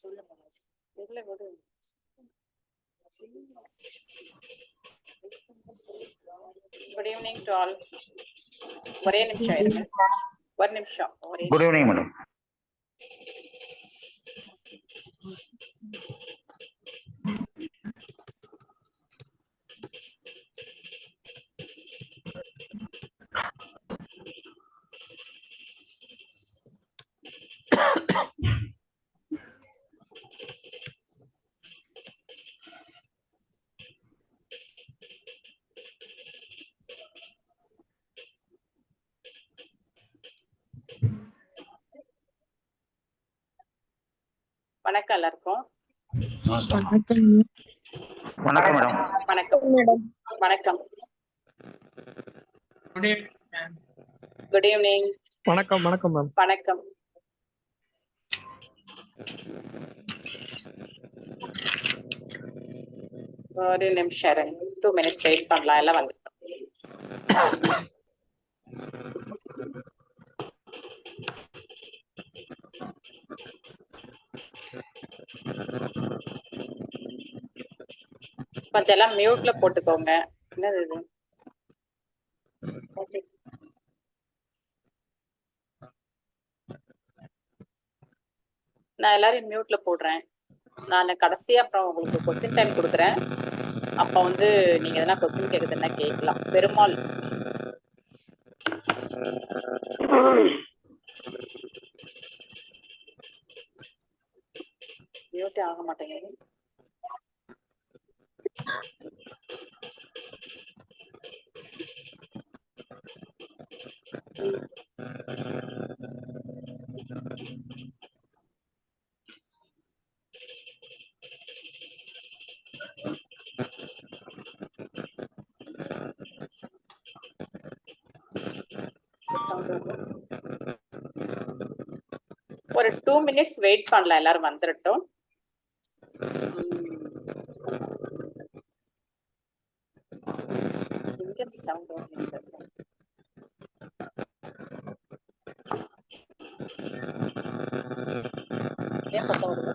Good evening to all. ஒரே நிமிஷம் இருங்க. ஒரு நிமிஷம். Good evening, madam. வணக்கம் எல்லாருக்கும். வணக்கம் மேடம். வணக்கம் வணக்கம். Good evening. வணக்கம் வணக்கம் மேம். வணக்கம். ஒரு நிமிஷம் இருங்க. 2 minutes வெயிட் பண்ணலாம். எல்லாம் வந்துட்டோம். கொஞ்சம் எல்லாம் மியூட்ல போட்டுக்கோங்க. என்னது இது? நான் எல்லாரையும் மியூட்ல போடுறேன். நான் கடைசியா அப்புறம் உங்களுக்கு கொஸ்டின் டைம் கொடுக்குறேன். அப்ப வந்து நீங்க எதனா கொஸ்டின் கேட்குதுன்னா கேட்கலாம். பெருமாள் மியூட்டே ஆக மாட்டேங்குது. ஒரு 2 minutes வெயிட் பண்ணலாம். எல்லாரும் வந்துடட்டும். ஏன் சத்தம் வருது?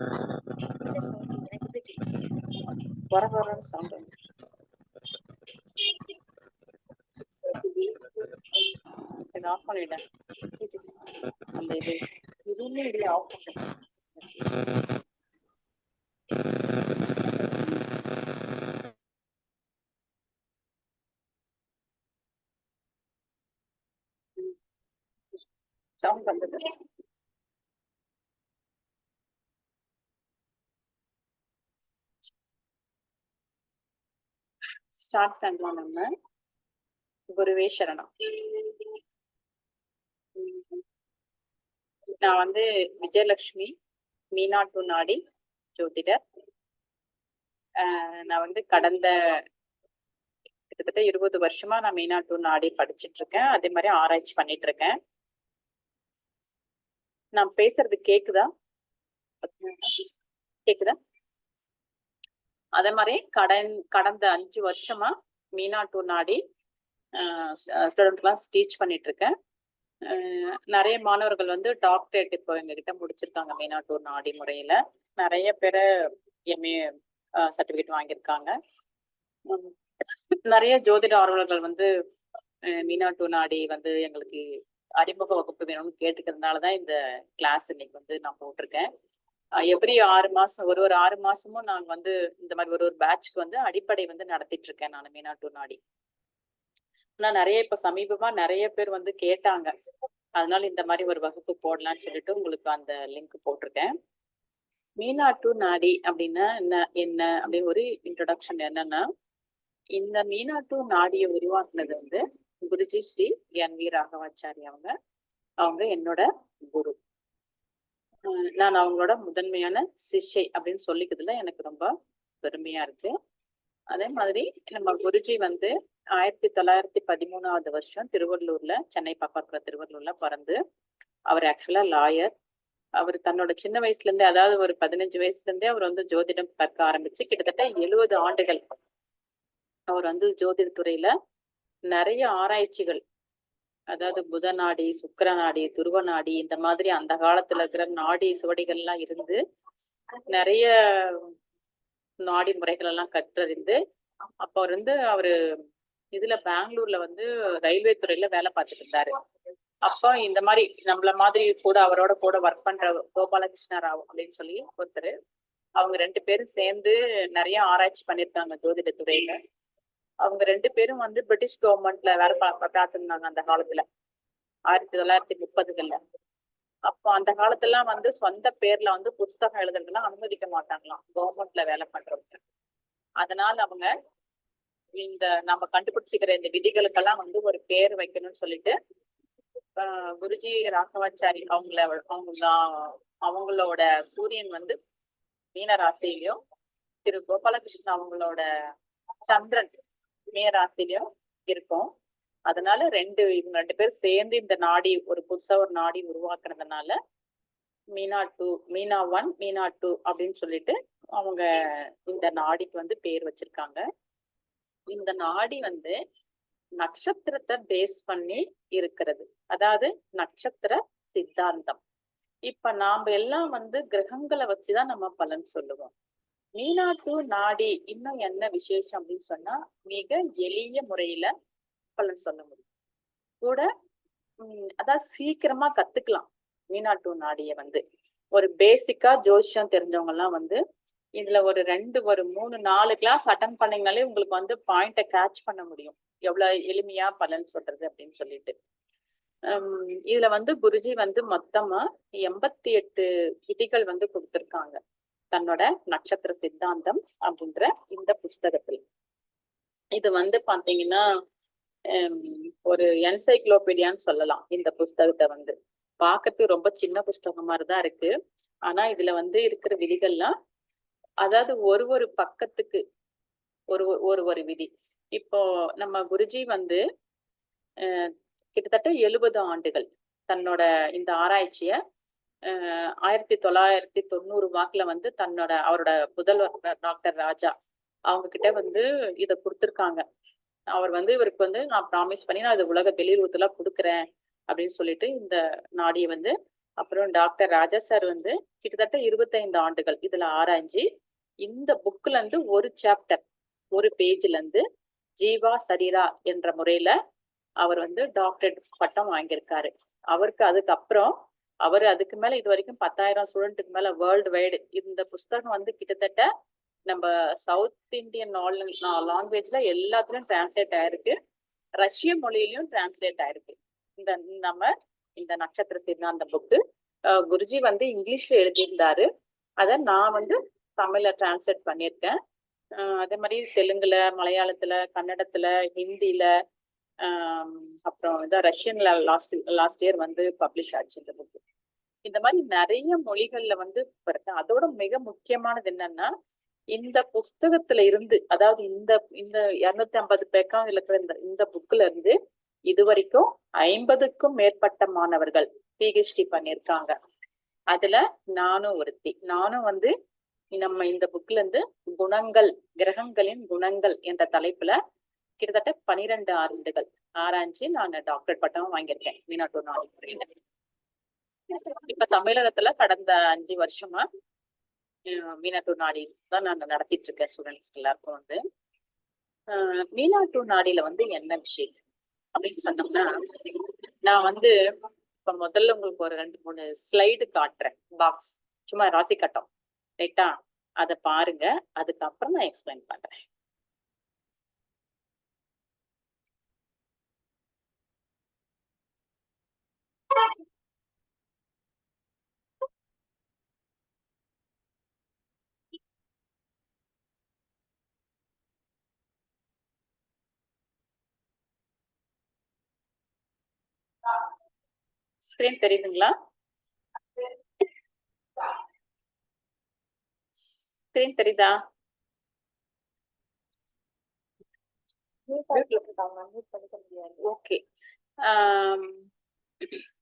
வர சவுண்ட் வந்து இதை ஆஃப் பண்ணிவிட்டேன். அந்த இது இதுவுமே இதுல ஆஃப் பண்ணிட்டேன். சவுண்ட் வந்தது. ஸ்டார்ட் பண்ணலாம். நம்ம குருவே சரணம். நான் வந்து விஜயலட்சுமி, மீனா டு நாடி ஜோதிடர். நான் வந்து கடந்த கிட்டத்தட்ட 20 வருஷமா நான் மீனா டு நாடி படிச்சுட்டு இருக்கேன். அதே மாதிரி ஆராய்ச்சி பண்ணிட்டு இருக்கேன். நான் பேசுறது கேக்குதா? கேக்குதா? அதே மாதிரி கடந்த 5 வருஷமா மீனா டு நாடி ஸ்டூடெண்ட்லாம் டீச் பண்ணிட்டு இருக்கேன். நிறைய மாணவர்கள் வந்து டாக்டரேட் இப்போ எங்ககிட்ட முடிச்சிருக்காங்க மீனா டு நாடி முறையில. நிறைய பேரை எம்ஏ சர்டிபிகேட் வாங்கியிருக்காங்க. நிறைய ஜோதிட ஆர்வலர்கள் வந்து மீனா டு நாடி வந்து எங்களுக்கு அறிமுக வகுப்பு வேணும்னு கேட்டுக்கிறதுனாலதான் இந்த கிளாஸ் இன்னைக்கு வந்து நான் போட்டிருக்கேன். எவ்ரி 6 மாசம் ஒரு 6 மாசமும் நாங்க வந்து இந்த மாதிரி ஒரு பேட்ச்க்கு வந்து அடிப்படை வந்து நடத்திட்டு இருக்கேன் நான் மீனா டு நாடி. ஆனா நிறைய இப்ப சமீபமா நிறைய பேர் வந்து கேட்டாங்க. அதனால இந்த மாதிரி ஒரு வகுப்பு போடலாம்னு சொல்லிட்டு உங்களுக்கு அந்த லிங்க் போட்டிருக்கேன். மீனா டு நாடி அப்படின்னா என்ன அப்படின்னு ஒரு இன்ட்ரோடக்ஷன். என்னன்னா, இந்த மீனா டு நாடியை உருவாக்குனது வந்து குருஜி ஸ்ரீ என் வி ராகவாச்சாரி அவங்க என்னோட குரு. நான் அவங்களோட முதன்மையான சிஷ்யை அப்படின்னு சொல்லிக்கிறதுல எனக்கு ரொம்ப பெருமையா இருக்கு. அதே மாதிரி நம்ம குருஜி வந்து 1913வது வருஷம் திருவள்ளூர்ல, சென்னை பக்கத்துல திருவள்ளூர்ல பிறந்து, அவர் ஆக்சுவலா லாயர். அவர் தன்னோட சின்ன வயசுல இருந்தே, அதாவது ஒரு 15 வயசுல இருந்தே அவர் வந்து ஜோதிடம் கற்க ஆரம்பிச்சு கிட்டத்தட்ட 70 ஆண்டுகள் அவர் வந்து ஜோதிட துறையில நிறைய ஆராய்ச்சிகள், அதாவது புத நாடி, சுக்கிர நாடி, துருவ நாடி, இந்த மாதிரி அந்த காலத்துல இருக்கிற நாடி சுவடிகள்லாம் இருந்து நிறைய நாடி முறைகள் எல்லாம் கற்றறிந்து அப்போ அவரு இதுல பெங்களூர்ல வந்து ரயில்வே துறையில வேலை பார்த்துட்டு இருந்தாரு. அப்போ இந்த மாதிரி நம்மள மாதிரி கூட அவரோட கூட ஒர்க் பண்ற கோபாலகிருஷ்ண ராவ் அப்படின்னு சொல்லி ஒருத்தர், அவங்க 2 பேரும் சேர்ந்து நிறைய ஆராய்ச்சி பண்ணிருக்காங்க ஜோதிட துறையில. அவங்க 2 பேரும் வந்து பிரிட்டிஷ் கவர்மெண்ட்ல வேலை பார்த்திருந்தாங்க அந்த காலத்துல 1930கள்ல. அப்போ அந்த காலத்துலாம் வந்து சொந்த பேர்ல வந்து புஸ்தகம் எழுதுறதுலாம் அனுமதிக்க மாட்டாங்களாம் கவர்மெண்ட்ல வேலை பண்றவங்க. அதனால அவங்க இந்த நம்ம கண்டுபிடிச்சிக்கிற இந்த விதிகளுக்கெல்லாம் வந்து ஒரு பேர் வைக்கணும்னு சொல்லிட்டு குருஜி ராகவாச்சாரி அவங்களோட சூரியன் வந்து மீன ராசியிலையும், திரு கோபாலகிருஷ்ணன் அவங்களோட சந்திரன் மீன ராசியிலையும் இருக்கும். அதனால இவங்க 2 பேரும் சேர்ந்து இந்த நாடி ஒரு புதுசா ஒரு நாடி உருவாக்குறதுனால மீனா 2, மீனா 1, மீனா 2 அப்படின்னு சொல்லிட்டு அவங்க இந்த நாடிக்கு வந்து பேர் வச்சிருக்காங்க. இந்த நாடி வந்து நட்சத்திரத்தை பேஸ் பண்ணி இருக்கிறது, அதாவது நட்சத்திர சித்தாந்தம். இப்ப நாம எல்லாம் வந்து கிரகங்களை வச்சுதான் நம்ம பலன் சொல்லுவோம். மீனா 2 நாடி இன்னும் என்ன விசேஷம் அப்படின்னு சொன்னா, மிக எளிய முறையில பலன் சொல்ல முடியும் கூட. அதான் சீக்கிரமா கத்துக்கலாம். மீனா 2 நாடிய வந்து ஒரு பேசிக்கா ஜோசியம் தெரிஞ்சவங்க எல்லாம் வந்து இதுல ஒரு 3 4 கிளாஸ் அட்டன் பண்ணீங்கனாலே உங்களுக்கு வந்து பாயிண்ட கேட்ச் பண்ண முடியும், எவ்வளவு எளிமையா பலன் சொல்றது அப்படின்னு சொல்லிட்டு. இதுல வந்து குருஜி வந்து மொத்தமா 88 விதிகள் வந்து கொடுத்திருக்காங்க தன்னோட நட்சத்திர சித்தாந்தம் அப்படின்ற இந்த புஸ்தகத்தில். இது வந்து பாத்தீங்கன்னா ஒரு என்சைக்ளோபீடியான்னு சொல்லலாம். இந்த புஸ்தகத்தை வந்து பாக்குறதுக்கு ரொம்ப சின்ன புஸ்தகம் மாதிரிதான் இருக்கு. ஆனா இதுல வந்து இருக்கிற விதிகள்லாம், அதாவது ஒரு பக்கத்துக்கு ஒரு விதி. இப்போ நம்ம குருஜி வந்து கிட்டத்தட்ட 70 ஆண்டுகள் தன்னோட இந்த ஆராய்ச்சிய 1990 வாக்குல வந்து அவரோட புதல்வர் டாக்டர் ராஜா அவங்க கிட்ட வந்து இத கொடுத்திருக்காங்க. அவர் வந்து இவருக்கு வந்து நான் ப்ராமிஸ் பண்ணி நான் இது உலக வெளியுறவுல கொடுக்குறேன் அப்படின்னு சொல்லிட்டு இந்த நாடியை வந்து, அப்புறம் டாக்டர் ராஜா சார் வந்து கிட்டத்தட்ட 25 ஆண்டுகள் இதுல ஆராய்ச்சி இந்த புக்ல இருந்து ஒரு சாப்டர் ஒரு பேஜ்ல இருந்து ஜீவா சரீரா என்ற முறையில அவர் வந்து டாக்டரேட் பட்டம் வாங்கியிருக்காரு. அவருக்கு அதுக்கப்புறம் அதுக்கு மேல இது வரைக்கும் 10,000 ஸ்டூடெண்ட்டுக்கு மேல வேர்ல்டு வைடு இந்த புஸ்தகம் வந்து கிட்டத்தட்ட நம்ம சவுத் இந்தியன் லாங்குவேஜ்ல எல்லாத்துலயும் டிரான்ஸ்லேட் ஆயிருக்கு, ரஷ்ய மொழியிலயும் டிரான்ஸ்லேட் ஆயிருக்கு. இந்த நட்சத்திர சித்தாந்த புக்கு குருஜி வந்து இங்கிலீஷ்ல எழுதியிருந்தாரு, அத நான் வந்து தமிழ்ல டிரான்ஸ்லேட் பண்ணியிருக்கேன். அதே மாதிரி தெலுங்குல, மலையாளத்துல, கன்னடத்துல, ஹிந்தில, அப்புறம் ரஷ்யன்ல லாஸ்ட் இயர் வந்து பப்ளிஷ் ஆச்சு இந்த புக்கு. இந்த மாதிரி நிறைய மொழிகள்ல வந்து இருக்கு. அதோட மிக முக்கியமானது என்னன்னா, இந்த புஸ்தகத்துல இருந்து, அதாவது இந்த 250 பேக்காக இருக்கிற இந்த புக்ல இருந்து இதுவரைக்கும் 50க்கும் மேற்பட்ட மாணவர்கள் PhD பண்ணிருக்காங்க. அதுல நானும் ஒருத்தி. நானும் வந்து நம்ம இந்த புக்ல இருந்து குணங்கள், கிரகங்களின் குணங்கள் என்ற தலைப்புல கிட்டத்தட்ட 12 ஆண்டுகள் ஆராய்ச்சி நான் டாக்டரேட் பட்டம் வாங்கியிருக்கேன் மீனா 2 நாடி. இப்ப தமிழகத்துல கடந்த 5 வருஷமா மீனா 2 நாடி தான் நான் நடத்திட்டு இருக்கேன் ஸ்டூடெண்ட்ஸ்க்கு எல்லாருக்கும் வந்து. மீனா 2 நாடியில வந்து என்ன விஷயம் அப்படின்னு சொன்னோம்னா, நான் வந்து இப்ப முதல்ல உங்களுக்கு ஒரு 2-3 ஸ்லைடு காட்டுறேன், பாக்ஸ் சும்மா ராசி கட்டம், ரைட்டா? அதை பாருங்க, அதுக்கப்புறம் நான் எக்ஸ்பிளைன் பண்றேன். ஸ்கிரீன் தெரியுதுங்களா? ஸ்கிரீன் தெரியுதா? ஓகே.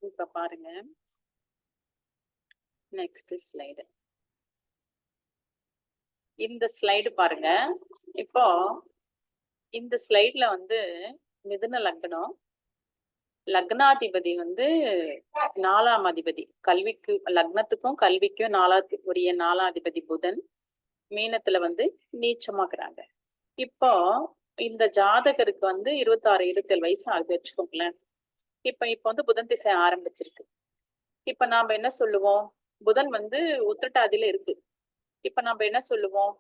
இப்ப பாருங்க, நெக்ஸ்ட் ஸ்லைடு. இந்த ஸ்லைடு பாருங்க. இப்போ இந்த ஸ்லைட்ல வந்து மிதுன லக்னம், லக்னாதிபதி வந்து 4ஆம் அதிபதி. கல்விக்கு லக்னத்துக்கும் கல்விக்கும் 4வது உரிய 4ஆம் அதிபதி புதன் மீனத்துல வந்து நீச்சமாக்குறாங்க. இப்போ இந்த ஜாதகருக்கு வந்து 26, 27 வயசு ஆகுது வச்சுக்கோங்களேன். இப்ப வந்து புதன் திசை ஆரம்பிச்சிருக்கு. இப்ப நாம என்ன சொல்லுவோம்? புதன் வந்து உத்திரட்டாதியில இருக்கு. இப்ப நம்ம என்ன சொல்லுவோம்?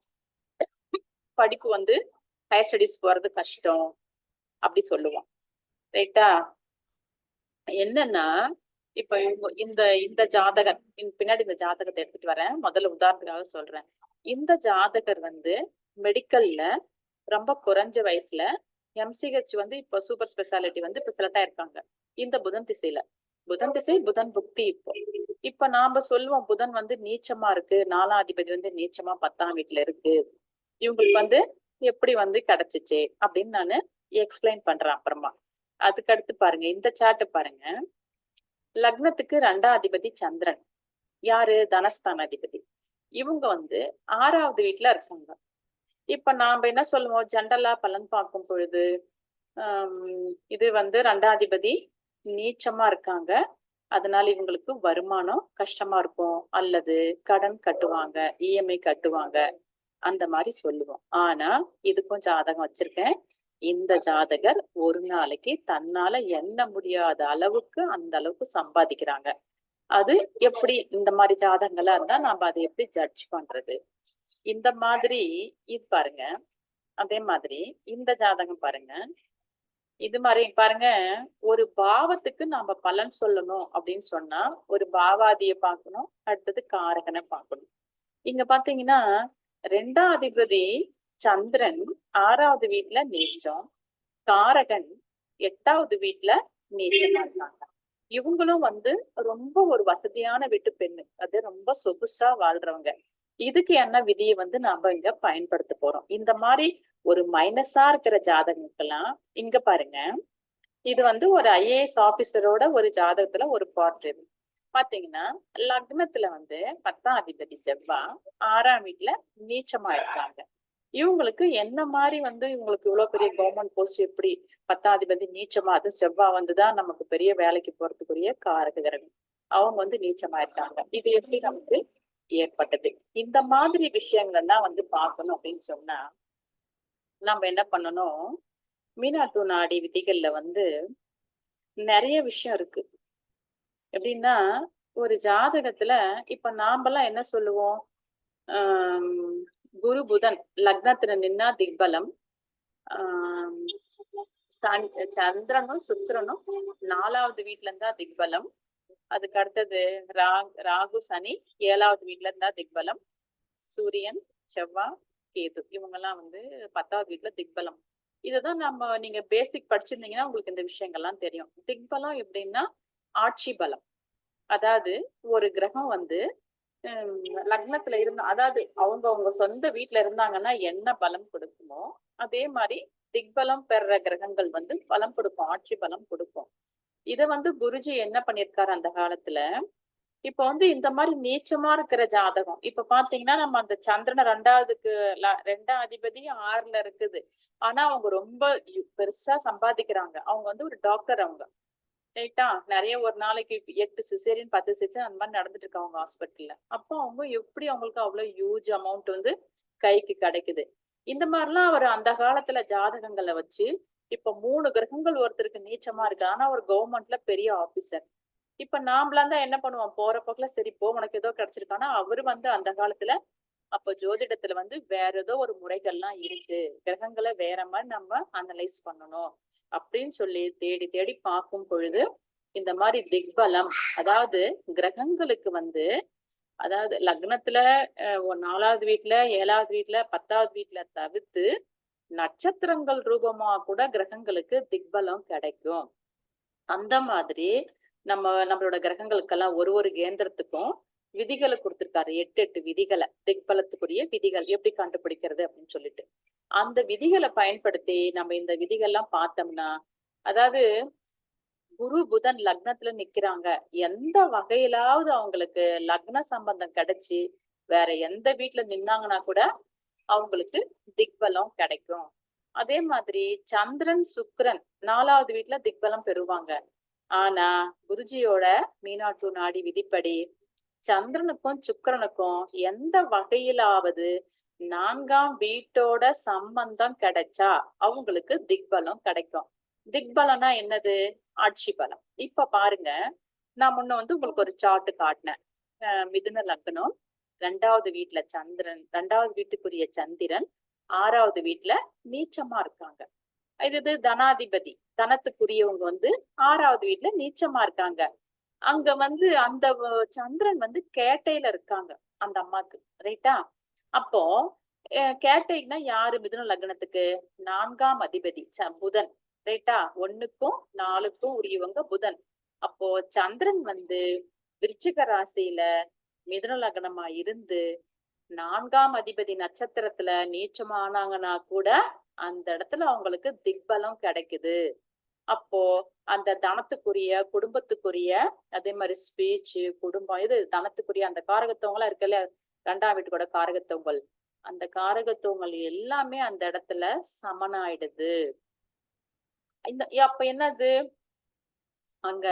படிப்பு வந்து ஹையர் ஸ்டடீஸ் போறது கஷ்டம் அப்படி சொல்லுவோம். ரைட்டா? என்னன்னா இப்ப இந்த இந்த ஜாதகர் பின்னாடி இந்த ஜாதகத்தை எடுத்துட்டு வரேன். முதல்ல உதாரணத்துக்காக சொல்றேன். இந்த ஜாதகர் வந்து மெடிக்கல்ல ரொம்ப குறைஞ்ச வயசுல எம்சிஹெச் வந்து இப்ப சூப்பர் ஸ்பெஷாலிட்டி வந்து இப்ப செலக்ட் ஆயிருக்காங்க. இந்த புதன் திசையில புதன் திசை புதன் புக்தி. இப்ப நாம சொல்லுவோம் புதன் வந்து நீச்சமா இருக்கு, 4ஆம் அதிபதி வந்து நீச்சமா 10ஆம் வீட்டுல இருக்கு, இவங்களுக்கு வந்து எப்படி வந்து கிடைச்சிச்சு அப்படின்னு நானு எக்ஸ்பிளைன் பண்றேன் அப்புறமா. அதுக்கு அடுத்து பாருங்க, இந்த சார்ட் பாருங்க. லக்னத்துக்கு 2ஆம் அதிபதி சந்திரன், யாரு? தனஸ்தான அதிபதி. இவங்க வந்து 6வது வீட்டுல இருக்காங்க. இப்ப நாம என்ன சொல்லுவோம்? ஜென்ரலா பலன் பார்க்கும் பொழுது இது வந்து 2ஆம் அதிபதி நீச்சமா இருக்காங்க, அதனால இவங்களுக்கு வருமானம் கஷ்டமா இருக்கும், அல்லது கடன் கட்டுவாங்க, இஎம்ஐ கட்டுவாங்க, அந்த மாதிரி சொல்லுவோம். ஆனா இதுக்கும் ஜாதகம் வச்சிருக்கேன். இந்த ஜாதகர் ஒரு நாளைக்கு தன்னால எண்ண முடியாத அளவுக்கு அந்த அளவுக்கு சம்பாதிக்கிறாங்க. அது எப்படி? இந்த மாதிரி ஜாதகங்களா இருந்தா நாம அதை எப்படி ஜட்ஜ் பண்றது? இந்த மாதிரி இது பாருங்க. அதே மாதிரி இந்த ஜாதகம் பாருங்க. இது மாதிரி பாருங்க, ஒரு பாவத்துக்கு நாம பலன் சொல்லணும் அப்படின்னு சொன்னா ஒரு பாவாதிய பார்க்கணும், அடுத்தது காரகனை பார்க்கணும். இங்க பாத்தீங்கன்னா 2ஆம் அதிபதி சந்திரன் 6வது வீட்டுல நீச்சம், காரகன் 8வது வீட்டுல நீச்சமா இருக்காங்க. இவங்களும் வந்து ரொம்ப ஒரு வசதியான வீட்டு பெண்ணு, அது ரொம்ப சொகுசா வாழ்றவங்க. இதுக்கு என்ன விதியை வந்து நாம இங்க பயன்படுத்த போறோம்? இந்த மாதிரி ஒரு மைனஸா இருக்கிற ஜாதகங்கள்லாம் இங்க பாருங்க. இது வந்து ஒரு ஐஏஎஸ் ஆபீசரோட ஒரு ஜாதகத்துல ஒரு பார்ட். பாத்தீங்கன்னா லக்னத்துல வந்து 10ஆம் அதிபதி செவ்வாய் 6ஆம் வீட்டுல நீச்சமா இருக்காங்க. இவங்களுக்கு என்ன மாதிரி வந்து இவங்களுக்கு இவ்வளவு பெரிய கவர்மெண்ட் போஸ்ட் எப்படி? 10ஆம் அதிபதி நீச்சமா, அது செவ்வாய் வந்துதான் நமக்கு பெரிய வேலைக்கு போறதுக்குரிய காரக கிரகம். அவங்க வந்து நீச்சமா இருக்காங்க. இது எப்படி நமக்கு ஏற்பட்டது? இந்த மாதிரி விஷயங்கள் தான் வந்து பார்க்கணும் அப்படின்னு சொன்னா நம்ம என்ன பண்ணணும்? மீனாட்டு நாடி விதிகள்ல வந்து நிறைய விஷயம் இருக்கு. எப்படின்னா ஒரு ஜாதகத்துல இப்ப நாமெல்லாம் என்ன சொல்லுவோம்? குரு புதன் லக்னத்துல நின்னா திக்பலம், சந்திரனும் சுக்கிரனும் 4வது வீட்டுல இருந்தா திக்பலம், அதுக்கு அடுத்தது ராகு சனி 7வது வீட்டுல இருந்தா திக்பலம், சூரியன் செவ்வாய் கேது இவங்க எல்லாம் வந்து 10வது வீட்டுல திக்பலம். இதுதான் நீங்க பேசிக் படிச்சிருந்தீங்கன்னா உங்களுக்கு இந்த விஷயங்கள்லாம் தெரியும். திக்பலம் எப்படின்னா ஆட்சி பலம். அதாவது ஒரு கிரகம் வந்து லக்னத்துல இருந்தா, அதாவது அவங்க சொந்த வீட்டுல இருந்தாங்கன்னா என்ன பலம் கொடுக்குமோ அதே மாதிரி திக்பலம் பெற கிரகங்கள் வந்து பலம் கொடுக்கும், ஆட்சி பலம் கொடுக்கும். இத வந்து குருஜி என்ன பண்ணிருக்காரு அந்த காலத்துல? இப்ப வந்து இந்த மாதிரி நீச்சமா இருக்கிற ஜாதகம் இப்ப பாத்தீங்கன்னா நம்ம அந்த சந்திரனை 2ஆம் அதிபதி 6ல இருக்குது. ஆனா அவங்க ரொம்ப பெருசா சம்பாதிக்கிறாங்க. அவங்க வந்து ஒரு டாக்டர். அவங்க ரைட்டா நிறைய ஒரு நாளைக்கு 8 சிசேரியன் 10 சிசேரியன் அந்த மாதிரி நடந்துட்டு இருக்கு அவங்க ஹாஸ்பிட்டல்ல. அப்போ அவங்க எப்படி அவங்களுக்கு அவ்வளவு ஹியூஜ் அமௌண்ட் வந்து கைக்கு கிடைக்குது? இந்த மாதிரிலாம் அவர் அந்த காலத்துல ஜாதகங்களை வச்சு இப்ப 3 கிரகங்கள் ஒருத்தருக்கு நீச்சமா இருக்கு, ஆனா ஒரு கவர்மெண்ட்ல பெரிய ஆபீசர். இப்ப நாமளாம் தான் என்ன பண்ணுவோம்? போற போக்குல சரி போ உனக்கு ஏதோ கிடைச்சிருக்கானா, அவரு வந்து அந்த காலத்துல அப்ப ஜோதிடத்துல வந்து வேற ஏதோ ஒரு முறைகள்லாம் இருக்கு, கிரகங்களை வேற மாதிரி நம்ம அனலைஸ் பண்ணணும் அப்படின்னு சொல்லி தேடி தேடி பார்க்கும் பொழுது இந்த மாதிரி திக்பலம், அதாவது கிரகங்களுக்கு வந்து, அதாவது லக்னத்துல 4வது வீட்டுல 7வது வீட்டுல 10வது வீட்டுல தவிர்த்து நட்சத்திரங்கள் ரூபமா கூட கிரகங்களுக்கு திக்பலம் கிடைக்கும். அந்த மாதிரி நம்மளோட கிரகங்களுக்கெல்லாம் ஒரு கேந்திரத்துக்கும் விதிகளை கொடுத்திருக்காரு. 8 விதிகளை, திக்பலத்துக்குரிய விதிகள் எப்படி கண்டுபிடிக்கிறது அப்படின்னு சொல்லிட்டு அந்த விதிகளை பயன்படுத்தி நம்ம இந்த விதிகள்லாம் பார்த்தோம்னா, அதாவது குரு புதன் லக்னத்துல நிக்கிறாங்க, எந்த வகையிலாவது அவங்களுக்கு லக்ன சம்பந்தம் கிடைச்சு வேற எந்த வீட்டுல நின்னாங்கன்னா கூட அவங்களுக்கு திக்பலம் கிடைக்கும். அதே மாதிரி சந்திரன் சுக்கிரன் 4வது வீட்டுல திக்பலம் பெறுவாங்க. ஆனா குருஜியோட மீனாட்டு நாடி விதிப்படி சந்திரனுக்கும் சுக்கிரனுக்கும் எந்த வகையிலாவது 4ஆம் வீட்டோட சம்பந்தம் கிடைச்சா அவங்களுக்கு திக்பலம் கிடைக்கும். திக்பலம்னா என்னது? ஆட்சி பலம். இப்ப பாருங்க, நான் முன்ன வந்து உங்களுக்கு ஒரு சார்ட் காட்டினேன். மிதுன லக்னம், 2வது வீட்டுல சந்திரன், 2வது வீட்டுக்குரிய சந்திரன் 6வது வீட்டுல நீச்சமா இருக்காங்க. இது தனாதிபதி, தனத்துக்குரியவங்க வந்து 6வது வீட்டுல நீச்சமா இருக்காங்க. அங்க வந்து அந்த சந்திரன் வந்து கேட்டையில இருக்காங்க அந்த அம்மாக்கு, ரைட்டா? அப்போ கேட்டைன்னா யாரு மிதுன லக்னத்துக்கு? 4ஆம் அதிபதி புதன், ரைட்டா? 1க்கும் 4க்கும் உரியவங்க புதன். அப்போ சந்திரன் வந்து விருச்சிக ராசியில மிதுன லக்னமா இருந்து 4ஆம் அதிபதி நட்சத்திரத்துல நீச்சமானாங்கன்னா கூட அந்த இடத்துல அவங்களுக்கு திக்பலம் கிடைக்குது. அப்போ அந்த தனத்துக்குரிய, குடும்பத்துக்குரிய, அதே மாதிரி ஸ்பீச், குடும்பம், இது தனத்துக்குரிய அந்த காரகத்துவங்களா இருக்குல்ல, 2ஆம் வீட்டுக்கூட காரகத்துவங்கள், அந்த காரகத்துவங்கள் எல்லாமே அந்த இடத்துல சமனாயிடுது. அப்ப என்னது? அங்க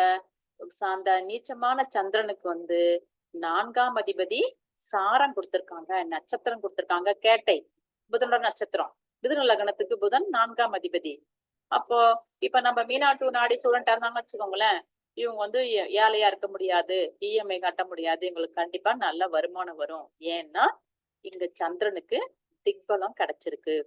அந்த நீச்சமான சந்திரனுக்கு வந்து 4ஆம் அதிபதி சாரம் கொடுத்திருக்காங்க, நட்சத்திரம் கொடுத்திருக்காங்க, கேட்டை, புதனோட நட்சத்திரம். மிதுன லக்னத்துக்கு புதன் 4ஆம் அதிபதி. அப்போ இப்ப நம்ம மீனாட்டு நாடி ஸ்டூடெண்டா இருந்தாங்கன்னு வச்சுக்கோங்களேன், இவங்க வந்து ஏழையா இருக்க முடியாது, இஎம்ஐ கட்ட முடியாது, எங்களுக்கு கண்டிப்பா நல்ல வருமானம் வரும். ஏன்னா இங்க சந்திரனுக்கு திக்பலம் கிடைச்சிருக்கு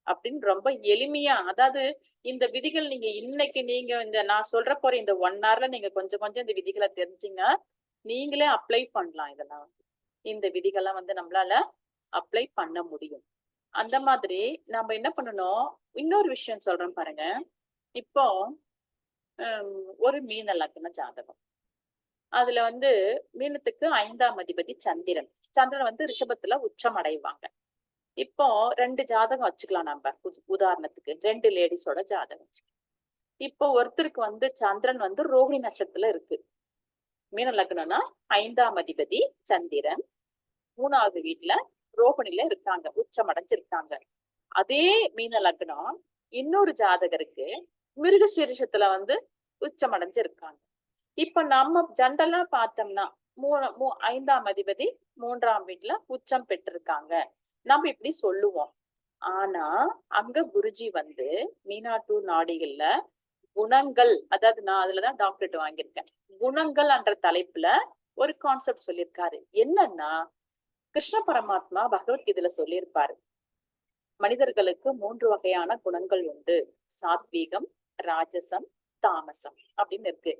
அப்படின்னு ரொம்ப எளிமையா, அதாவது இந்த விதிகள் நீங்க இன்னைக்கு நீங்க இந்த நான் சொல்ற போற இந்த 1 hourல நீங்க கொஞ்சம் கொஞ்சம் இந்த விதிகளை தெரிஞ்சீங்க, நீங்களே அப்ளை பண்ணலாம். இதெல்லாம் இந்த விதிகள்லாம் வந்து நம்மளால அப்ளை பண்ண முடியும். அந்த மாதிரி நம்ம என்ன பண்ணணும், இன்னொரு விஷயம் சொல்றேன் பாருங்க. இப்போ ஒரு மீன லக்ன ஜாதகம், அதுல வந்து மீனத்துக்கு 5ஆம் அதிபதி சந்திரன், சந்திரன் வந்து ரிஷபத்துல உச்சம் அடைவாங்க. இப்போ 2 ஜாதகம் வச்சுக்கலாம் நம்ம, உதாரணத்துக்கு 2 லேடிஸோட ஜாதகம் வச்சுக்கலாம். இப்போ ஒருத்தருக்கு வந்து சந்திரன் வந்து ரோகிணி நட்சத்திரத்துல இருக்கு, மீன லக்னம்னா 5ஆம் அதிபதி சந்திரன் 3வது வீட்டுல ரோகிணில இருக்காங்க, உச்சம் அடைஞ்சிருக்காங்க. அதே மீன லக்னம் இன்னொரு ஜாதகருக்கு மிருகசீரிஷத்துல வந்து உச்சம் அடைஞ்சிருக்காங்க. இப்ப நம்ம ஜென்ரலா பார்த்தோம்னா 5ஆம் அதிபதி 3ஆம் வீட்டுல உச்சம் பெற்றிருக்காங்க, நம்ம இப்படி சொல்லுவோம். ஆனா அங்க குருஜி வந்து மீனாட்டு நாடிகள்ல குணங்கள், அதாவது நான் அதுலதான் டாக்டரேட் வாங்கியிருக்கேன், குணங்கள் என்ற தலைப்புல ஒரு கான்செப்ட் சொல்லியிருக்காரு. என்னன்னா, கிருஷ்ண பரமாத்மா பகவத்கீதையில சொல்லியிருப்பாரு, மனிதர்களுக்கு 3 வகையான குணங்கள் உண்டு, சாத்வீகம், ராஜசம், தாமசம் அப்படின்னு இருக்கு.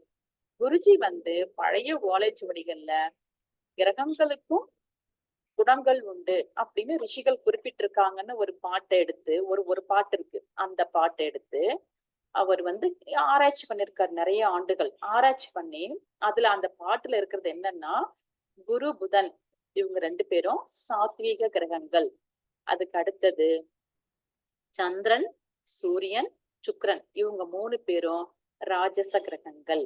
குருஜி வந்து பழைய ஓலைச்சுவடிகள்ல கிரகங்களுக்கும் குணங்கள் உண்டு அப்படின்னு ரிஷிகள் குறிப்பிட்டிருக்காங்கன்னு ஒரு பாட்டை எடுத்து, ஒரு பாட்டு இருக்கு, அந்த பாட்டை எடுத்து அவர் வந்து ஆராய்ச்சி பண்ணிருக்காரு. நிறைய ஆண்டுகள் ஆராய்ச்சி பண்ணி அதுல அந்த பாட்டுல இருக்கிறது என்னன்னா, குரு புதன் இவங்க 2 பேரும் சாத்வீக கிரகங்கள். அதுக்கு அடுத்தது சந்திரன், சூரியன், சுக்கிரன் இவங்க 3 பேரும் ராஜச கிரகங்கள்.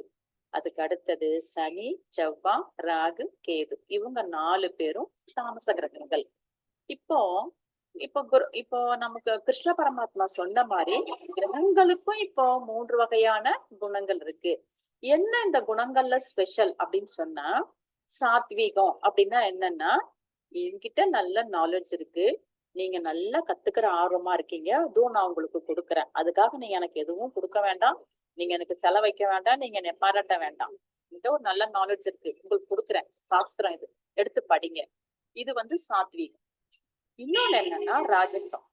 அதுக்கு அடுத்தது சனி, செவ்வாய், ராகு, கேது இவங்க 4 பேரும் தாமச கிரகங்கள். இப்போ இப்போ நமக்கு கிருஷ்ண பரமாத்மா சொன்ன மாதிரி கிரகங்களுக்கும் இப்போ 3 வகையான குணங்கள் இருக்கு. என்ன இந்த குணங்கள்ல ஸ்பெஷல் அப்படின்னு சொன்னா, சாத்வீகம் அப்படின்னா என்னன்னா, என்கிட்ட நல்ல நாலேஜ் இருக்கு, நீங்க நல்லா கத்துக்கிற ஆர்வமா இருக்கீங்க, அதுவும் நான் உங்களுக்கு கொடுக்குறேன், அதுக்காக நீங்க எனக்கு எதுவும் கொடுக்க வேண்டாம், நீங்க எனக்கு செலவைக்க வேண்டாம், நீங்க என்னை பாராட்ட வேண்டாம், என்கிட்ட ஒரு நல்ல நாலேஜ் இருக்கு, உங்களுக்கு கொடுக்குறேன், சாஸ்திரம் இது, எடுத்து படிங்க. இது வந்து சாத்வீகம். இன்னொன்னு என்னன்னா ராஜசம்,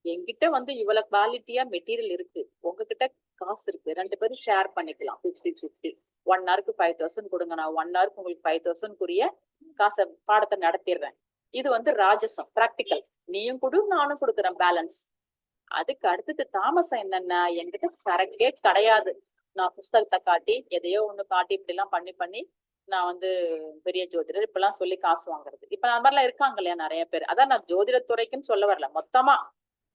என்கிட்ட வந்து இவ்வளவு குவாலிட்டியா மெட்டீரியல் இருக்கு, உங்ககிட்ட காசு இருக்கு, 2 பேரும் ஷேர் பண்ணிக்கலாம் 50-50. 1 hourக்கு 5000 கொடுங்க, நான் 1 hourக்கு உங்களுக்கு 5000 காசை பாடத்தை நடத்திடுறேன். இது வந்து ராஜசம், பிராக்டிக்கல், நீயும் கொடு நானும் கொடுக்குறேன், பேலன்ஸ். அதுக்கு அடுத்தது தாமசம் என்னன்னா, என்கிட்ட சரக்கே கிடையாது, நான் புஸ்தகத்தை காட்டி எதையோ ஒண்ணு காட்டி இப்படி எல்லாம் பண்ணி நான் வந்து பெரிய ஜோதிடர் இப்பெல்லாம் சொல்லி காசு வாங்குறது. இப்ப அந்த மாதிரிலாம் இருக்காங்க இல்லையா நிறைய பேர். அதான் நான் ஜோதிடத்துறைக்குன்னு சொல்ல வரல, மொத்தமா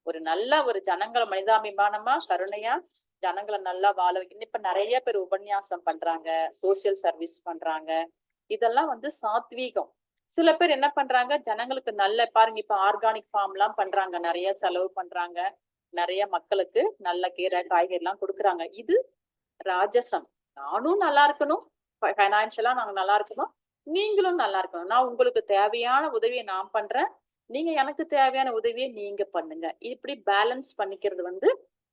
ஒரு நல்ல ஒரு ஜனங்கள் மனிதாபிமானமா கருணையா ஜனங்களை நல்லா வாழ வைக்கணும். இப்ப நிறைய பேர் உபன்யாசம் பண்றாங்க, சோசியல் சர்வீஸ் பண்றாங்க, இதெல்லாம் வந்து சாத்வீகம். சில பேர் என்ன பண்றாங்க, ஜனங்களுக்கு நல்ல பாருங்க, இப்ப ஆர்கானிக் ஃபார்ம் எல்லாம் பண்றாங்க, நிறைய செலவு பண்றாங்க, நிறைய மக்களுக்கு நல்ல கீரை காய்கறி எல்லாம் கொடுக்குறாங்க, இது ராஜசம். நானும் நல்லா இருக்கணும், ஃபைனான்சியலா நாங்க நல்லா இருக்கணும், நீங்களும் நல்லா இருக்கணும். நான் உங்களுக்கு தேவையான உதவியை நான் பண்றேன், நீங்க எனக்கு தேவையான உதவியை நீங்க பண்ணுங்க. இப்படி பேலன்ஸ் பண்ணிக்கிறது வந்து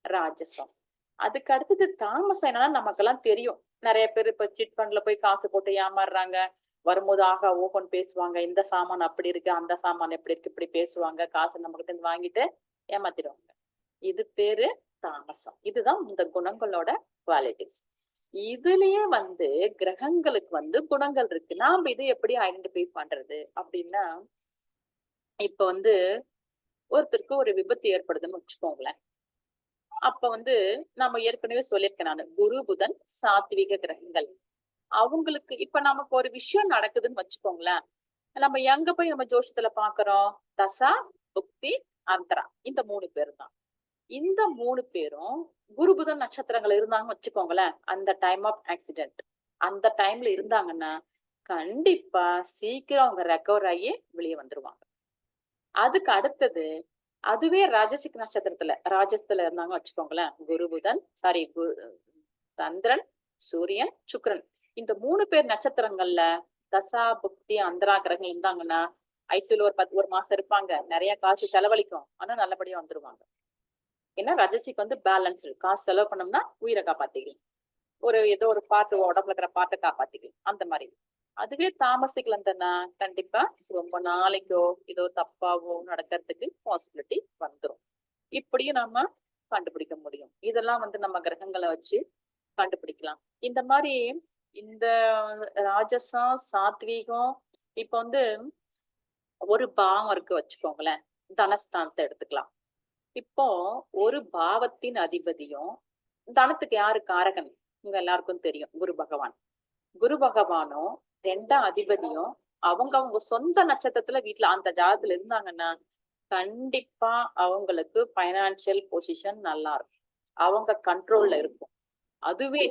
ராஜசம். அதுக்கு அடுத்தது தாமசம் என்னன்னா நமக்கெல்லாம் தெரியும். நிறைய பேர் இப்ப சிட் ஃபண்ட்ல போய் காசு போட்டு ஏமாறுறாங்க. வரும்போது ஆகா ஓஹோன்னு பேசுவாங்க. இந்த சாமான் அப்படி இருக்கு, அந்த சாமான் எப்படி இருக்கு, இப்படி பேசுவாங்க. காசு நம்ம கிட்ட இருந்து வாங்கிட்டு ஏமாத்திடுவாங்க. இது பேரு தாமசம். இதுதான் இந்த குணங்களோட குவாலிட்டிஸ். இதுலயே வந்து கிரகங்களுக்கு வந்து குணங்கள் இருக்கு. நாம இதை எப்படி ஐடென்டிஃபை பண்றது அப்படின்னா, இப்ப வந்து ஒருத்தருக்கு ஒரு விபத்து ஏற்படுதுன்னு வச்சுக்கோங்களேன். அப்ப வந்து நம்ம ஏற்கனவே சொல்லியிருக்கேன் நானு. குரு, புதன் சாத்விக கிரகங்கள். அவங்களுக்கு இப்ப நமக்கு ஒரு விஷயம் நடக்குதுன்னு வச்சுக்கோங்களேன். நம்ம எங்க போய் நம்ம ஜோஷத்துல பாக்குறோம்? தசா, புக்தி, அந்தரா. இந்த 3 பேர் தான். இந்த 3 பேரும் குரு, புதன் நட்சத்திரங்கள் இருந்தாங்கன்னு வச்சுக்கோங்களேன். அந்த டைம் ஆஃப் ஆக்சிடென்ட். அந்த டைம்ல இருந்தாங்கன்னா, கண்டிப்பா சீக்கிரம் அவங்க ரெக்கவர் ஆகி வெளிய வந்துருவாங்க. அதுக்கு அடுத்தது, அதுவே ராஜசிக் நட்சத்திரத்துல ராஜஸ்த்துல இருந்தாங்க வச்சுக்கோங்களேன். குரு, புதன் சாரி சந்திரன், சூரியன், சுக்கிரன். இந்த 3 பேர் நட்சத்திரங்கள்ல தசா, புக்தி, அந்தரா கிரகங்கள் இருந்தாங்கன்னா, ஐசியூல ஒரு மாசம் இருப்பாங்க. நிறைய காசு செலவழிக்கும். ஆனா நல்லபடியா வந்துருவாங்க. ஏன்னா ரஜசிக்கு வந்து பேலன்ஸ்டு. காசு செலவு பண்ணோம்னா உயிரை காப்பாத்திக்கலாம். ஏதோ ஒரு பார்ட் உடம்புல இருக்கிற பார்ட்டை காப்பாத்திக்கலாம். அந்த மாதிரி. அதுவே தாமசிக்கல இருந்ததுன்னா கண்டிப்பா ரொம்ப நாளைக்கோ ஏதோ தப்பாவோ நடக்கிறதுக்கு பாசிபிலிட்டி வந்துரும். இப்படியும் நம்ம கண்டுபிடிக்க முடியும். இதெல்லாம் வந்து நம்ம கிரகங்களை வச்சு கண்டுபிடிக்கலாம். இந்த மாதிரி இந்த ராஜசம், சாத்வீகம் இப்ப வந்து ஒரு பாவம் இருக்கு வச்சுக்கோங்களேன். தனஸ்தானத்தை எடுத்துக்கலாம். இப்போ ஒரு பாவத்தின் அதிபதியும் தனத்துக்கு யாரு காரகன்? உங்க எல்லாருக்கும் தெரியும். குரு பகவான். குரு பகவானும் 2ஆம் அதிபதியும் அவங்க சொந்த நட்சத்திரத்துல வீட்டுல அந்த ஜாதகத்துல இருந்தாங்கன்னா கண்டிப்பா அவங்களுக்கு பைனான்சியல் பொசிஷன் நல்லா இருக்கும். அவங்க கண்ட்ரோல்ல இருக்கும். அதுவே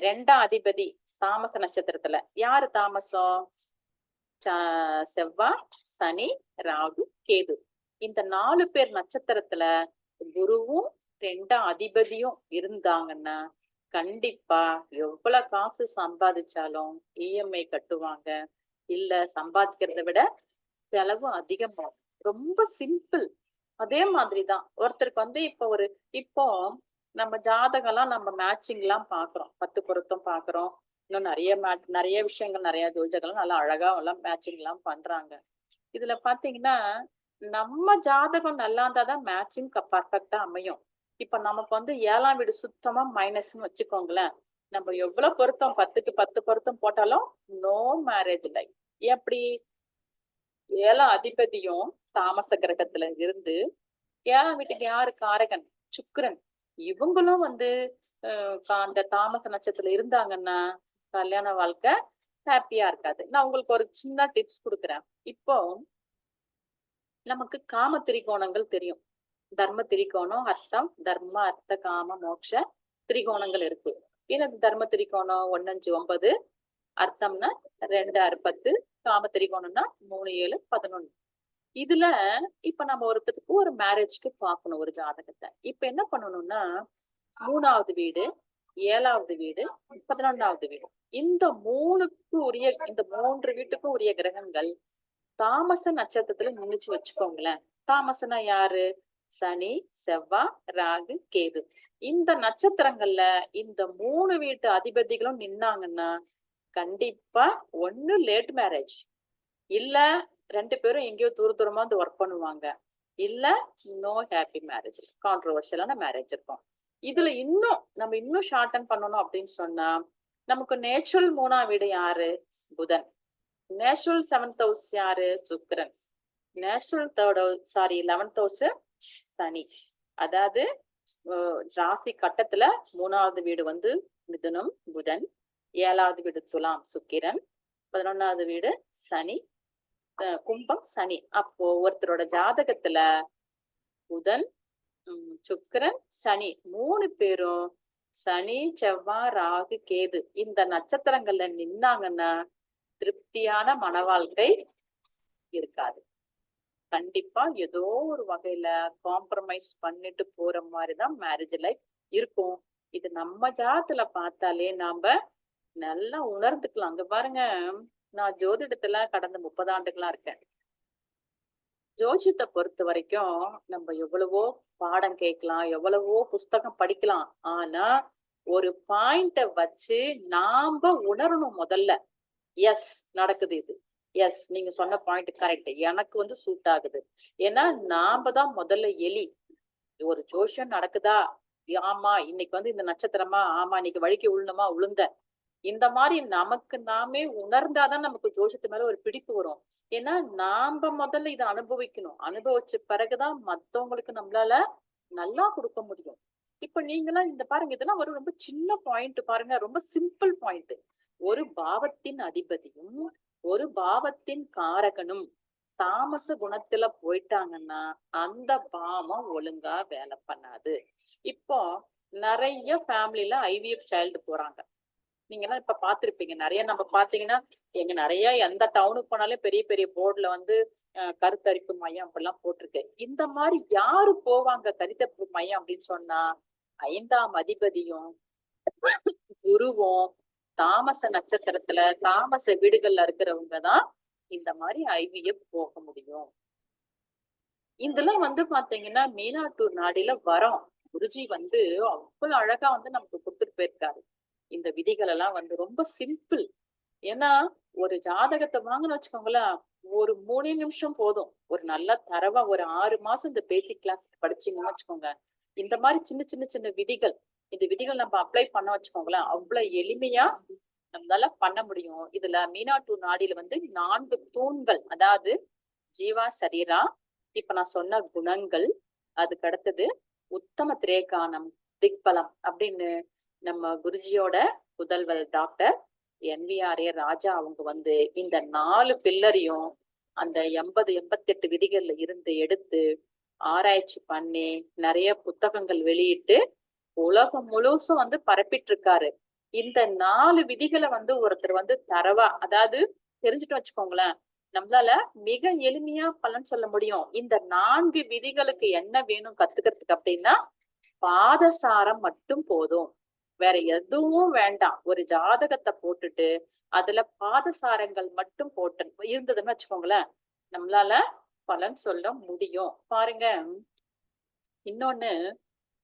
2ஆம் அதிபதி தாமச நட்சத்திரத்துல யாரு தாமசம்? செவ்வாய், சனி, ராகு, கேது. இந்த 4 பேர் நட்சத்திரத்துல குருவும் 2ஆம் அதிபதியும் இருந்தாங்கன்னா கண்டிப்பா எவ்வளவு காசு சம்பாதிச்சாலும் இஎம்ஐ கட்டுவாங்க. இல்ல சம்பாதிக்கிறத விட செலவு அதிகமாகும். ரொம்ப சிம்பிள். அதே மாதிரிதான் ஒருத்தருக்கு வந்து இப்போ நம்ம ஜாதகம்லாம் நம்ம மேட்சிங் எல்லாம் பாக்குறோம். 10 பொருத்தம் பாக்குறோம். இன்னும் நிறைய விஷயங்கள் நிறைய ஜோதிடர்கள் நல்லா அழகா எல்லாம் மேட்சிங் எல்லாம் பண்றாங்க. இதுல பாத்தீங்கன்னா நம்ம ஜாதகம் நல்லா இருந்தாதான் மேட்சிங் பர்ஃபெக்டா அமையும். இப்ப நமக்கு வந்து 7ஆம் வீடு சுத்தமா மைனஸ்ன்னு வச்சுக்கோங்களேன். நம்ம எவ்வளவு பொருத்தம் 10க்கு 10 பொருத்தம் போட்டாலும் நோ மேரேஜ் லைஃப். எப்படி 7ஆம் அதிபதியும் தாமச கிரகத்துல இருந்து 7ஆம் வீட்டுக்கு யாரு காரகன்? சுக்கிரன். இவங்களும் வந்து அந்த தாமச நட்சத்திரத்துல இருந்தாங்கன்னா கல்யாண வாழ்க்கை ஹாப்பியா இருக்காது. நான் உங்களுக்கு ஒரு சின்ன டிப்ஸ் கொடுக்குறேன். இப்போ நமக்கு காம திரிகோணங்கள் தெரியும். தர்ம திரிகோணம், அர்த்தம், தர்ம, அர்த்த, காம, மோட்ச திரிகோணங்கள் இருக்கு. எனக்கு தர்ம திரிகோணம் 1, 5, 9, அர்த்தம்னா 2, 6, 10, காம திரிகோணம்னா 3, 7, 11. இதுல இப்ப நம்ம ஒருத்தருக்கு ஒரு மேரேஜ்க்கு பார்க்கணும் ஒரு ஜாதகத்தை. இப்ப என்ன பண்ணணும்னா 3ஆவது வீடு, 7ஆவது வீடு, 11ஆவது வீடு. இந்த 3 வீட்டுக்கும் உரிய கிரகங்கள் தாமச நட்சத்திரத்துல நின்னுச்சு வச்சுக்கோங்களேன். தாமசனா யாரு? சனி, செவ்வாய், ராகு, கேது. இந்த நட்சத்திரங்கள்ல இந்த 3 வீட்டு அதிபதிகளும் நின்னாங்கன்னா கண்டிப்பா ஒண்ணு லேட் மேரேஜ், இல்ல 2 பேரும் எங்கேயோ தூரமா வந்து ஒர்க் பண்ணுவாங்க, இல்ல நோ ஹாப்பி மேரேஜ், கான்ட்ரோவர்ஷியலான மேரேஜ் இருக்கும். இதுல நம்ம இன்னும் ஷார்டன் பண்ணணும் அப்படின்னு சொன்னா நமக்கு நேச்சுரல் 3ஆம் வீடு யாரு? புதன். நேச்சுரல் 7th ஹவுஸ் யாரு? சுக்கிரன். நேச்சுரல் 11th ஹவுஸ் சனி. அதாவது ராசி கட்டத்துல 3ஆவது வீடு வந்து மிதுனம் புதன், 7ஆவது வீடு துலாம் சுக்கிரன், 11ஆவது வீடு சனி, கும்பம் சனி. அப்போ ஒருத்தரோட ஜாதகத்துல புதன், சுக்கிரன், சனி 3 பேரும் சனி, செவ்வாய், ராகு, கேது இந்த நட்சத்திரங்கள்ல நின்னாங்கன்னா திருப்தியான மன வாழ்க்கை இருக்காது. கண்டிப்பா ஏதோ ஒரு வகையில காம்ப்ரமைஸ் பண்ணிட்டு போற மாதிரிதான் மேரேஜ் லைஃப் இருக்கும். இது நம்ம ஜாதத்துல பார்த்தாலே நாம நல்லா உணர்ந்துக்கலாம். அங்க பாருங்க, நான் ஜோதிடத்துல கடந்த 30 ஆண்டுகளா இருக்கேன். ஜோசியத்தை பொறுத்த வரைக்கும் நம்ம எவ்வளவோ பாடம் கேட்கலாம், எவ்வளவோ புஸ்தகம் படிக்கலாம். ஆனா ஒரு பாயிண்ட வச்சு நாம உணரணும் முதல்ல. எஸ், நடக்குது இது. எஸ், நீங்க சொன்ன பாயிண்ட் கரெக்ட். எனக்கு வந்து சூட் ஆகுது. ஏன்னா நாம தான் முதல்ல எலி. ஒரு ஜோசியம் நடக்குதா? ஆமா, இன்னைக்கு வந்து இந்த நட்சத்திரமா? ஆமா, இன்னைக்கு வழிக்கு விழணுமா? விழுந்த. இந்த மாதிரி நமக்கு நாமே உணர்ந்தாதான் நமக்கு ஜோசியத்து மேல ஒரு பிடிப்பு வரும். ஏன்னா நாம முதல்ல இதை அனுபவிக்கணும். அனுபவிச்ச பிறகுதான் மத்தவங்களுக்கு நம்மளால நல்லா கொடுக்க முடியும். இப்ப நீங்களாம் இந்த பாருங்க, இதெல்லாம் ஒரு ரொம்ப சின்ன பாயிண்ட் பாருங்க, ரொம்ப சிம்பிள் பாயிண்ட். ஒரு பாவத்தின் அதிபதியும் ஒரு பாவத்தின் காரகனும் தாமச குணத்துல போயிட்டாங்கன்னா அந்த பாவம் ஒழுங்கா வேலை பண்ணாது. இப்போ நிறைய ஃபேமிலில ஐவிஎஃப் சைல்டு போறாங்க. நீங்க எல்லாம் இப்ப பாத்திருப்பீங்க. நிறைய நம்ம பாத்தீங்கன்னா, எங்க நிறைய எந்த டவுனுக்கு போனாலும் பெரிய பெரிய போர்டுல வந்து கருத்தரிப்பு மையம் அப்படிலாம் போட்டிருக்கு. இந்த மாதிரி யாரு போவாங்க கருத்தரிப்பு மையம் அப்படின்னு சொன்னா, 5ஆம் அதிபதியும் குருவும் தாமச நட்சத்திரத்துல தாமச வீடுகள்ல இருக்கிறவங்க தான் இந்த மாதிரி ஐவிஎஃப் போக முடியும். இதெல்லாம் வந்து பாத்தீங்கன்னா மீனாட்டூர் நாடில வரோம். குருஜி வந்து அவ்வளவு அழகா வந்து நமக்கு கொடுத்துட்டு போயிருக்காரு. இந்த விதிகள் எல்லாம் வந்து ரொம்ப சிம்பிள். ஏன்னா ஒரு ஜாதகத்தை வாங்கன்னு வச்சுக்கோங்களேன், ஒரு 3 நிமிஷம் போதும். ஒரு நல்ல தரவா ஒரு 6 மாசம் இந்த பேசிக் கிளாஸ் படிச்சீங்கன்னு வச்சுக்கோங்க. இந்த மாதிரி சின்ன சின்ன சின்ன விதிகள், இந்த விதிகள் நம்ம அப்ளை பண்ண வச்சுக்கோங்களேன், அவ்வளவு எளிமையா நம்மளால பண்ண முடியும். இதுல மீனாட்டூர் நாடியில வந்து 4 தூண்கள், அதாவது ஜீவா சரீரா, இப்ப நான் சொன்ன குணங்கள், அதுக்கு அடுத்தது உத்தம திரேகானம், திக்பலம் அப்படின்னு நம்ம குருஜியோட புதல்வர் டாக்டர் NVRA ராஜா அவங்க வந்து இந்த 4 பில்லரையும் அந்த 80-88 விதிகள்ல இருந்து எடுத்து ஆராய்ச்சி பண்ணி நிறைய புத்தகங்கள் வெளியிட்டு உலகம் முழுசும் வந்து பரப்பிட்டு இருக்காரு. இந்த 4 விதிகளை வந்து ஒருத்தர் வந்து தரவா, அதாவது தெரிஞ்சுட்டு வச்சுக்கோங்களேன், நம்மளால மிக எளிமையா பலன் சொல்ல முடியும். இந்த 4 விதிகளுக்கு என்ன வேணும் கத்துக்கிறதுக்கு அப்படின்னா, பாதசாரம் மட்டும் போதும். வேற எதுவும் வேண்டாம். ஒரு ஜாதகத்தை போட்டுட்டு அதுல பாதசாரங்கள் மட்டும் போட்டு இருந்ததுன்னு வச்சுக்கோங்களேன், நம்மளால பலன் சொல்ல முடியும். பாருங்க, இன்னொன்னு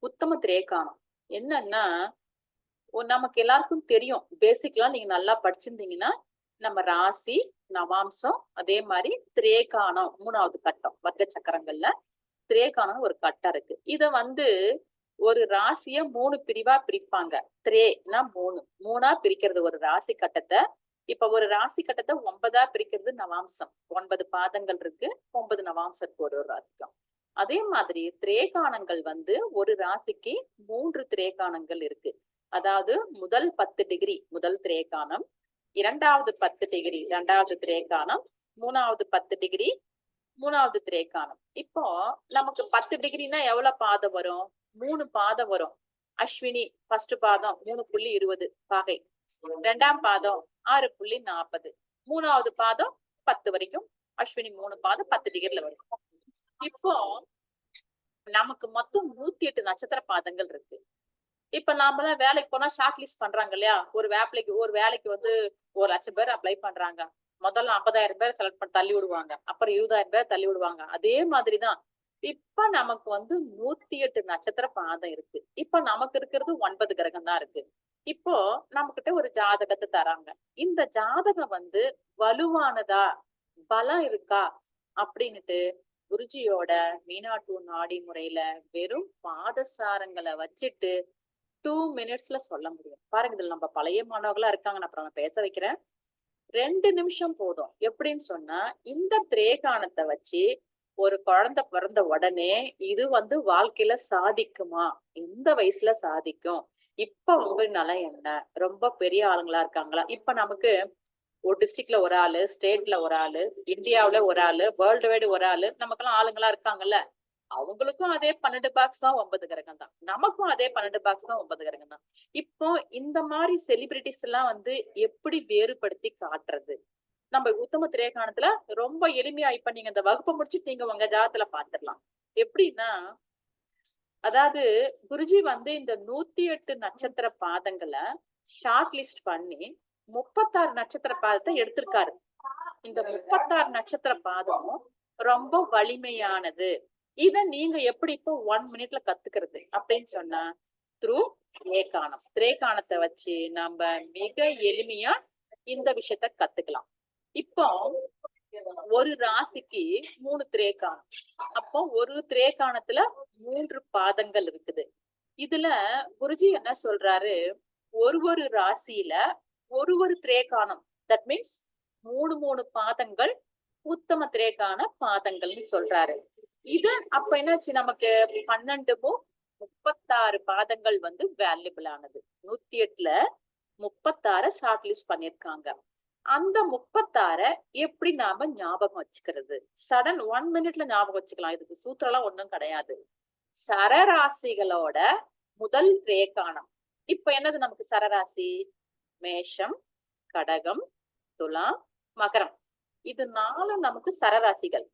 உத்தம திரேகானம் என்னன்னா, நமக்கு எல்லாருக்கும் தெரியும். பேசிக்லாம் நீங்க நல்லா படிச்சிருந்தீங்கன்னா, நம்ம ராசி, நவாம்சம், அதே மாதிரி திரேகானம் 3வது கட்டம். வர்க்க சக்கரங்கள்ல திரேகானம் ஒரு கட்டம் இருக்கு. இத வந்து ஒரு ராசிய 3 பிரிவா பிரிப்பாங்க. திரேனா 3 3ஆ பிரிக்கிறது ஒரு ராசி கட்டத்தை. இப்ப ஒரு ராசி கட்டத்தை 9ஆ பிரிக்கிறது நவாம்சம். 9 பாதங்கள் இருக்கு, 9 நவாம்சம் இருக்கு ஒரு ராசிக்கும். அதே மாதிரி திரேகானங்கள் வந்து ஒரு ராசிக்கு 3 திரேகானங்கள் இருக்கு. அதாவது முதல் 10 டிகிரி முதல் திரேகானம், 2வது 10 டிகிரி 2வது திரேகானம், 3வது 10 டிகிரி 3வது திரேகானம். இப்போ நமக்கு 10 டிகிரினா எவ்வளவு பாதம் வரும்? 3 பாதம் வரும். அஸ்வினி ஃபர்ஸ்ட் பாதம் 3.20 பாகை, 2ஆம் பாதம் 6.40, 3வது பாதம் 10 வரைக்கும். அஸ்வினி 3 பாதம் 10 டிகிரில வரும். இப்போ நமக்கு மொத்தம் 108 நட்சத்திர பாதங்கள் இருக்கு. இப்ப நாமெல்லாம் வேலைக்கு போனா ஷார்ட் லிஸ்ட் பண்றாங்க இல்லையா? ஒரு வேலைக்கு வந்து 1,00,000 பேர் அப்ளை பண்றாங்க. முதல்ல 50,000 பேர் செலக்ட் பண்ணி தள்ளி விடுவாங்க. அப்புறம் 20,000 பேர் தள்ளி விடுவாங்க. அதே மாதிரிதான் இப்ப நமக்கு வந்து 108 நட்சத்திர பாதம் இருக்கு. இப்ப நமக்கு இருக்கிறது 9 கிரகம் தான் இருக்கு. இப்போ நம்ம கிட்ட ஒரு ஜாதகத்தை தராங்க. இந்த ஜாதகம் வந்து வலுவானதா, பலம் இருக்கா அப்படின்னுட்டு குருஜியோட மீனாட்டூர் நாடி முறையில வெறும் பாதசாரங்களை வச்சுட்டு 2 மினிட்ஸ்ல சொல்ல முடியும். பாருங்க, இதுல நம்ம பழைய மாணவர்களா இருக்காங்க, நான் அப்புறம் பேச வைக்கிறேன். 2 நிமிஷம் போதும். எப்படின்னு சொன்னா, இந்த திரேகானத்தை வச்சு ஒரு குழந்தை பிறந்த உடனே இது வந்து வாழ்க்கையில சாதிக்குமா, எந்த வயசுல சாதிக்கும், இப்ப உங்க நலம் என்ன, ரொம்ப பெரிய ஆளுங்களா இருக்காங்களா, இப்ப நமக்கு ஒரு டிஸ்ட்ரிக்ட்ல ஒரு ஆளு, ஸ்டேட்ல ஒரு ஆளு, இந்தியாவுல ஒரு ஆளு, வேர்ல்டு வைடு ஒரு ஆளு, நமக்கெல்லாம் ஆளுங்களா இருக்காங்கல்ல, அவங்களுக்கும் அதே 12 பாக்ஸ் தான் 9 கிரகம் தான், நமக்கும் அதே 12 பாக்ஸ் தான் 9 கிரகம் தான். இப்போ இந்த மாதிரி செலிபிரிட்டிஸ் எல்லாம் வந்து எப்படி வேறுபடுத்தி காட்டுறது? நம்ம உத்தம திரேகானத்துல ரொம்ப எளிமையா, இப்ப நீங்க இந்த வகுப்பை முடிச்சுட்டு நீங்க உங்க ஜாதத்துல பாத்துடலாம். எப்படின்னா, அதாவது குருஜி வந்து இந்த 108 நட்சத்திர பாதங்களை ஷார்ட் லிஸ்ட் பண்ணி 36 நட்சத்திர பாதத்தை எடுத்திருக்காரு. இந்த 36 நட்சத்திர பாதமும் ரொம்ப வலிமையானது. இத நீங்க எப்படி இப்போ 1 மினிட்ல கத்துக்கிறது அப்படின்னு சொன்னா த்ரூ திரேகானம். திரேகானத்தை வச்சு நம்ம மிக எளிமையா இந்த விஷயத்த கத்துக்கலாம். இப்போ ஒரு ராசிக்கு 3 திரேகானம். அப்போ ஒரு திரேகானத்துல 3 பாதங்கள் இருக்குது. இதுல குருஜி என்ன சொல்றாரு, ஒரு ராசியில ஒரு திரேகானம். தட் மீன்ஸ் 3 பாதங்கள் உத்தம திரேகான பாதங்கள்னு சொல்றாரு. இது அப்ப என்னாச்சு, நமக்கு 36 பாதங்கள் வந்து வேல்யூபிள் ஆனது. 108ல 36 ஷார்ட் லிஸ்ட் பண்ணிருக்காங்க. அந்த 36 எப்படி நாம ஞாபகம் வச்சுக்கிறது? சடன் 1 மினிட்ல ஞாபகம் வச்சுக்கலாம். இதுக்கு சூத்திரம் எல்லாம் ஒண்ணும் கிடையாது. சரராசிகளோட முதல் திரேகானம். இப்ப என்னது நமக்கு சரராசி? மேஷம், கடகம், துலாம், மகரம். இது 4 நமக்கு சரராசிகள்.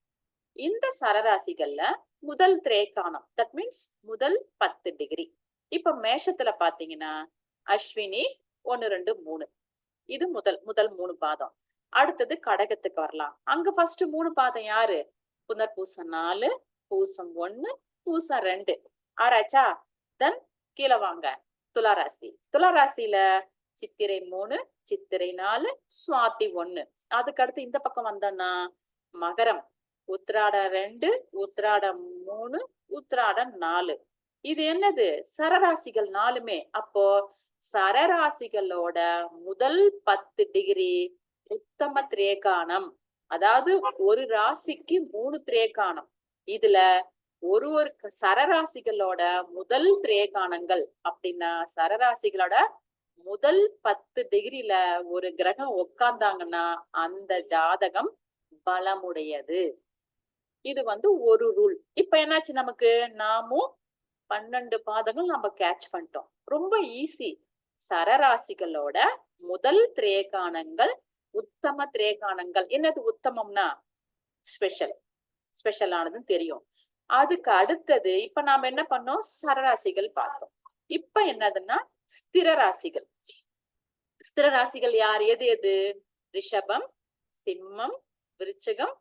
இந்த சரராசிகள்ல முதல் திரேகானம். தட் மீன்ஸ் முதல் 10 டிகிரி. இப்ப மேஷத்துல பாத்தீங்கன்னா அஸ்வினி 1, 2, 3. இது முதல் 3 பாதம். அடுத்தது கடகத்துக்கு வரலாம். அங்க ஃபர்ஸ்ட் 3 பாதம் யாரு? புனர்பூசம் 4, பூசம் 1, பூசம் 2. ஆராய்ச்சா? தென் கீழே வாங்க. துளாராசி. துளாராசியில சித்திரை 3, சித்திரை 4, சுவாதி 1. அதுக்கு அடுத்து இந்த பக்கம் வந்தோம்னா மகரம். உத்திராடம் 2, உத்திராடம் 3, உத்திராடம் 4. இது என்னது? சரராசிகள் 4மே. அப்போ சரராசிகளோட முதல் 10 டிகிரி உத்தம திரேகானம். அதாவது ஒரு ராசிக்கு 3 திரேகானம். இதுல ஒரு சரராசிகளோட முதல் திரேகானங்கள் அப்படின்னா சரராசிகளோட முதல் 10 டிகிரில ஒரு கிரகம் உட்கார்ந்தாங்கன்னா அந்த ஜாதகம் பலமுடையது. இது வந்து ஒரு ரூல். இப்ப என்னாச்சு, நமக்கு நாமும் 12 பாதங்கள் நம்ம கேட்ச் பண்ணிட்டோம். ரொம்ப ஈஸி. சரராசிகளோட முதல் திரேகானங்கள் உத்தம திரேகானங்கள். என்னது உத்தமம்னா ஸ்பெஷல் ஆனதுன்னு தெரியும். அதுக்கு அடுத்தது இப்ப நாம என்ன பண்ணோம்? சரராசிகள் பார்த்தோம். இப்ப என்னதுன்னா ஸ்திர ராசிகள். ஸ்திர ராசிகள் யார்? எது? ரிஷபம், சிம்மம், விருச்சிகம்,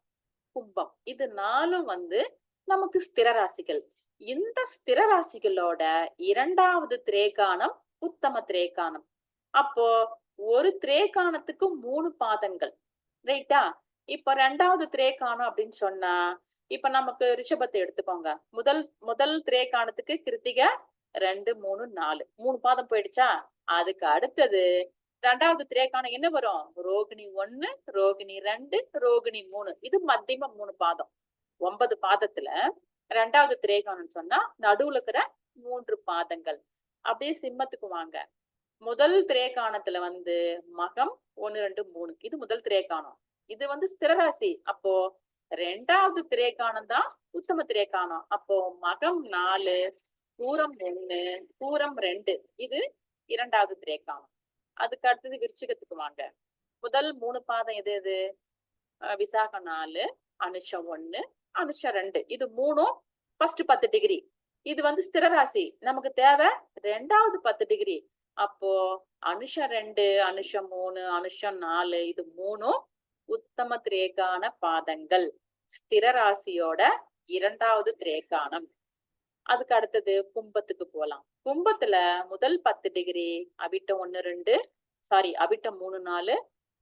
கும்பம். இது 4ம் வந்து நமக்கு ஸ்திர ராசிகள். இந்த ஸ்திர ராசிகளோட 2வது திரேகானம் உத்தம திரேகானம். அப்போ ஒரு திரேகானத்துக்கு 3 பாதங்கள். ரைட்டா? இப்ப 2வது திரேகானம் அப்படின்னு சொன்னா இப்ப நமக்கு ரிஷபத்தை எடுத்துக்கோங்க. முதல் திரேகானத்துக்கு கிருத்திகை 2, 3, 4 3 பாதம் போயிடுச்சா? அதுக்கு அடுத்தது 2வது திரேகானம் என்ன வரும்? ரோகிணி 1, ரோகிணி 2, ரோகிணி 3. இது மத்தியம 3 பாதம். 9 பாதத்துல 2வது திரேகானம் சொன்னா நடுவுல இருக்கிற 3 பாதங்கள். அப்படியே சிம்மத்துக்கு வாங்க. முதல் திரேகானத்துல வந்து மகம் 1, 2, 3. இது முதல் திரேகானம். இது வந்து ஸ்திரராசி. அப்போ 2வது திரேகானம் தான் உத்தம திரேகானம். அப்போ மகம் 4, பூரம் 1, பூரம் 2. இது 2வது திரேகானம். அதுக்கு அடுத்தது விருச்சிகத்துக்கு வாங்க. முதல் 3 பாதம் எது? விசாகம் 4, அனுஷம் 1, அனுஷம் 2. இது 3ம் ஃபர்ஸ்ட் 10 டிகிரி. இது வந்து ஸ்திரராசி. நமக்கு தேவை 2வது 10 டிகிரி. அப்போ அனுஷம் 2, அனுஷம் 3, அனுஷம் 4. இது 3ம் உத்தம திரேகான பாதங்கள். ஸ்திர ராசியோட 2வது திரேகானம். அதுக்கு அடுத்தது கும்பத்துக்கு போலாம். கும்பத்துல முதல் 10 டிகிரி அவிட்டம் 1, 2, அவிட்டம் 3, 4.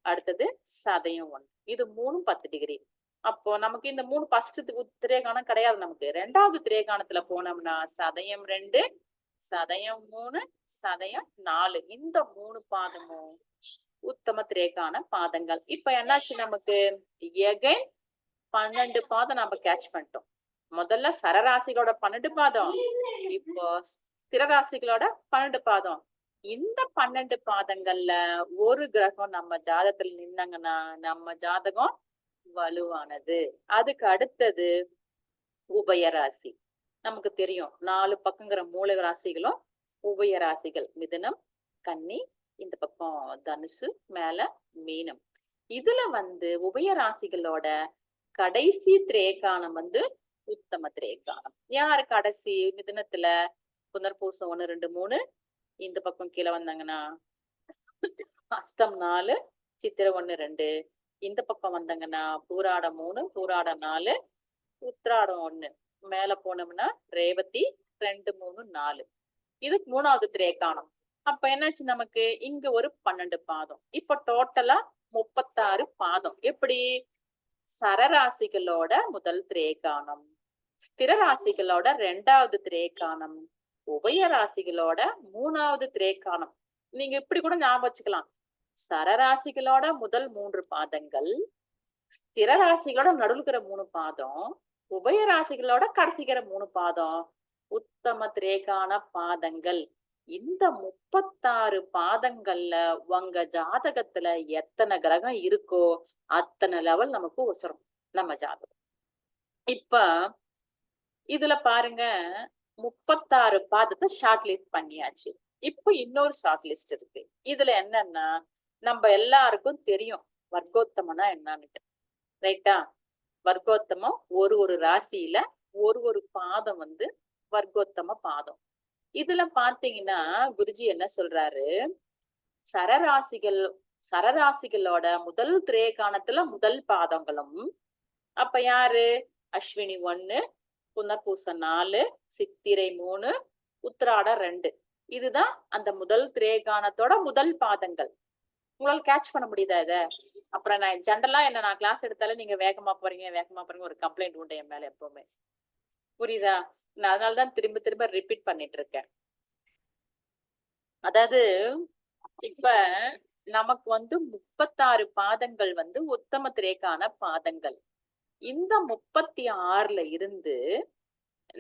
அடுத்தது சதயம் 1. இது 3ம் 10 டிகிரி. அப்போ நமக்கு இந்த 3 ஃபர்ஸ்ட் திரேகானம் கிடையாது. நமக்கு 2வது திரேகானத்துல போனோம்னா சதயம் 2, சதயம் 3, சதயம் 4. இந்த 3 பாதமும் உத்தம திரேகான பாதங்கள். இப்ப என்னாச்சு, நமக்கு எகைன் 12 பாதம் நம்ம கேட்ச் பண்ணிட்டோம். முதல்ல சரராசிகளோட 12 பாதம், இப்போ ஸ்திரராசிகளோட 12 பாதம். இந்த 12 பாதங்கள்ல ஒரு கிரகம் நம்ம ஜாதகத்துல நின்னாங்கன்னா நம்ம ஜாதகம் வலுவானது. அதுக்கு அடுத்தது உபயராசி. நமக்கு தெரியும் 4 பக்கங்கிற மூல ராசிகளும் உபயராசிகள். மிதுனம், கன்னி, இந்த பக்கம் தனுசு, மேல மீனம். இதுல வந்து உபயராசிகளோட கடைசி திரேகானம் வந்து உத்தம திரேகானம். யாரு கடைசி? மிதுனத்துல புனர்பூசம் 1, 2, 3. இந்த பக்கம் கீழே வந்தாங்கன்னா அஸ்தம் 4, சித்திரை 1, 2. இந்த பக்கம் வந்தாங்கன்னா பூராடம் 3, பூராடம் 4, உத்திராடம் 1. மேல போனோம்னா ரேவதி 2, 3, 4. இது 3வது திரேகானம். அப்ப என்னாச்சு நமக்கு இங்க ஒரு 12 பாதம். இப்ப டோட்டலா 36 பாதம். எப்படி? சரராசிகளோட முதல் திரேகானம், ஸ்திர ராசிகளோட 2வது திரேகானம், உபய ராசிகளோட 3வது திரேகானம். நீங்க இப்படி கூட ஞாபகம் வச்சுக்கலாம். சரராசிகளோட முதல் 3 பாதங்கள், ஸ்திர ராசிகளோட நடுவுக்கிற 3 பாதம், உபய ராசிகளோட கடைசிக்கிற 3 பாதம் உத்தம திரேகான பாதங்கள். இந்த 36 பாதங்கள்ல உங்க ஜாதகத்துல எத்தனை கிரகம் இருக்கோ அத்தனை லெவல் நமக்கு உசரும் நம்ம ஜாதகம். இப்ப இதுல பாருங்க 36 பாதத்தை ஷார்ட் லிஸ்ட் பண்ணியாச்சு. இப்ப இன்னொரு ஷார்ட் லிஸ்ட் இருக்கு. இதுல என்னன்னா நம்ம எல்லாருக்கும் தெரியும் வர்க்கோத்தமனா என்னன்னு, ரைட்டா? வர்க்கோத்தமம் ஒரு ராசியில ஒரு பாதம் வந்து வர்க்கோத்தம பாதம். இதுல பாத்தீங்கன்னா குருஜி என்ன சொல்றாரு, சரராசிகளோட முதல் திரேகானத்துல முதல் பாதங்களும், அப்ப யாரு? அஸ்வினி 1, புனர்பூசம் 4, சித்திரை 3, உத்திராடம் 2. இதுதான் அந்த முதல் திரேகானத்தோட முதல் பாதங்கள். உங்களால கேட்ச் பண்ண முடியுதா இத? அப்புறம் நான் ஜென்ரலா நான் கிளாஸ் எடுத்தாலும் நீங்க வேகமா போறீங்க ஒரு கம்ப்ளைண்ட் உண்டு என் மேல எப்பவுமே. புரியுதா? நான் அதனாலதான் திரும்ப திரும்ப ரிப்பீட் பண்ணிட்டு இருக்கேன். அதாவது இப்ப நமக்கு வந்து 36 பாதங்கள் வந்து உத்தம திரேகான பாதங்கள். இந்த 36ல இருந்து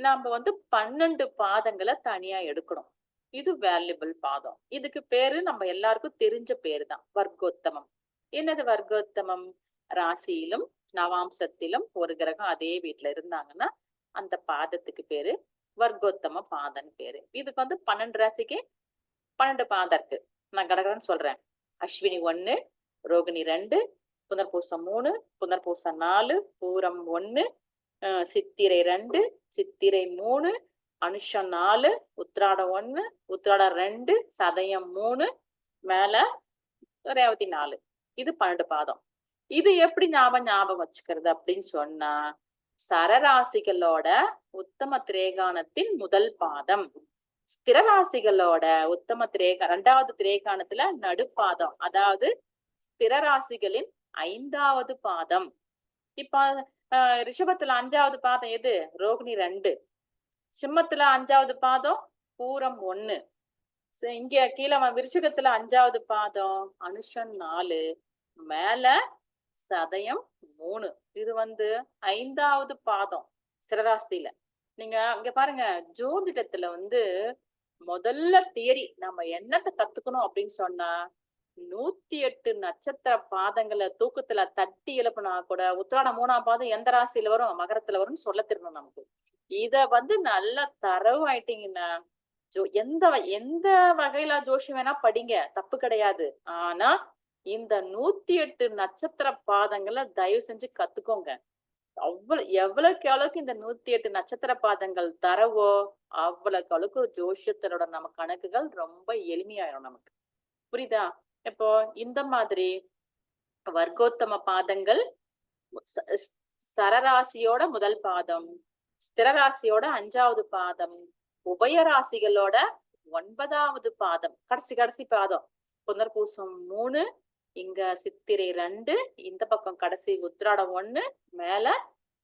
நாம வந்து 12 பாதங்களை தனியா எடுக்கணும். இது வேல்யூபிள் பாதம். இதுக்கு பேரு நம்ம எல்லாருக்கும் தெரிஞ்ச பேரு தான் வர்க்கோத்தமம். என்னது வர்க்கோத்தமம்? ராசியிலும் நவாம்சத்திலும் ஒரு கிரகம் அதே வீட்டுல இருந்தாங்கன்னா அந்த பாதத்துக்கு பேரு வர்க்கோத்தம பாதம் பேரு. இதுக்கு வந்து 12 ராசிக்கு 12 பாதம் இருக்கு. நான் கடகடன்னு சொல்றேன். அஸ்வினி 1, ரோகிணி 2, புனர்பூசம் 3, புனர்பூசம் 4, பூரம் 1, சித்திரை 2, சித்திரை 3, அனுஷம் 4, உத்திராடம் 1, உத்திராடம் 2, சதயம் 3, மேல ரேவதி 4. இது 12 பாதம். இது எப்படி ஞாபகம் வச்சுக்கிறது அப்படின்னு சொன்னா, சரராசிகளோட உத்தம திரேகானத்தின் முதல் பாதம், ஸ்திர ராசிகளோட உத்தம 2வது திரேகானத்துல நடுப்பாதம், அதாவது ஸ்திர ராசிகளின் 5வது பாதம். இப்ப ரிஷபத்துல 5வது பாதம் எது? ரோகிணி 2. சிம்மத்துல 5வது பாதம் பூரம் 1. இங்க கீழே விருச்சிகத்துல 5வது பாதம் அனுஷம் 4, மேல சதயம் 3. இது வந்து 5வது பாதம் ஸ்திரராசியில. நீங்க இங்க பாருங்க, ஜோதிடத்துல வந்து முதல்ல தியரி நம்ம என்னத்தை கத்துக்கணும் அப்படின்னு சொன்னா, 108 நட்சத்திர பாதங்களை தூக்கத்துல தட்டி எழுப்புனா கூட உத்திராடம் 3ஆம் பாதம் எந்த ராசியில வரும்? மகரத்துல வரும்னு சொல்ல தெரியணும் நமக்கு. இத வந்து நல்லா தரவு ஆயிட்டீங்கன்னா எந்த வகையில ஜோஷி வேணா படிங்க, தப்பு கிடையாது. ஆனா இந்த 108 நட்சத்திர பாதங்களை தயவு செஞ்சு கத்துக்கோங்க. எவ்வளவுக்கு எவ்வளவுக்கு இந்த 108 நட்சத்திர பாதங்கள் தரவோ அவ்வளவுக்கு அளவுக்கு ஜோஷியத்தோட நம்ம கணக்குகள் ரொம்ப எளிமையாயிரும் நமக்கு. புரியுதா? இப்போ இந்த மாதிரி வர்க்கோத்தம பாதங்கள் சரராசியோட முதல் பாதம், ஸ்திர ராசியோட 5வது பாதம், உபய ராசிகளோட 9வது பாதம், கடைசி பாதம் புனர்பூசம் 3, இங்க சித்திரை 2, இந்த பக்கம் கடைசி உத்திராடம் 1, மேல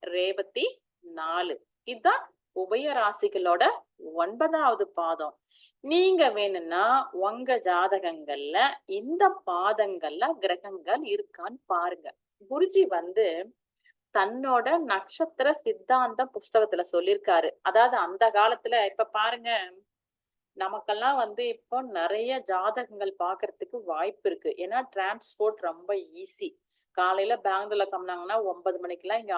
ரேவதி 4. இதுதான் உபய ராசிகளோட 9வது பாதம். நீங்க வேணும்னா உங்க ஜாதகங்கள்ல இந்த பாதங்கள்ல கிரகங்கள் இருக்கான்னு பாருங்க. குருஜி வந்து தன்னோட நட்சத்திர சித்தாந்த புஸ்தகத்துல சொல்லியிருக்காரு. அதாவது அந்த காலத்துல இப்ப பாருங்க, நமக்கெல்லாம் வந்து இப்போ நிறைய ஜாதகங்கள் பாக்குறதுக்கு வாய்ப்பு இருக்கு. ஏன்னா டிரான்ஸ்போர்ட் ரொம்ப ஈஸி. காலையில பெங்களூர்ல கிளம்புனாங்கன்னா 9 மணிக்கெல்லாம் இங்க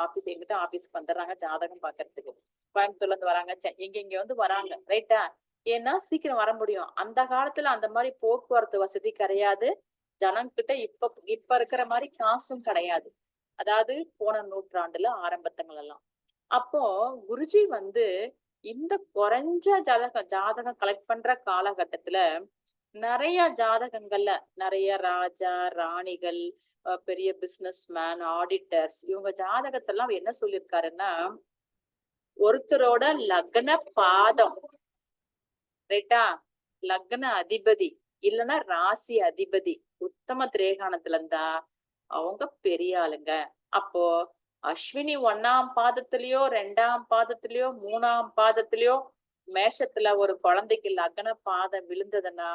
ஆபீஸ்க்கு வந்துடுறாங்க ஜாதகம் பாக்குறதுக்கு. கோயம்புத்தூர்ல இருந்து வராங்க, இங்க வந்து வராங்க, ரைட்டா? ஏன்னா சீக்கிரம் வர முடியும். அந்த காலத்துல அந்த மாதிரி போக்குவரத்து வசதி கிடையாது. ஜனங்கிட்ட இப்ப இருக்கிற மாதிரி காசும் கிடையாது. அதாவது போன நூற்றாண்டுல ஆரம்பத்தங்கள் எல்லாம். அப்போ குருஜி வந்து இந்த குறைஞ்ச ஜாதகம் கலெக்ட் பண்ற காலகட்டத்துல நிறைய ஜாதகங்கள்ல நிறைய ராஜா ராணிகள் பெரிய பிசினஸ் மேன் ஆடிட்டர்ஸ் இவங்க ஜாதகத்தெல்லாம் என்ன சொல்லியிருக்காருன்னா ஒருத்தரோட லக்ன பாதம் ரைட்டா லக்ன அதிபதி இல்லைன்னா ராசி அதிபதி உத்தம திரேகானத்துல இருந்தா அவங்க பெரிய ஆளுங்க. அப்போ அஸ்வினி 1ஆம் பாதத்திலயோ 2ஆம் பாதத்திலயோ 3ஆம் பாதத்திலயோ மேஷத்துல ஒரு குழந்தைக்கு லக்ன பாதம் விழுந்ததுன்னா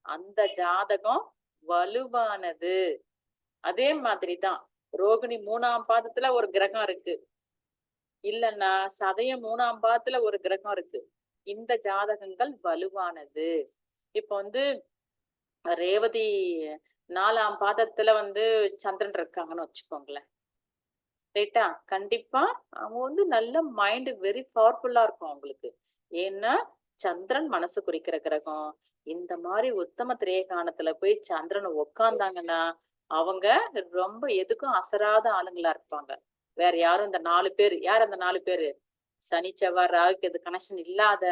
அந்த ஜாதகம் வலுவானது. அதே மாதிரிதான் ரோகிணி 3ஆம் பாதத்துல ஒரு கிரகம் இருக்கு இல்லைன்னா சதயம் 3ஆம் பாதத்துல ஒரு கிரகம் இருக்கு, இந்த ஜாதகங்கள் வலுவானது. இப்ப வந்து ரேவதி 4ஆம் பாதத்துல வந்து சந்திரன் இருக்காங்கன்னு வச்சுக்கோங்களேன் ரைட்டா, கண்டிப்பா அவங்க வந்து நல்ல மைண்ட் வெரி பவர்ஃபுல்லா இருக்கும் அவங்களுக்கு. ஏன்னா சந்திரன் மனசு குறிக்கிற கிரகம். இந்த மாதிரி உத்தம திரேகானத்துல போய் சந்திரனை உக்காந்தாங்கன்னா அவங்க ரொம்ப எதுக்கும் அசராத ஆளுங்களா இருப்பாங்க. வேற யாரும் இந்த 4 பேர் யார் அந்த 4 பேரு சனி செவ்வாய் ராகுக்கு எது கனெக்ஷன் இல்லாத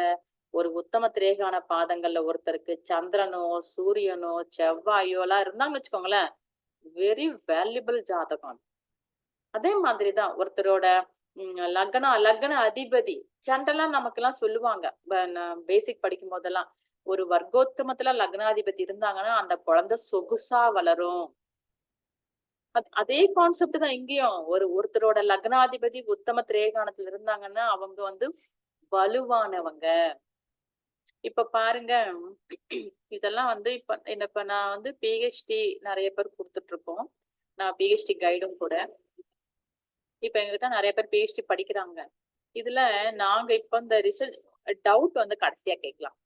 ஒரு உத்தம திரேகான பாதங்கள்ல ஒருத்தருக்கு சந்திரனோ சூரியனோ செவ்வாயோ எல்லாம் இருந்தாங்கன்னு வச்சுக்கோங்களேன் வெரி வேல்யூபிள் ஜாதகம். அதே மாதிரிதான் ஒருத்தரோட லக்ன அதிபதி ஜென்ரலா நமக்கு எல்லாம் சொல்லுவாங்க பேசிக் படிக்கும் போதெல்லாம் ஒரு வர்க்கோத்தமத்துல லக்னாதிபதி இருந்தாங்கன்னா அந்த குழந்தை சொகுசா வளரும். அதே கான்செப்ட் தான் இங்கேயும் ஒருத்தரோட லக்னாதிபதி உத்தம திரேகானத்துல இருந்தாங்கன்னா அவங்க வந்து வலுவானவங்க. இப்ப பாருங்க இதெல்லாம் வந்து இப்ப நான் வந்து பிஹெச்டி நிறைய பேர் கொடுத்துட்டு இருக்கோம். நான் பிஹெச்டி கைடும் கூட. இப்ப எங்ககிட்ட நிறைய பேர் பிஹெச்டி படிக்கிறாங்க. இதுல நாங்க இப்ப இந்த ரிசல்ட் டவுட் வந்து கடைசியா கேட்கலாம்.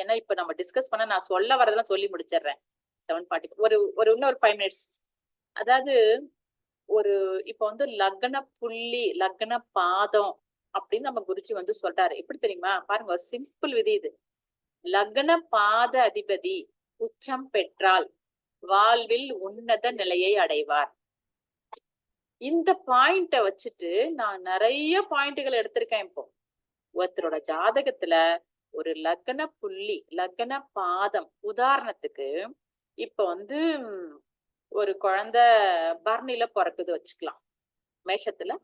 ஏன்னா இப்ப நம்ம டிஸ்கஸ் பண்ண நான் சொல்ல வரதெல்லாம் சொல்லி முடிச்சிடுறேன். 7:40 ஒரு இன்னொரு 5 மினிட்ஸ். அதாவது இப்ப வந்து லக்ன புள்ளி லக்ன பாதம் அப்படின்னு நம்ம குருஜி வந்து சொல்றாரு. எப்படி தெரியுமா பாருங்க, சிம்பிள் விதி இது. லக்ன பாத அதிபதி உச்சம் பெற்றால் வாழ்வில் உன்னத நிலையை அடைவார். இந்த பாயிண்ட வச்சுட்டு நான் நிறைய பாயிண்ட்கள் எடுத்திருக்கேன். இப்போ ஒருத்தரோட ஜாதகத்துல ஒரு லக்ன புள்ளி லக்ன பாதம், உதாரணத்துக்கு இப்ப வந்து ஒரு குழந்தை பரணில பிறக்குது வச்சுக்கலாம். மேஷத்துல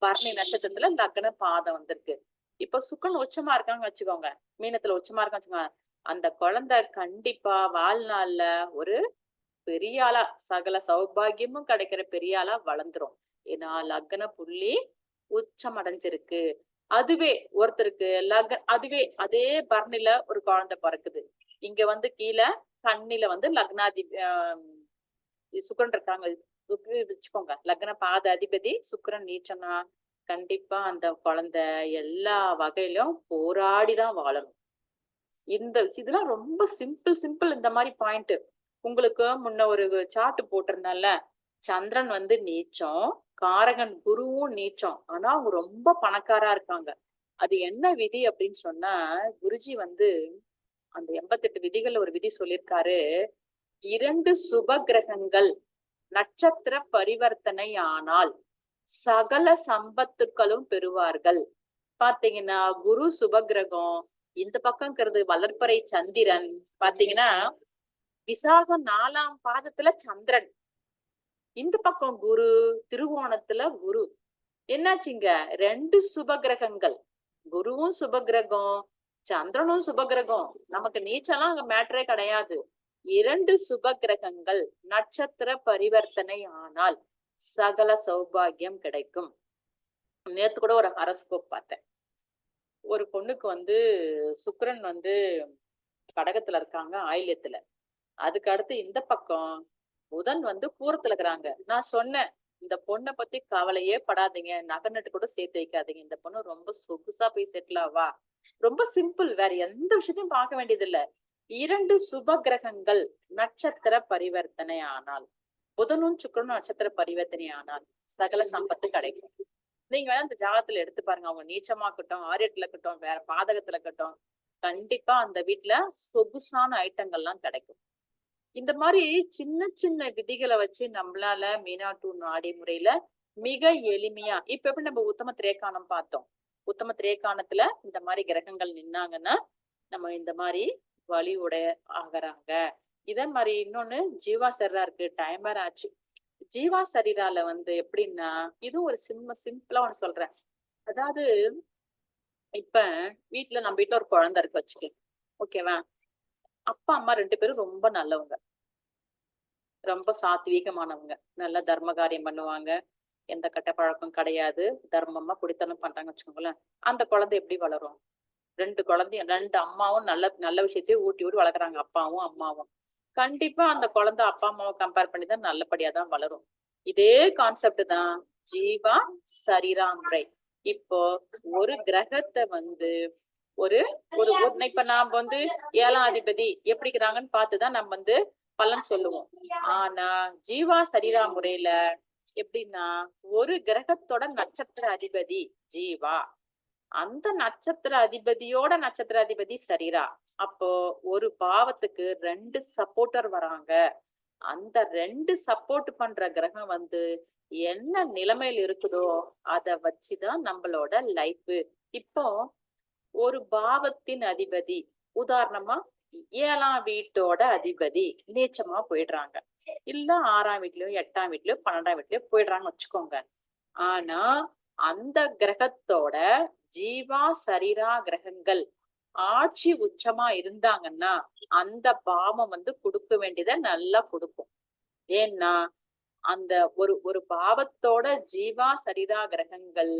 பரணி நட்சத்திரத்துல லக்ன பாதம் வந்திருக்கு. இப்ப சுக்கரன் உச்சமா இருக்காங்க வச்சுக்கோங்க, மீனத்துல உச்சமா இருக்கான்னு வச்சுக்கோங்க, அந்த குழந்தை கண்டிப்பா வாழ்நாள்ல ஒரு பெரிய ஆளா சகல சௌபாகியமும் கிடைக்கிற பெரிய ஆளா வளர்ந்துரும். ஏன்னா லக்ன புள்ளி உச்சம் அடைஞ்சிருக்கு. அதுவே ஒருத்தருக்கு அதுவே அதே பரணில ஒரு குழந்தை பிறக்குது, இங்க வந்து கீழே கண்ணில வந்து லக்னாதி சுக்கரன் இருக்காங்க வச்சுக்கோங்க, லக்ன பாத அதிபதி சுக்கிரன் நீச்சனா கண்டிப்பா அந்த குழந்தை எல்லா வகையிலும் போராடிதான் வாழணும். இதெல்லாம் ரொம்ப சிம்பிள். இந்த மாதிரி பாயிண்ட் உங்களுக்கு முன்ன ஒரு சார்ட் போட்டிருந்தால, சந்திரன் வந்து நீச்சம், காரகன் குருவும் நீச்சம், ஆனா அவங்க ரொம்ப பணக்காரா இருக்காங்க. அது என்ன விதி அப்படின்னு சொன்னா குருஜி வந்து அந்த 88 விதிகள் ஒரு விதி சொல்லியிருக்காரு. 2 சுப கிரகங்கள் நட்சத்திர பரிவர்த்தனை ஆனால் சகல சம்பத்துக்களும் பெறுவார்கள். பாத்தீங்கன்னா குரு சுபகிரகம், இந்த பக்கம் இருக்கிறது வளர்ப்பறை சந்திரன். பாத்தீங்கன்னா விசாகம் 4ஆம் பாதத்துல சந்திரன், இந்த பக்கம் குரு திருவோணத்துல குரு. என்னாச்சுங்க 2 சுபகிரகங்கள், குருவும் சுபகிரகம் சந்திரனும் சுபகிரகம். நமக்கு நீச்சலாம் அங்க மேட்டரே கிடையாது. 2 சுப கிரகங்கள் நட்சத்திர பரிவர்த்தனை ஆனால் சகல சௌபாகியம் கிடைக்கும். நேத்து கூட ஒரு ஹாரோஸ்கோப் பார்த்தேன். ஒரு பொண்ணுக்கு வந்து சுக்கிரன் வந்து கடகத்துல இருக்காங்க ஆயில்யத்துல, அதுக்கு அடுத்து இந்த பக்கம் புதன் வந்து பூரத்துல இருக்கிறாங்க. நான் சொன்னேன் இந்த பொண்ணை பத்தி கவலையே படாதீங்க, நகை நட்டு கூட சேர்த்து வைக்காதீங்க, இந்த பொண்ணு ரொம்ப சொகுசா போய் செட்டில் ஆவா. ரொம்ப சிம்பிள், வேற எந்த விஷயத்தையும் பார்க்க வேண்டியது இல்ல. 2 சுப கிரகங்கள் நட்சத்திர பரிவர்த்தனை ஆனால், புதனும் சுக்கிரனும் நட்சத்திர பரிவர்த்தனை ஆனால் சகல சம்பத்து கிடைக்கும். நீங்க வேணா இந்த ஜாதகத்துல எடுத்து பாருங்க, அவங்க நீச்சமா இருக்கட்டும் ஆரியத்துல இருக்கட்டும் வேற பாதகத்துல இருக்கட்டும், கண்டிப்பா அந்த வீட்டுல சொகுசான ஐட்டங்கள்லாம் கிடைக்கும். இந்த மாதிரி சின்ன விதிகளை வச்சு நம்மளால மீனாட்டு நாடி முறையில மிக எளிமையா, இப்ப எப்படி நம்ம உத்தம திரேக்கானம் பார்த்தோம், உத்தம திரேக்கானத்துல இந்த மாதிரி கிரகங்கள் நின்னாங்கன்னா நம்ம இந்த மாதிரி வலியுடைய ஆகுறாங்க. இதே மாதிரி இன்னொன்னு ஜீவா சரீரா இருக்கு. டைம் வேற ஆச்சு. ஜீவா சரீரால வந்து எப்படின்னா, இது ஒரு சிம்பிளா ஒண்ணு சொல்றேன். அதாவது இப்ப நம்ம வீட்ல ஒரு குழந்தை இருக்கு வச்சுக்கோங்க. ஓகேவா? அப்பா, அம்மா 2 பேரும் ரொம்ப நல்லவங்க. ரொம்ப சாத்வீகமானவங்க. நல்லா தர்ம காரியம் பண்ணுவாங்க. எந்த கெட்ட பழக்கம் கிடையாது. தர்மமா குடித்தனம் பண்றாங்கன்னு வச்சுக்கோங்களேன். அந்த குழந்தை எப்படி வளரும்? 2 குழந்தையும் 2 அம்மாவும் நல்ல நல்ல விஷயத்தையும் ஊட்டி ஊட்டி வளர்க்குறாங்க. அப்பாவும், அம்மாவும். கண்டிப்பா அந்த குழந்தை அப்பா, அம்மாவ கம்பேர் பண்ணி தான் நல்லபடியா தான் வளரும். இதே கான்செப்ட் தான் ஜீவா சரீரா முறை. இப்போ ஒரு கிரகத்த வந்து ஒரு ஒரு இப்ப நாம வந்து 7ஆம் அதிபதி எப்படி இருக்கிறாங்கன்னு பார்த்துதான் நம்ம வந்து பலன் சொல்லுவோம். ஆனா ஜீவா சரீரா முறையில எப்படின்னா, ஒரு கிரகத்தோட நட்சத்திர அதிபதி ஜீவா. அந்த நட்சத்திர அதிபதியோட நட்சத்திர அதிபதி சரீரா. அப்போ ஒரு பாவத்துக்கு 2 சப்போர்ட்டர் வராங்க. அந்த 2 சப்போர்ட் பண்ற கிரகம் வந்து என்ன நிலைமையில இருக்குதோ அத வச்சுதான் நம்மளோட லைஃப். இப்போ ஒரு பாவத்தின் அதிபதி உதாரணமா 7ஆம் வீட்டோட அதிபதி நீச்சமா போயிடுறாங்க. இல்ல 6ஆம் வீட்லயோ 8ஆம் வீட்லயோ 12ஆம் வீட்லயோ போயிடுறாங்கன்னு வச்சுக்கோங்க. ஆனா அந்த கிரகத்தோட ஜீவா சரீரா கிரகங்கள் ஆட்சி உச்சமா இருந்தாங்கன்னா அந்த பாவம் வந்து கொடுக்க வேண்டியதை நல்லா கொடுக்கும். ஏன்னா அந்த ஒரு ஒரு பாவத்தோட ஜீவா சரீரா கிரகங்கள்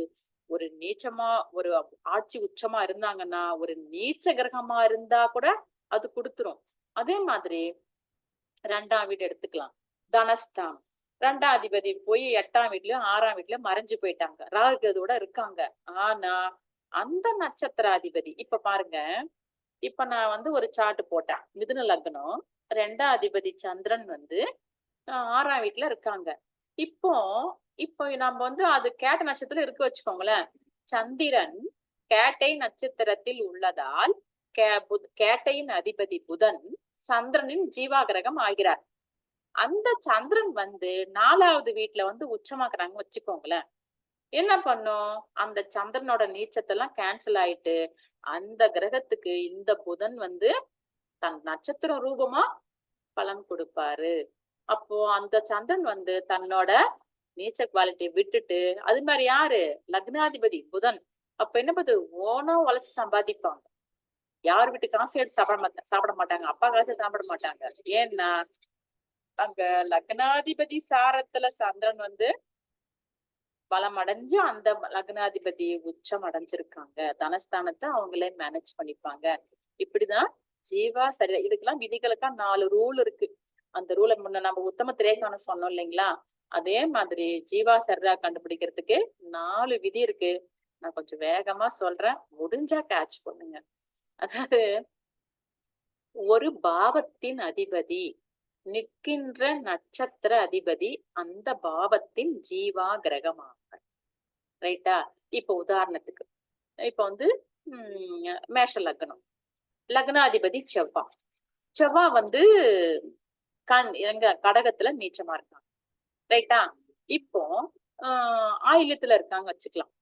ஒரு நீச்சமா ஒரு ஆட்சி உச்சமா இருந்தாங்கன்னா ஒரு நீச்ச கிரகமா இருந்தா கூட அது கொடுத்துரும். அதே மாதிரி 2ஆம் வீடு எடுத்துக்கலாம். தனஸ்தானம். 2ஆம் அதிபதி போய் 8ஆம் வீட்லயும் 6ஆம் வீட்லயும் மறைஞ்சு போயிட்டாங்க. ராகு கேதுவோட இருக்காங்க. ஆனா அந்த நட்சத்திராதிபதி இப்ப பாருங்க. இப்ப நான் வந்து ஒரு சார்ட் போட்டேன். மிதுன லக்னம். 2ஆம் அதிபதி சந்திரன் வந்து 6ஆம் வீட்ல இருக்காங்க. இப்போ இப்போ நம்ம வந்து அது கேட்ட நட்சத்திரத்துல இருக்கு வச்சுக்கோங்களேன். சந்திரன் கேட்டை நட்சத்திரத்தில் உள்ளதால் கேட்டையின் அதிபதி புதன் சந்திரனின் ஜீவா கிரகம் ஆகிறார். அந்த சந்திரன் வந்து 4வது வீட்ல வந்து உச்சமாக்குறாங்க வச்சுக்கோங்களேன். என்ன பண்ணும்? அந்த சந்திரனோட நீச்சத்தெல்லாம் கேன்சல் ஆயிட்டு அந்த கிரகத்துக்கு இந்த புதன் வந்து தன் நட்சத்திர ரூபமா பலன் கொடுப்பாரு. அப்போ அந்த சந்திரன் வந்து தன்னோட நீச்ச குவாலிட்டியை விட்டுட்டு அது மாதிரி யாரு லக்னாதிபதி புதன் அப்ப என்ன பண்ணுது ஓனா உழைச்சு சம்பாதிப்பாங்க. யார் வீட்டு காசு எடுத்து சாப்பிட மாட்டாங்க. அப்பா காசு சாப்பிட மாட்டாங்க. ஏன்னா அங்க லக்னாதிபதி சாரத்துல சந்திரன் வந்து பலம் அடைஞ்சு அந்த லக்னாதிபதி உச்சம் அடைஞ்சிருக்காங்க. தனஸ்தானத்தை அவங்களே மேனேஜ் பண்ணிப்பாங்க. இப்படிதான் ஜீவா சரி. இதுக்கெல்லாம் விதிகளுக்கா 4 ரூல் இருக்கு. அந்த ரூலை முன்ன நம்ம உத்தம திரேகானம் சொன்னோம் இல்லைங்களா? அதே மாதிரி ஜீவா சரீரா கண்டுபிடிக்கிறதுக்கு 4 விதி இருக்கு. நான் கொஞ்சம் வேகமா சொல்றேன். முடிஞ்சா கேட்ச் பண்ணுங்க. அதாவது ஒரு பாவத்தின் அதிபதி நிற்கின்ற நட்சத்திர அதிபதி அந்த பாவத்தின் ஜீவா கிரகமாக. ரைட்டா? இப்ப உதாரணத்துக்கு இப்ப வந்து மேஷ லக்னம். லக்னாதிபதி செவ்வாய். செவ்வாய் வந்து எங்க கடகத்துல நீச்சமா இருக்காங்க. ரைட்டா? இப்போ ஆயில்யத்துல இருக்காங்க வச்சுக்கலாம்.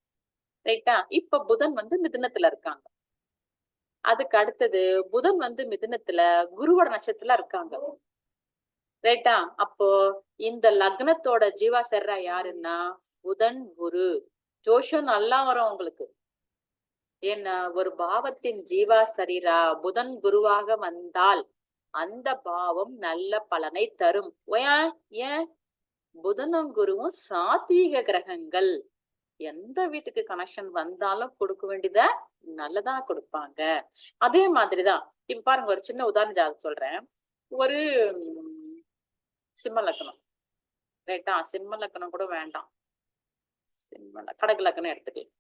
ரைட்டா? இப்ப புதன் வந்து மிதுனத்துல இருக்காங்க. அதுக்கு அடுத்தது புதன் வந்து மிதுனத்துல குருவோட நட்சத்திரத்துல இருக்காங்க. ரைட்டா? அப்போ இந்த லக்னத்தோட ஜீவா சரீரா யாருன்னா புதன் குரு. ஜோஷம் நல்லா வரும் உங்களுக்கு. ஏன்னா ஒரு பாவத்தின் ஜீவா சரீரா புதன் குருவாக வந்தால் அந்த பாவம் நல்ல பலனை தரும். ஏன் புதனும் குருவும் சாத்வீக கிரகங்கள். எந்த வீட்டுக்கு கனெக்ஷன் வந்தாலும் கொடுக்க வேண்டியத நல்லதா கொடுப்பாங்க. அதே மாதிரிதான் இப்ப பாருங்க ஒரு சின்ன உதாரணம் சொல்றேன். ஒரு சிம்ம லக்னம். ரைட்டா? சிம்ம லக்னம் கூட வேண்டாம். கடக லக்னம் எடுத்துக்கலாம்.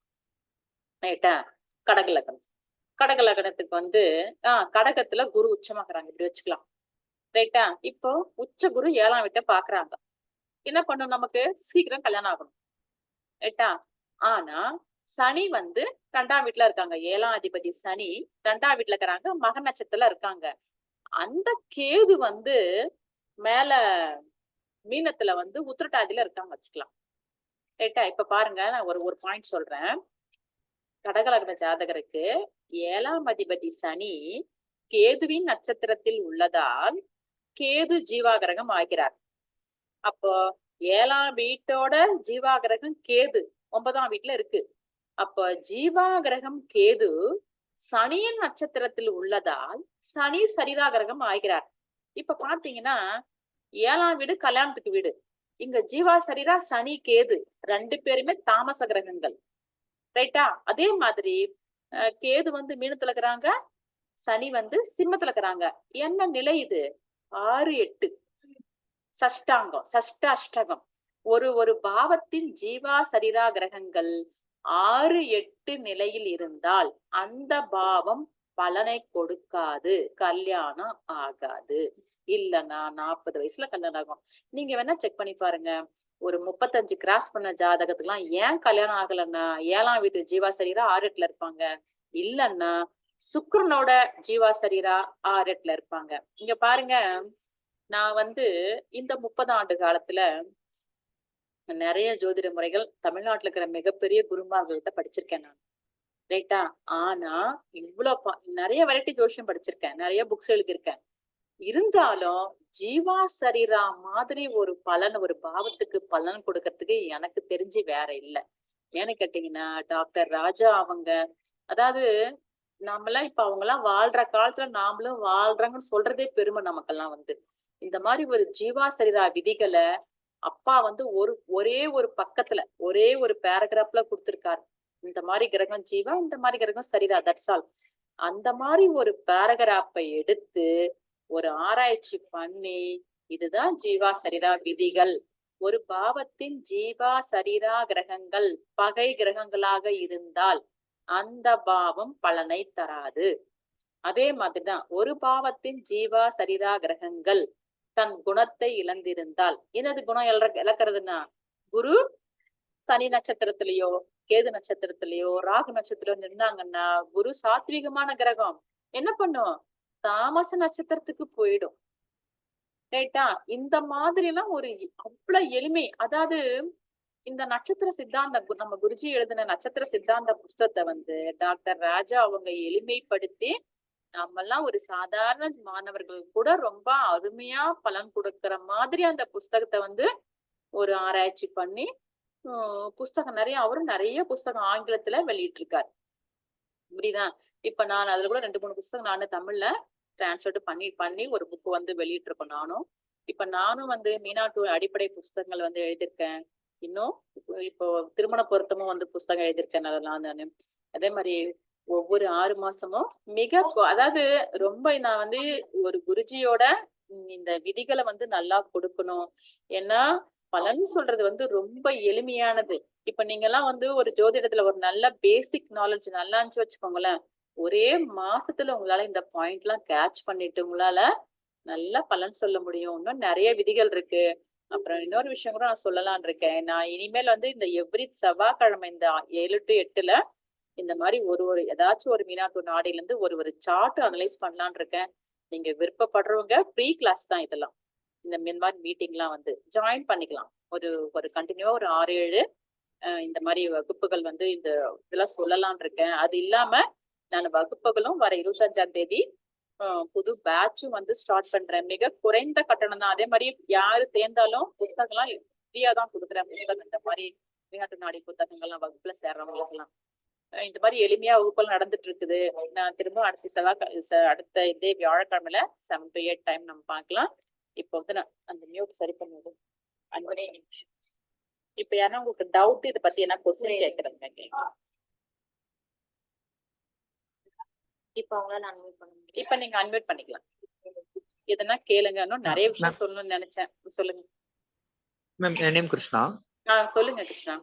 ரைட்டா? கடக லக்னம். கடக லக்னத்துக்கு வந்து கடகத்துல குரு உச்சமாக்குறாங்க. இப்படி வச்சுக்கலாம். ரைட்டா? இப்போ உச்ச குரு 7ஆம் வீட்டை பாக்குறாங்க. என்ன பண்ணும்? நமக்கு சீக்கிரம் கல்யாணம் ஆகணும். ரைட்டா? ஆனா சனி வந்து 2ஆம் வீட்டுல இருக்காங்க. 7ஆம் அதிபதி சனி 2ஆம் வீட்டுல இருக்கிறாங்க. மக நட்சத்திரத்துல இருக்காங்க. அந்த கேது வந்து மேல மீனத்துல வந்து உத்திரட்டாதியில இருக்காங்க வச்சுக்கலாம். ரைட்டா? இப்ப பாருங்க நான் ஒரு பாயிண்ட் சொல்றேன். கடக லக்ன ஜாதகருக்கு 7ஆம் அதிபதி சனி கேதுவின் நட்சத்திரத்தில் உள்ளதால் கேது ஜீவாகிரகம் ஆகிறார். அப்போ 7ஆம் வீட்டோட ஜீவாகிரகம் கேது 9ஆம் வீட்டுல இருக்கு. அப்ப ஜீவாகிரகம் கேது சனியின் நட்சத்திரத்தில் உள்ளதால் சனி சரிதாகிரகம் ஆகிறார். இப்ப பாத்தீங்கன்னா 7ஆம் வீடு கல்யாணத்துக்கு வீடு. இங்க ஜீவா சரிதா சனி கேது 2 பேருமே தாமச கிரகங்கள். ரைட்டா? அதே மாதிரி கேது வந்து மீனத்துல இருக்கிறாங்க, சனி வந்து சிம்மத்துல இருக்கிறாங்க. என்ன நிலை இது? 6, 8 சஷ்டாங்கம், சஷ்டாஷ்டகம். ஒரு பாவத்தின் ஜீவா சரிதா கிரகங்கள் 6, 8 நிலையில் இருந்தால் அந்த பாவம் பலனை கொடுக்காது, கல்யாணம் ஆகாது. இல்லன்னா 40 வயசுல கல்யாணம் ஆகும். நீங்க வேணா செக் பண்ணி பாருங்க. ஒரு 35 கிராஸ் பண்ண ஜாதகத்துக்குலாம் ஏன் கல்யாணம் ஆகலன்னா 7ஆம் வீட்டு ஜீவா சரீரா 6, 8ல இருப்பாங்க. இல்லன்னா சுக்கிரனோட ஜீவா சரீரா 6, 8ல இருப்பாங்க. இங்க பாருங்க, நான் வந்து இந்த 30 ஆண்டு காலத்துல நிறைய ஜோதிட முறைகள் தமிழ்நாட்டுல இருக்கிற மிகப்பெரிய குருமார்கள்ட்ட படிச்சிருக்கேன் நான். ரைட்டா? ஆனா இவ்வளவு நிறைய வெரைட்டி ஜோசியம் படிச்சிருக்கேன், நிறைய புக்ஸ் எழுதியிருக்கேன். இருந்தாலும் ஜீவா சரீரா மாதிரி ஒரு பலன், ஒரு பாவத்துக்கு பலன் கொடுக்கறதுக்கு எனக்கு தெரிஞ்சு வேற இல்லை. ஏன்னு கேட்டீங்கன்னா டாக்டர் ராஜா அவங்க, அதாவது நாமெல்லாம் இப்ப அவங்க எல்லாம் வாழ்ற காலத்துல நாமளும் வாழ்றாங்கன்னு சொல்றதே பெருமை நமக்கெல்லாம். வந்து இந்த மாதிரி ஒரு ஜீவா சரீரா விதிகளை அப்பா வந்து ஒரே ஒரு பக்கத்துல ஒரே ஒரு பேராகிராஃப்ல கொடுத்திருக்காரு. இந்த மாதிரி கிரகம் ஜீவா, இந்த மாதிரி கிரகம் சரீரா, தட்ஸ் ஆல். அந்த மாதிரி ஒரு பேராகிராஃபை எடுத்து ஒரு ஆராய்ச்சி பண்ணி இதுதான் ஜீவா சரீரா விதிகள். ஒரு பாவத்தின் ஜீவா சரீரா கிரகங்கள் பகை கிரகங்களாக இருந்தால் அந்த பாவம் பலனை தராது. அதே மாதிரிதான் ஒரு பாவத்தின் ஜீவா சரீரா கிரகங்கள் தன் குணத்தை இழந்திருந்தால், எனது குணம் இழக்கிறதுனா குரு சனி நட்சத்திரத்திலேயோ கேது நட்சத்திரத்திலேயோ ராகு நட்சத்திரம் இருந்தாங்கன்னா குரு சாத்வீகமான கிரகம் என்ன பண்ணும்? தாமச நட்சத்திரத்துக்கு போயிடும். ரைட்டா? இந்த மாதிரி எல்லாம் ஒரு அவ்வளவு எளிமை. அதாவது இந்த நட்சத்திர சித்தாந்த நம்ம குருஜி எழுதின நட்சத்திர சித்தாந்த புஸ்தகத்தை வந்து டாக்டர் ராஜா அவங்க எளிமைப்படுத்தி நம்ம எல்லாம் ஒரு சாதாரண மாணவர்கள் கூட ரொம்ப அருமையா பலன் கொடுக்கிற மாதிரி அந்த புஸ்தகத்தை வந்து ஒரு ஆராய்ச்சி பண்ணி புஸ்தகம் அவரும் நிறைய புஸ்தகம் ஆங்கிலத்துல வெளியிட்டு இருக்காரு. இப்படிதான் இப்ப நான் அதுல கூட 2, 3 புஸ்தகம் நானு தமிழ்ல டிரான்ஸ்லேட் பண்ணி ஒரு புக் வந்து வெளியிட்டு இருக்கோம் நானும். இப்ப நானும் வந்து மீனாட்டு அடிப்படை புஸ்தகங்கள் வந்து எழுதியிருக்கேன். இன்னும் இப்போ திருமண பொருத்தமும் வந்து புஸ்தகம் எழுதியிருக்கேன் அதெல்லாம் நானு. அதே மாதிரி ஒவ்வொரு 6 மாசமும் அதாவது ரொம்ப நான் வந்து ஒரு குருஜியோட இந்த விதிகளை வந்து நல்லா கொடுக்கணும். ஏன்னா பலன் சொல்றது வந்து ரொம்ப எளிமையானது. இப்ப நீங்க எல்லாம் வந்து ஒரு ஜோதிடத்துல ஒரு நல்ல பேசிக் நாலேஜ் நல்லா இருந்துச்சு வச்சுக்கோங்களேன், ஒரே மாசத்துல உங்களால இந்த பாயிண்ட் எல்லாம் கேட்ச் பண்ணிட்டு உங்களால நல்லா பலன் சொல்ல முடியும். இன்னும் நிறைய விதிகள் இருக்கு. அப்புறம் இன்னொரு விஷயம் கூட நான் சொல்லலான் இருக்கேன். நான் இனிமேல் வந்து இந்த எவ்ரி செவ்வாய்க்கிழமை இந்த 7 to 8ல இந்த மாதிரி ஏதாச்சும் ஒரு மீனாட்டு நாடில இருந்து ஒரு சார்ட் அனலைஸ் பண்ணலான் இருக்கேன். நீங்க விருப்பப்படுறவங்க ஃப்ரீ கிளாஸ் தான் இதெல்லாம். இந்த மாதிரி மீட்டிங் எல்லாம் வந்து ஜாயின் பண்ணிக்கலாம். ஒரு கண்டினியூவா ஒரு 6, 7 இந்த மாதிரி வகுப்புகள் வந்து இதெல்லாம் சொல்லலான் இருக்கேன். அது இல்லாம நான் வகுப்புகளும் வர 25ஆம் தேதி புது பேட்சும் வந்து ஸ்டார்ட் பண்றேன். மிக குறைந்த கட்டணம் தான். அதே மாதிரி யாரு சேர்ந்தாலும் புத்தகம்லாம் ஃப்ரீயா தான் கொடுக்குறேன். புத்தகம் இந்த மாதிரி மீனாட்டு நாடி புத்தகங்கள்லாம் வகுப்புல சேர்றவங்களுக்கு எல்லாம் இந்த மாதிரி எளிமையா வகுப்புகள் நடந்துட்டு இருக்குது. நான் திரும்ப அடுத்த இதே வியாழக்கிழமையில 7 to 8 டைம் நம்ம பார்க்கலாம். இப்போ வந்து நான் அந்த மியூட் சரி பண்ணுவது அன்பனே நிமிஷம். இப்ப யாரா உங்களுக்கு டவுட் இதை பத்தி என்ன கொஸ்டின் கேட்கறேன். இப்ப நீங்க அன்மியூட் பண்ணிக்கலாம். எதனா கேளுங்க. இன்னும் நிறைய விஷயம் சொல்லணும்னு நினைச்சேன். சொல்லுங்க மேம். என் நேம் கிருஷ்ணா. சொல்லுங்க கிருஷ்ணா.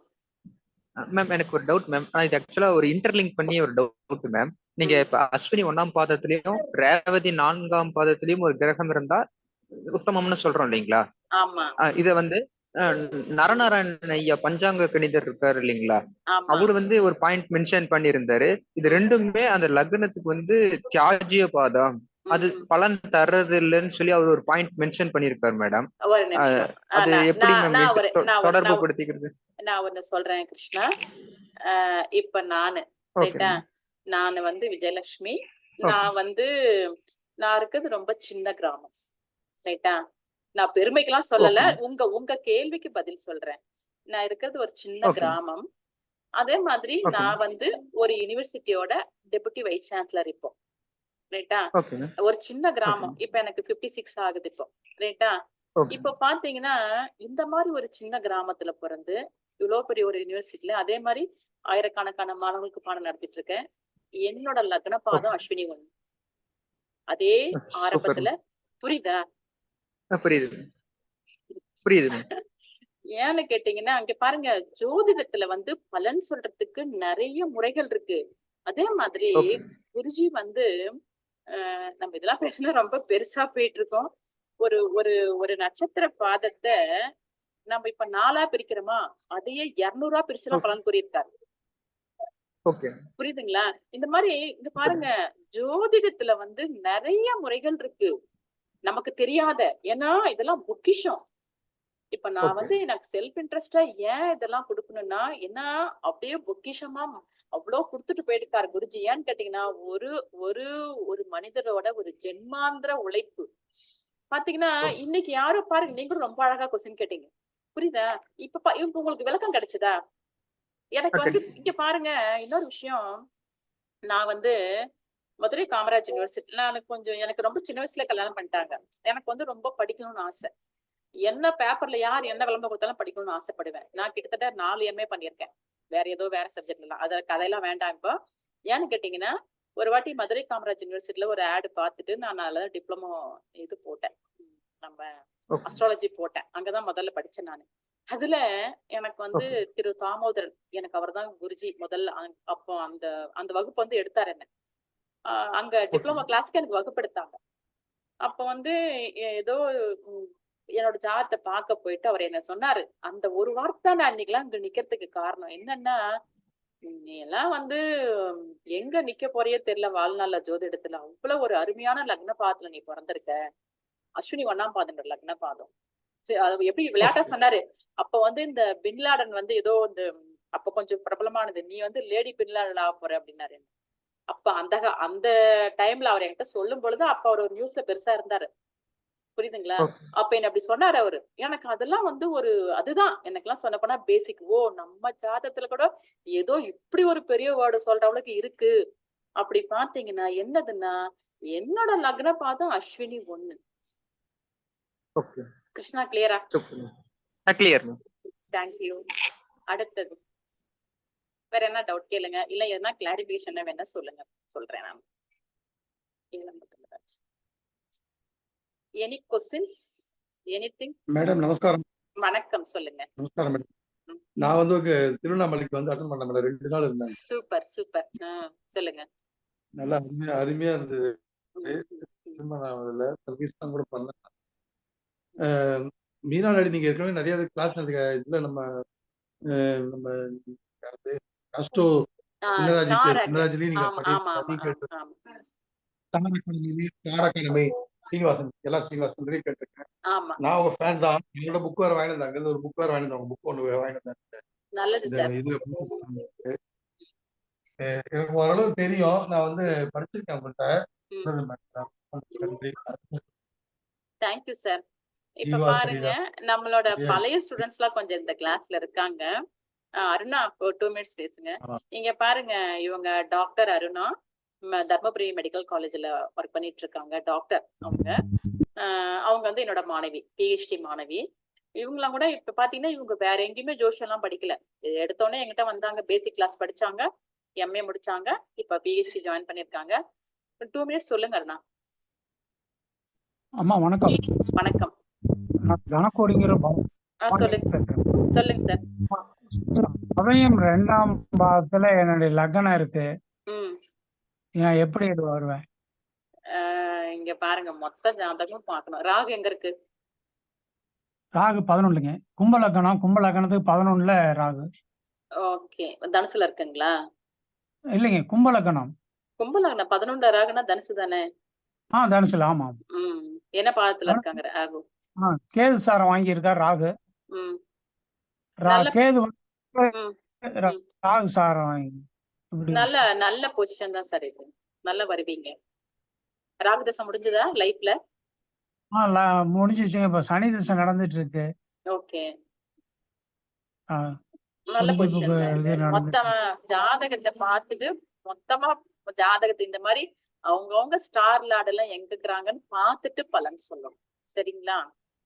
மேம் எனக்கு ஒரு டவுட் மேம். இது ஆக்சுவலா ஒரு இன்டர்லிங்க் பண்ணி ஒரு டவுட் மேம். நீங்க இப்ப அஸ்வினி 1ஆம் பாதத்திலயும் ரேவதி 4ஆம் பாதத்திலயும் ஒரு கிரகம் இருந்தா உத்தமம்னு சொல்றோம் இல்லைங்களா? ஆமா. இத வந்து நரநாராயண ஐயா பஞ்சாங்க கணிதர் இருக்காரு இல்லைங்களா, அவரு வந்து ஒரு பாயிண்ட் மென்ஷன் பண்ணியிருந்தாரு. இது ரெண்டுமே அந்த லக்னத்துக்கு வந்து தியாஜ்ய பாதம், அது பலன் தர்றது இல்லைன்னு சொல்லி அவர் ஒரு பாயிண்ட் மென்ஷன் பண்ணிருக்காரு மேடம். அது எப்படி தொடர்பு படுத்திக்கிறது? நான் ஒண்ணு சொல்றேன் கிருஷ்ணா. இப்ப நானு வந்து விஜயலட்சுமி, நான் வந்து நான் இருக்கிறது ரொம்ப சின்ன கிராமம். ரைட்டா? நான் பெருமைக்கெல்லாம் சொல்லல. ஓகே உங்க உங்க கேள்விக்கு பதில் சொல்றேன். நான் இருக்கிறது ஒரு சின்ன ஓகே கிராமம். அதே மாதிரி ஓகே நான் வந்து ஒரு யுனிவர்சிட்டியோட டெபுட்டி வைஸ் சான்சலர் இப்போ. ரைட்டா? ஓகே ஒரு சின்ன ஓகே கிராமம். இப்ப எனக்கு 56 ஆகுது இப்போ. ரைட்டா? ஓகே இப்ப பாத்தீங்கன்னா, இந்த மாரி ஒரு சின்ன கிராமத்துல பொறந்து, இவ்ளோ பெரிய ஒரு யுனிவர்சிட்டில அதே மாரி ஆயிரக்கணக்கான மாணவர்களுக்கு பாடம் நடத்திட்டு இருக்கேன். என்னோட லக்ன ஓகே பாதம் அஸ்வினி 1. அதே சூப்பர். ஆரம்பத்துல புரியுதா? புரியுது புரியுது. ஏன்னு கேட்டீங்கன்னா, அங்க பாருங்க ஜோதிடத்துல வந்து பலன் சொல்றதுக்கு நெறைய முறைகள் இருக்கு. அதே மாதிரி ஓகே குருஜி வந்து நம்ம இதெல்லாம் பேசினா ரொம்ப பெருசா போயிட்டு இருக்கோம். ஒரு ஒரு ஒரு நட்சத்திர பாதத்த நம்ம இப்ப 4ஆ பிரிக்கிறோமா, அதையே 200ஆ பிரிச்சுலாம் ஓகே பலன் கூறியிருக்காரு. ஓகே புரியுதுங்களா? இந்த மாரி இங்க பாருங்க, ஜோதிடத்துல வந்து நெறைய முறைகள் இருக்கு. நமக்கு தெரியாத. ஏன்னா இதெல்லாம் பொக்கிஷம். இப்ப நான் ஓகே வந்து எனக்கு செல்ஃப் இன்ட்ரெஸ்ட்டா ஏன் இதெல்லாம் குடுக்கணும்னா, ஏன்னா அப்படியே பொக்கிஷமா அவ்ளோ குடுத்துட்டு போயிருக்காரு குருஜி. ஏன்னு கேட்டீங்கன்னா, ஒரு ஒரு ஒரு மனிதரோட ஒரு ஜென்மாந்திர உழைப்பு. பாத்தீங்கன்னா, ஓகே இன்னைக்கு யாரோ பாருங்க நீங்களும் ரொம்ப அழகா கொஸ்டின் கேட்டீங்க. புரியுதா? இப்ப உங்களுக்கு விளக்கம் கிடைச்சதா? எனக்கு வந்து கிடைக்கும். இங்க பாருங்க இன்னொரு விஷயம். நான் வந்து மதுரை காமராஜ் யுனிவர்சிட்டில எனக்கு ரொம்ப சின்ன வயசுல கல்யாணம் பண்ணிட்டாங்க. எனக்கு வந்து ரொம்ப படிக்கணும்னு ஆசை. என்ன பேப்பர்ல யார் என்ன விளம்பரம் குடுத்தாலும் படிக்கணும்னு ஆசைப்படுவேன். நான் கிட்டத்தட்ட 4 எம்.ஏ பண்ணியிருக்கேன். வேற சப்ஜெக்ட்லலாம். கதையெல்லாம் வேண்டாம் இப்போ. ஏன்னு கேட்டீங்கன்னா, ஒரு வாட்டி மதுரை காமராஜ் யுனிவர்சிட்டில ஒரு ஆட் பார்த்துட்டு நான் அதுல டிப்ளமோ இது போட்டேன். நம்ம ஓகே அஸ்ட்ராலஜி போட்டேன். அங்க தான் முதல்ல படிச்சேன் நானு. அதுல எனக்கு வந்து ஓகே திரு தாமோதரன் எனக்கு அவர்தான் குருஜி முதல்ல அப்போ அந்த அந்த வகுப்பு வந்து எடுத்தாரு என்ன. அ அங்க ஓகே டிப்ளமோ கிளாஸ்க்கு எனக்கு வகுப்பு எடுத்தாங்க. அப்ப வந்து ஏதோ ம் என்னோட ஜாதகத்த பார்க்க போயிட்டு அவர் என்ன சொன்னாரு. அந்த ஒரு வார்த்தை நான் அன்னைக்கெல்லாம் இங்க நிக்கிறதுக்கு காரணம். என்னன்னா, "நீ எல்லாம் வந்து எங்க நிக்க போறியோ தெரியல வாழ்நாள்ல ஜோதிடத்துல. அவ்வளவு ஒரு அருமையான லக்ன பாதத்துல நீ பொறந்திருக்க. அஸ்வினி 1ஆம் பாதம்ன்ற லக்ன பாதம்." அது எப்படி விளையாட்டா ஓகே சொன்னாரு. அப்ப வந்து இந்த பின் லாடன் வந்து ஏதோ இந்த அப்ப கொஞ்சம் பிரபலமானது. "நீ வந்து லேடி பின் லாடன் ஆகப் போற" அப்படின்னாரு. அப்ப அந்த டைம்ல அவர் என்கிட்ட சொல்லும் பொழுது, அப்ப அவர் ஒரு நியூஸ்ல பெருசா இருந்தாரு. புரியுதுங்களா? ஓகே அப்ப என்ன அப்படி சொன்னாரு அவரு. எனக்கு அதெல்லாம் வந்து அதுதான் எனக்கெல்லாம் சொல்லப்போனா பேசிக். ஓ! நம்ம ஜாதகத்துல கூட ஏதோ இப்படி ஒரு பெரிய வேர்ட் சொல்ற அளவுக்கு இருக்கு. அப்படி பார்த்தீங்கன்னா என்னதுன்னா, என்னோட லக்ன பாதம் அஸ்வினி 1. ஓகே கிருஷ்ணா கிளியரா? Super. Clear ma'am. Thank you. அடுத்தது. வேற என்ன டவுட் கேளுங்க. இல்ல எதனா கிளாரிஃபிகேஷன் வேணா சொல்லுங்க. சொல்றேன் நான். Any questions? எனிதிங்? மேடம் நமஸ்காரம். வணக்கம் சொல்லுங்க. நமஸ்காரம் மேடம். ம். நான் வந்து திருவண்ணாமலைக்கு வந்து அட்டன் பண்ணேன் மேடம். 2 நாள் இருந்தேன். Super, super. சொல்லுங்க. நல்லா அருமையா இருந்தது. ம், ம், ம். திரும்ப நான் அதுல சர்வீஸ் தான் கூட பண்ணேன். மீனா நாடி நீங்க ஏற்கனவே நிறைய கிளாஸ் இதுல நம்ம நம்ம யாரு? அஸ்ட்ரோ ஸ்டார் சின்னராஜிலையும் நீங்க ஆமா, ஆமா, ஆமா, பண்ணிருக்கீங்க. ஆமா, ஆமா. ஸ்டார் அகாடமி ஸ்ரீனிவாசன் ஸ்ரீனிவாசன் கேட்டிருக்கேன். ஆமா. நான் உங்க ஃபேன் தான். என்னோட புக் வேற வாங்கிட்டு அங்க ஒரு புக் வேற வாங்கிட்டு உங்க புக் ஒன்று வாங்கிட்டு நல்லது இந்த சார். இது எனக்கு ஓரளவு தெரியும். நான் வந்து படிச்சிருக்கேன் உங்கள்ட்ட. நன்றி. Thank you sir. இப்ப ஜீவா பாருங்க, சரிதா. நம்மளோட சரியா? பழைய ஸ்டூடண்ட்ஸ்லாம் கொஞ்சம் இந்த கிளாஸ்ல இருக்காங்க. அருணா 2 மினிட்ஸ் பேசுங்க. ஆ. இங்க பாருங்க, இவங்க டாக்டர் அருணா. தர்மபுரி மெடிக்கல் காலேஜ்ல ஒர்க் பண்ணிட்டு இருக்காங்க. டாக்டர் அவங்க. அவங்க வந்து என்னோட மாணவி. பிஹெச்டி மாணவி. இவங்கலாம் கூட இப்ப பாத்தீங்கன்னா, இவங்க வேற எங்கேயுமே ஜோசியம்லாம் படிக்கல. இது எடுத்தோனே என்கிட்ட வந்தாங்க. பேசிக் கிளாஸ் படிச்சாங்க. எம்.ஏ முடிச்சாங்க. இப்ப பிஹெச்டி ஜாயின் பண்ணியிருக்காங்க. 2 மினிட்ஸ் சொல்லுங்க அருணா. அம்மா வணக்கம். வணக்கம். நான் கணக்கோடிங்கிற சொல்லுங்க சொல்லுங்க சார். சதயம் 2ஆம் பாவத்துல என்னுடைய லக்னம் இருக்கு. ம். நான் எப்படி இது வருவேன்? இங்க பாருங்க மொத்த ஜாதகம் பார்க்கணும். ராகு எங்க இருக்கு? ராகு 11ங்க. கும்ப லக்னம். கும்ப லக்னத்துக்கு 11ல ராகு. ஓகே. தனுசுல இருக்குங்களா? இல்லைங்க, கும்ப லக்னம். கும்ப லக்னம் 11 ராகுனா தனுசு தானே? தனுசுல. ஆமா. ம். என்ன பாதத்துல இருக்காங்க ராகு? கேது சாரம் வாங்கியிருக்கார் ராகு. ம். நல்ல கேது ம். ராகு சாரம் வாங்கி இப்படி நல்ல நல்ல பொசிஷன் தான் சார் இது. நல்லா வருவீங்க. ராகு தசை முடிஞ்சதா லைஃப்ல? முடிஞ்சிச்சுங்க. இப்ப சனி தசை நடந்துட்டு இருக்கு. ஓகே, ஆ, நல்ல முடிஞ்சு இப்ப பொசிஷன் தான் இது இது. நடந்துட்டு மொத்தமா ஜாதகத்தை பார்த்துட்டு மொத்தமா ஜாதகத்தை இந்த மாதிரி அவங்கவுங்க ஸ்டார் லார்ட் எல்லாம் எங்க இருக்கிறாங்கன்னு பார்த்துட்டு பலன் சொல்லணும். சரிங்களா?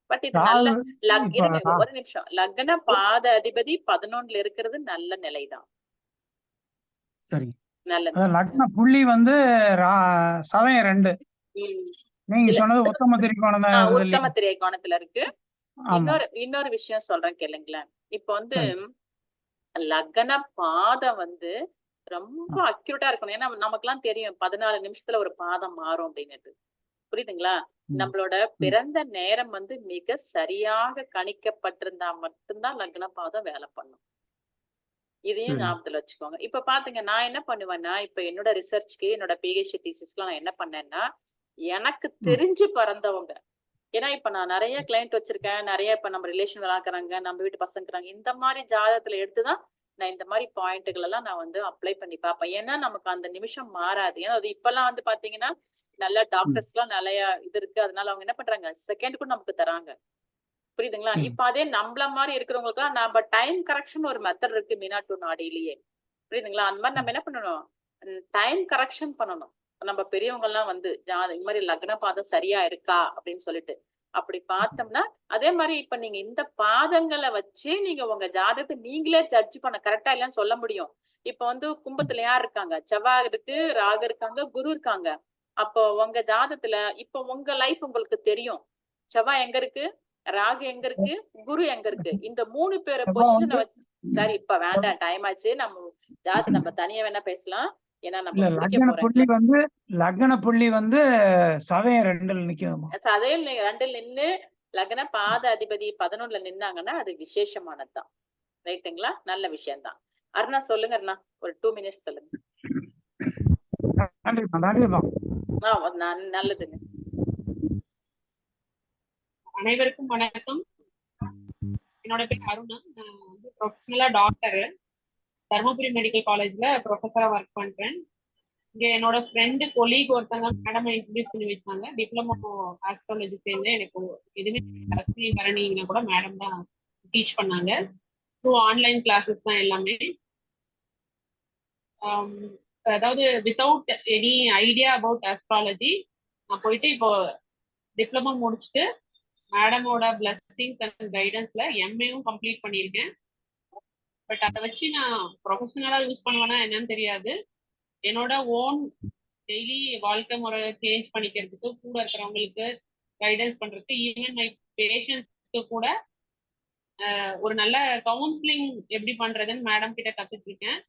பட் இது நல்ல ராகு இப்ப இருங்க ஒரு நிமிஷம். லக்ன பாத அதிபதி 11ல இருக்கிறது நல்ல நிலைதான். சரி. நல்லது. லக்ன புள்ளி வந்து சதயம் 2. நீங்க இல்ல, சொன்னது உத்தம திரிகோணம் தான் உத்தம இல்லையா? திரைக்கோணத்துல இருக்கு. ஆமா. இன்னொரு விஷயம் சொல்றேன் கேளுங்களேன். இப்ப வந்து சரி. லக்ன பாதம் வந்து ரொம்ப அக்யூரேட்டா இருக்கணும். ஏன்னா நமக்கெல்லாம் தெரியும் 14 நிமிஷத்துல ஒரு பாதம் மாறும் அப்படின்னுட்டு. புரியுதுங்களா? நம்மளோட பிறந்த நேரம் வந்து மிக சரியாக கணிக்கப்பட்டிருந்தா மட்டும்தான் லக்ன பாதம் வேலை பண்ணும். இதையும் சரி. ஞாபகத்துல வச்சுக்கோங்க. இப்ப பாத்துங்க, நான் என்ன பண்ணுவேன்னா, இப்ப என்னோட ரிசர்ச்க்கு என்னோட PhD தீசிஸ்க்குலாம் நான் என்ன பண்ணேன்னா, எனக்கு தெரிஞ்சு பிறந்தவங்க. ஏன்னா இப்ப நான் நிறைய கிளைண்ட் வச்சிருக்கேன். நிறைய இப்ப நம்ம ரிலேஷன் விளாக்குறாங்க, நம்ம வீட்டு பசங்கிறாங்க. இந்த மாதிரி ஜாதகத்துல எடுத்துதான் நான் இந்த மாதிரி பாயிண்ட்டுகள் எல்லாம் நான் வந்து அப்ளை பண்ணி பார்ப்பேன். ஏன்னா நமக்கு அந்த நிமிஷம் மாறாது. ஏன்னா அது இப்பெல்லாம் வந்து பாத்தீங்கன்னா நல்ல டாக்டர்ஸ் எல்லாம் நிறைய இது இருக்கு. அதனால அவங்க என்ன பண்றாங்க, செகண்ட் கூட நமக்கு தராங்க. புரியுதுங்களா? இப்ப அதே நம்மள மாதிரி இருக்கிறவங்களுக்கு எல்லாம் நம்ம டைம் கரெக்ஷன் ஒரு மெத்தட் இருக்கு மீனாட்டு நாடியிலேயே. புரியுதுங்களா? அந்த மாதிரி நம்ம என்ன பண்ணணும், டைம் கரெக்ஷன் பண்ணணும். நம்ம பெரியவங்க எல்லாம் வந்து இந்த மாதிரி லக்ன பாதம் சரியா இருக்கா அப்படின்னு சொல்லிட்டு அப்படி பார்த்தோம்னா, அதே மாதிரி இப்ப நீங்க இந்த பாதங்களை வச்சு நீங்க உங்க ஜாதகத்தை நீங்களே ஜட்ஜ் பண்ண கரெக்டா இல்லைன்னு சொல்ல முடியும். இப்ப வந்து கும்பத்துல யார் இருக்காங்க, செவ்வாய் இருக்கு, ராகு இருக்காங்க, குரு இருக்காங்க. அப்போ உங்க ஜாதகத்துல இப்ப உங்க லைஃப் உங்களுக்கு தெரியும். செவ்வாய் எங்க இருக்கு, ராகு எங்க இருக்கு, குரு எங்க இருக்கு. இந்த 3 பேரை பொசிஷனை வச்சு சரி இப்ப வேண்டாம், டைம் ஆச்சு. நம்ம ஜாதகத்தை நம்ம தனியா வேணா பேசலாம். ஏன்னா நம்ம இல்ல, முடிக்க லக்ன புள்ளி வந்து சதயம் 2ல நிக்குதுமா. சதையில் 2ல் நின்னு லக்ன பாத அதிபதி 11ல நின்னாங்கன்னா அது விசேஷமானதுதான். ரைட்டுங்களா? நல்ல விஷயம்தான். அருணா சொல்லுங்க. அருணா ஒரு 2 மினிட்ஸ் சொல்லுங்க. நன்றிமா. நல்லதுங்க. அனைவருக்கும் வணக்கம். என்னோட பேர் அருணா. நான் வந்து ப்ரொஃபஷனலா டாக்டர், தர்மபுரி மெடிக்கல் காலேஜ்ல ப்ரொஃபஸரா ஒர்க் பண்றேன். இங்க என்னோட ஃப்ரெண்டு கொலீக் ஒருத்தங்க மேடம் இன்ட்ரடியூஸ் பண்ணி வச்சாங்க. டிப்ளமோ ஆஸ்ட்ராலஜி சேர்ந்து எனக்கு எதுவுமே அரசியல் பரணிங்கன்னா கூட மேடம் தான் டீச் பண்ணாங்க. ஸோ ஆன்லைன் கிளாஸஸ் தான் எல்லாமே. அதாவது without any idea about astrology நான் போயிட்டு இப்போ டிப்ளமோ முடிச்சுட்டு மேடமோட பிளஸிங்ஸ் அண்ட் கைடன்ஸ்ல MAவும் கம்ப்ளீட் பண்ணியிருக்கேன். பட் அதை வச்சு நான் ப்ரொஃபஷனலா யூஸ் பண்ணுவேன்னா என்னன்னு தெரியாது. என்னோட ஓன் டெய்லி வாழ்க்கை முறை சேஞ்ச் பண்ணிக்கிறதுக்கு, கூட இருக்கிறவங்களுக்கு கைடன்ஸ் பண்றதுக்கு, ஈவன் மை பேஷண்ட்ஸ்க்கு கூட ஒரு நல்ல கவுன்சிலிங் எப்படி பண்றதுன்னு மேடம் கிட்ட கத்துட்டு இருக்கேன்.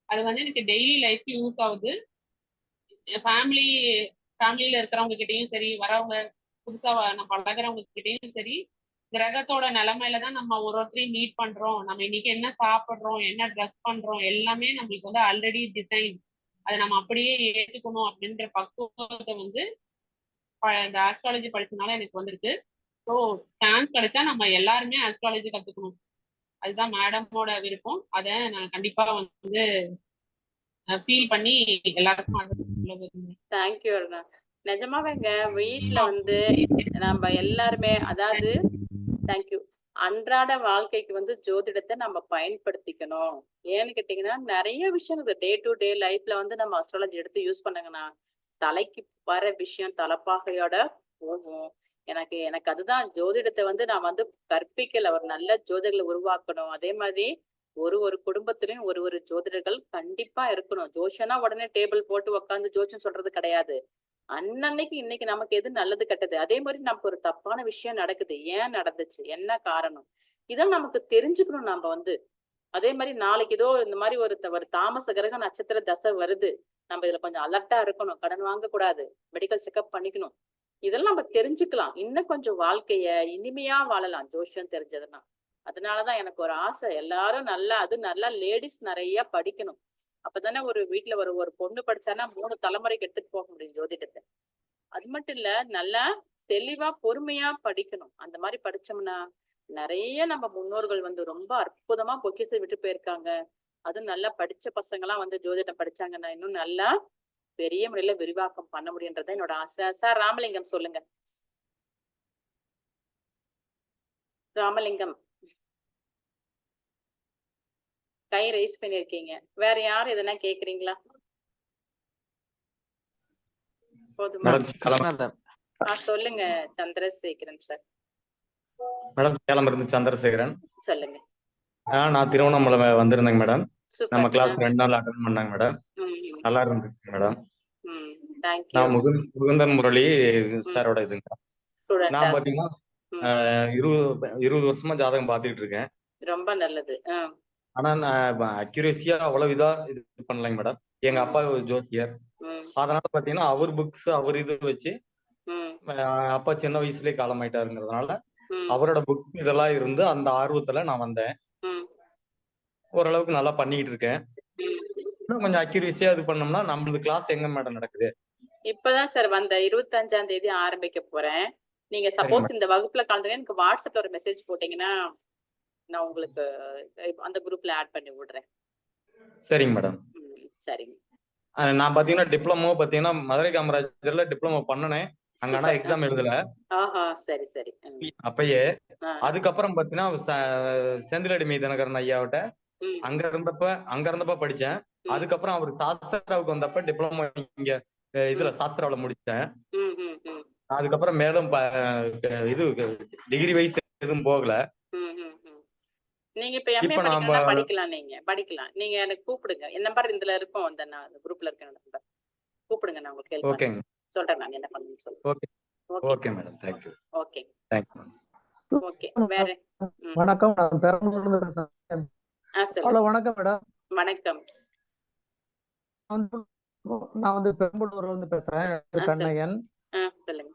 அது வந்து எனக்கு டெய்லி லைஃப் யூஸ் ஆகுது. ஃபேமிலியில இருக்கிறவங்க கிட்டையும் சரி, வரவங்க புதுசா நம்ம பழகிறவங்க கிட்டையும் சரி, கிரகத்தோட நிலைமையில தான் நம்ம ஒருத்தரையும் மீட் பண்றோம். நம்ம இன்னைக்கு என்ன சாப்பிட்றோம், என்ன ட்ரெஸ் பண்றோம், எல்லாமே நம்மளுக்கு வந்து ஆல்ரெடி டிசைன். அதை நம்ம அப்படியே ஏற்றுக்கணும் அப்படின்ற பக்குவத்தை வந்து இந்த ஆஸ்ட்ராலஜி படிச்சதுனால எனக்கு வந்திருக்கு. ஸோ சான்ஸ் கிடைச்சா நம்ம எல்லாருமே ஆஸ்ட்ராலஜி கத்துக்கணும். அதுதான் மேடமோட விருப்பம். அதை நான் கண்டிப்பா வந்து ஃபீல் பண்ணி எல்லாருக்கும் தேங்க்யூ அருணா. நிஜமாவேங்க வீட்டுல வந்து நம்ம எல்லாருமே, அதாவது தேங்க்யூ, அன்றாட வாழ்க்கைக்கு வந்து ஜோதிடத்தை நம்ம பயன்படுத்திக்கணும். ஏன்னு கேட்டீங்கன்னா நிறைய விஷயம் டே டு டே லைஃப்ல வந்து நம்ம அஸ்ட்ராலஜி எடுத்து யூஸ் பண்ணுங்கன்னா தலைக்கு வர விஷயம் தலைப்பாகையோட போகும். எனக்கு அதுதான் ஜோதிடத்தை வந்து நான் வந்து கற்பிக்கல, ஒரு நல்ல ஜோதிடர்களை உருவாக்கணும். அதே மாதிரி ஒரு குடும்பத்திலயும் ஒரு ஜோதிடர்கள் கண்டிப்பா இருக்கணும். ஜோஷனா உடனே டேபிள் போட்டு உட்காந்து ஜோஷம் சொல்றது கிடையாது. அன்னன்னைக்கு இன்னைக்கு நமக்கு எது நல்லது கெட்டது, அதே மாதிரி நமக்கு ஒரு தப்பான விஷயம் நடக்குது, ஏன் நடந்துச்சு, என்ன காரணம், இதெல்லாம் நமக்கு தெரிஞ்சுக்கணும். நம்ம வந்து அதே மாதிரி நாளைக்கு ஏதோ இந்த மாதிரி ஒரு தாமச கிரக நட்சத்திர தசை வருது, நம்ம இதுல கொஞ்சம் அலர்ட்டா இருக்கணும், கடன் வாங்க கூடாது, மெடிக்கல் செக்அப் பண்ணிக்கணும். இதெல்லாம் நம்ம தெரிஞ்சுக்கலாம். இன்னும் கொஞ்சம் வாழ்க்கைய இனிமையா வாழலாம் ஜோஷியம் தெரிஞ்சதுன்னா. அதனாலதான் எனக்கு ஒரு ஆசை, எல்லாரும் நல்லா லேடிஸ் நிறைய படிக்கணும். அப்பதானே ஒரு வீட்டுல ஒரு பொண்ணு படிச்சானா 3 தலைமுறைக்கு எடுத்துட்டு போக முடியும் ஜோதிடத்தை. அது மட்டும் இல்ல, நல்லா தெளிவா பொறுமையா படிக்கணும். அந்த மாதிரி படிச்சோம்னா நிறைய நம்ம முன்னோர்கள் வந்து ரொம்ப அற்புதமா பொக்கிஷத்தை விட்டு போயிருக்காங்க. அதுவும் நல்லா படிச்ச பசங்க எல்லாம் வந்து ஜோதிடம் படிச்சாங்கன்னா இன்னும் நல்லா பெரிய முறையில விரிவாக்கம் பண்ண முடியுன்றத என்னோட ஆசை. சார் ராமலிங்கம் சொல்லுங்க. ராமலிங்கம் கை ரைஸ் பண்ணிருக்கீங்க. வேற யாரும் எதனா கேக்குறீங்களா? போதுமா? கிருஷ்ணா சொல்லுங்க சந்திரசேகரன் சார். மேடம் சேலம் இருந்து சந்திரசேகரன். சொல்லுங்க. நான் திருவண்ணாமலை வந்திருந்தேங்க மேடம். நம்ம சூப்பர். கிளாஸ் 2 நாள் அட்டன் பண்ணாங்க மேடம். நல்லா இருந்துச்சு மேடம். தேங்க்யூ. நான் முகுந்தன் முரளி சாரோட இதுங்க. நான் பாத்தீங்கன்னா 20 வருஷமா ஜாதகம் பாத்துக்கிட்டு இருக்கேன். ரொம்ப நல்லது. ஆனா நான் அக்யூரேசியா அவ்வளவு இதா இது பண்ணலைங்க மேடம். எங்க அப்பா ஜோசியர். அதனால பாத்தீங்கன்னா அவர் புக்ஸ் அவர் இது வச்சு அப்பா சின்ன வயசுலயே காலமாயிட்டாருங்கிறதுனால அவரோட புக்ஸ் இதெல்லாம் இருந்து அந்த ஆர்வத்துல நான் வந்தேன். ஓரளவுக்கு நல்லா பண்ணிக்கிட்டு இருக்கேன். இன்னும் கொஞ்சம் அக்யூரேசியா இது பண்ணோம்னா நம்மளது கிளாஸ் எங்க மேடம் நடக்குது? இப்பதான் சார் வந்த 25ஆம் தேதி ஆரம்பிக்க போறேன். நீங்க சப்போஸ் இந்த வகுப்புல கலந்துங்க எனக்கு வாட்ஸ்அப்ல ஒரு மெசேஜ் போட்டீங்கன்னா நான் உங்களுக்கு அந்த குரூப்ல ஆட் பண்ணி விடுறேன். சரிங்க மேடம். சரிங்க. நான் பாத்தீங்கன்னா டிப்ளமோ பாத்தீங்கன்னா மதுரை காமராஜர்ல டிப்ளமோ பண்ணனேன். அங்க ஆனா எக்ஸாம் எழுதல. ஆஹா சரி சரி. அப்பயே அதுக்கப்புறம் பாத்தீங்கன்னா செந்திலடி தினகரன் ஐயாவிட்ட அங்க இருந்தப்ப படிச்சேன். அதுக்கப்புறம் அவர் சாஸ்திராவுக்கு வந்தப்ப டிப்ளமோ இங்க இதுல சாஸ்திராவில முடிச்சேன். அதுக்கப்புறம் மேலும் இது டிகிரி வைஸ் எதுவும் போகல. நீங்க இப்ப எம்ஏ படிக்கணும்னா படிக்கலாம். நீங்க எனக்கு கூப்பிடுங்க. என் நம்பர் இதுல இருக்கும். அந்த குரூப்ல இருக்க நம்பர் கூப்பிடுங்க. நான் உங்களுக்கு ஹெல்ப் பண்றேன். சொல்றேன் நான் என்ன பண்ணணும்னு சொல்றேன். Okay okay madam. Thank you. Okay thank you. Okay. வேற வணக்கம். நான் பெரம்பலூர்ல இருந்து பேசுறேன். ஹலோ வணக்கம் மேடம். வணக்கம். நான் வந்து பெரம்பலூர்ல இருந்து பேசுறேன். கண்ணையன். சொல்லுங்க.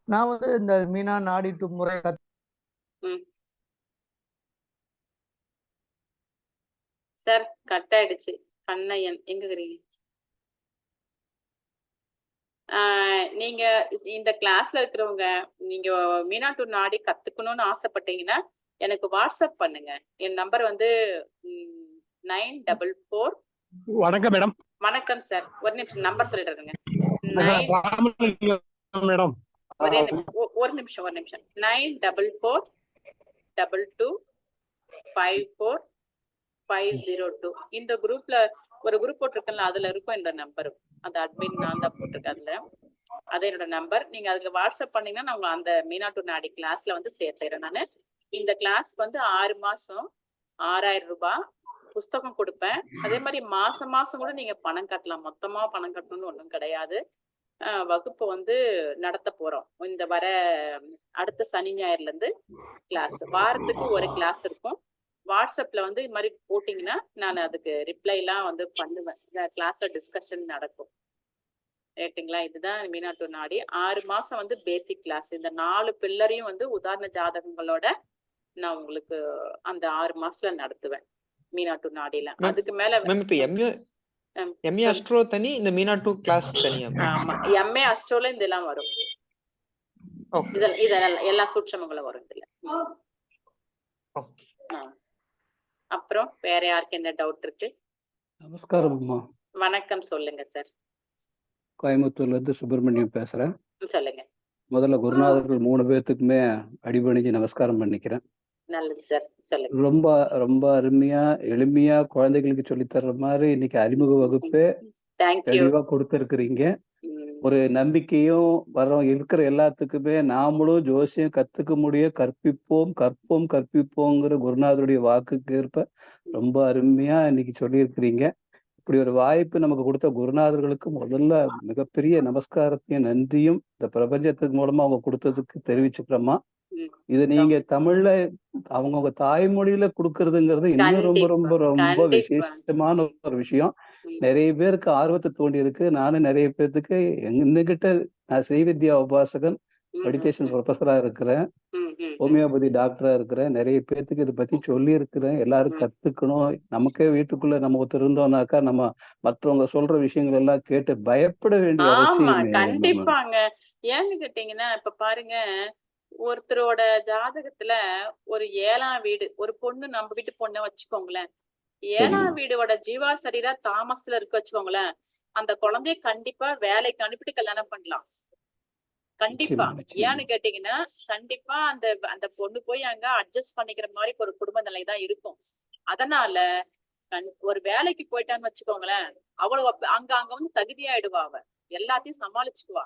நான் வந்து இந்த மீனா நாடி முறை சார் கட் ஆயிடுச்சு. கண்ணையன் எங்க இருக்கீங்க? நீங்க இந்த கிளாஸ்ல இருக்கிறவங்க நீங்க மீனா டு நாடி கத்துக்கணும்னு ஆசைப்பட்டீங்கன்னா எனக்கு வாட்ஸ்அப் பண்ணுங்க. என் நம்பர் வந்து 944. வணக்கம் மேடம். வணக்கம் சார். ஒரு நிமிஷம் நம்பர் சொல்லிடுறேங்க. மேடம் ஒரு நிமிஷம் 94422545502. இந்த குரூப்ல ஒரு குரூப் போட்டிருக்கேன்ல அதுல இருக்கும் இந்த நம்பர். அந்த அட்மின் நான் தான் போட்டிருக்கேன். அதுல அது என்னோட நம்பர். நீங்க அதுல வாட்ஸ்அப் பண்ணீங்கன்னா நான் உங்களை அந்த மீனா டு நாடி கிளாஸ்ல வந்து சேர்த்துறேன். நானு இந்த கிளாஸ்க்கு வந்து 6 மாசம் 6000 ரூபாய் புஸ்தகம் கொடுப்பேன். அதே மாதிரி மாசம் கூட நீங்க பணம் கட்டலாம். மொத்தமா பணம் கட்டணும்னு ஒண்ணும் கிடையாது. வகுப்பு வந்து நடத்த போறோம். இந்த வர அடுத்த சனி ஞாயிறுல இருந்து கிளாஸ். வாரத்துக்கு ஒரு கிளாஸ் இருக்கும். வாட்ஸ்அப்ல வந்து இது மாதிரி போட்டீங்கன்னா நான் அதுக்கு ரிப்ளை எல்லாம் வந்து பண்ணுவேன். கிளாஸ்ல டிஸ்கஷன் நடக்கும். கேட்டீங்களா? இதுதான் மீனா டு நாடி. 6 மாசம் வந்து பேசிக் கிளாஸ். இந்த 4 பில்லரையும் வந்து உதாரண ஜாதகங்களோட நான் உங்களுக்கு அந்த 6 மாசத்துல நடத்துவேன் மீனா டு நாடில. அதுக்கு மேல எம்ஏ அஸ்ட்ரோ தனி, இந்த மீனா டு கிளாஸ் தனியா? ஆமா, எம்ஏ அஸ்ட்ரோல இதெல்லாம் வரும். இதெல்லாம் எல்லா சூட்சமங்களும் வரும் இதுல. அப்புறம் வேற யாருக்கு என்ன டவுட் இருக்கு? நமஸ்காரம். வணக்கம். சொல்லுங்க சார். கோயம்புத்தூர்ல இருந்து சுப்பிரமணியம் பேசுறேன். சொல்லுங்க. முதல்ல குருநாதர்கள் 3 பேர்த்துக்குமே அடிபணிஞ்சு நமஸ்காரம் பண்ணிக்கிறேன். நல்லது சார். சொல்லுங்க. ரொம்ப ரொம்ப அருமையா எளிமையா குழந்தைகளுக்கு சொல்லித்தர்ற மாதிரி இன்னைக்கு அறிமுக வகுப்பே தெளிவா கொடுத்துருக்கிறீங்க. ஒரு நம்பிக்கையும் வரோம் இருக்கிற எல்லாத்துக்குமே நாமளும் ஜோசியம் கத்துக்க முடியும். கற்பிப்போங்கிற குருநாதருடைய வாக்குக்கு ஏற்ப ரொம்ப அருமையா இன்னைக்கு சொல்லியிருக்கிறீங்க. இப்படி ஒரு வாய்ப்பு நமக்கு கொடுத்த குருநாதர்களுக்கு முதல்ல மிகப்பெரிய நமஸ்காரத்தையும் நன்றியும் இந்த பிரபஞ்சத்துக்கு மூலமா அவங்க கொடுத்ததுக்கு தெரிவிச்சுக்கிறோமா. இது நீங்க தமிழ்ல அவங்கவுங்க தாய்மொழியில கொடுக்கறதுங்கிறது இன்னும் ரொம்ப ரொம்ப ரொம்ப விசேஷமான ஒரு விஷயம். நிறைய பேருக்கு ஆர்வத்தை தோண்டி இருக்கு. நானும் நிறைய பேர்த்துக்கு எங்ககிட்ட நான் ஸ்ரீவித்யா உபாசகன் மெடிடேஷன் ப்ரொஃபஸரா இருக்கிறேன், ஹோமியோபதி டாக்டரா இருக்கிறேன். நிறைய பேர்த்துக்கு இதை பத்தி சொல்லி இருக்கிறேன். எல்லாரும் கத்துக்கணும். நமக்கே வீட்டுக்குள்ள நம்ம ஒருத்தர் இருந்தோம்னாக்கா நம்ம மற்றவங்க சொல்ற விஷயங்கள் எல்லாம் கேட்டு பயப்பட வேண்டிய அவசியம் கண்டிப்பாங்க. ஏன்னு கேட்டீங்கன்னா இப்ப பாருங்க, ஒருத்தரோட ஜாதகத்துல ஒரு 7ஆம் வீடு, ஒரு பொண்ணு நம்ம வீட்டு பொண்ணை வச்சுக்கோங்களேன். 7ஆம் வீடோட ஜீவா சரீரா தாமஸ்ல இருக்கு வச்சுக்கோங்களேன். அந்த குழந்தைய கண்டிப்பா வேலைக்கு அனுப்பிட்டு கல்யாணம் பண்ணலாம். கண்டிப்பா. ஏன்னு கேட்டீங்கன்னா கண்டிப்பா அந்த அந்த பொண்ணு போய் அங்க அட்ஜஸ்ட் பண்ணிக்கிற மாதிரி ஒரு குடும்ப நிலை தான் இருக்கும். அதனால ஒரு வேலைக்கு போயிட்டான்னு வச்சுக்கோங்களேன், அவளு அங்க அங்க வந்து தகுதியாயிடுவா. அவ எல்லாத்தையும் சமாளிச்சுக்குவா.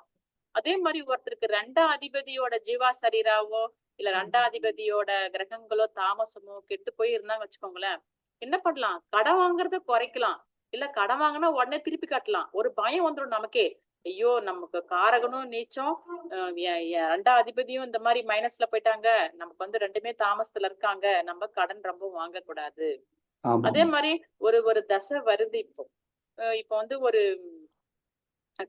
அதே மாதிரி ஒருத்தருக்கு 2ஆம் அதிபதியோட ஜீவா சரீராவோ இல்ல 2ஆம் அதிபதியோட கிரகங்களோ தாமசமோ கெட்டு போய் இருந்தாங்க வச்சுக்கோங்களேன், என்ன பண்ணலாம்? கடன் வாங்குறத குறைக்கலாம். இல்ல கடன் வாங்கினா உடனே திருப்பி கட்டலாம். ஒரு பயம் வந்துடும் நமக்கே. ஐயோ நமக்கு காரகனும் நீச்சம், 2ஆம் அதிபதியும் இந்த மாதிரி மைனஸ்ல போயிட்டாங்க, நமக்கு வந்து 2மே தாமசத்துல இருக்காங்க, நம்ம கடன் ரொம்ப வாங்க கூடாது. அதே மாதிரி ஒரு ஒரு தசை வருது இப்போ. இப்போ வந்து ஒரு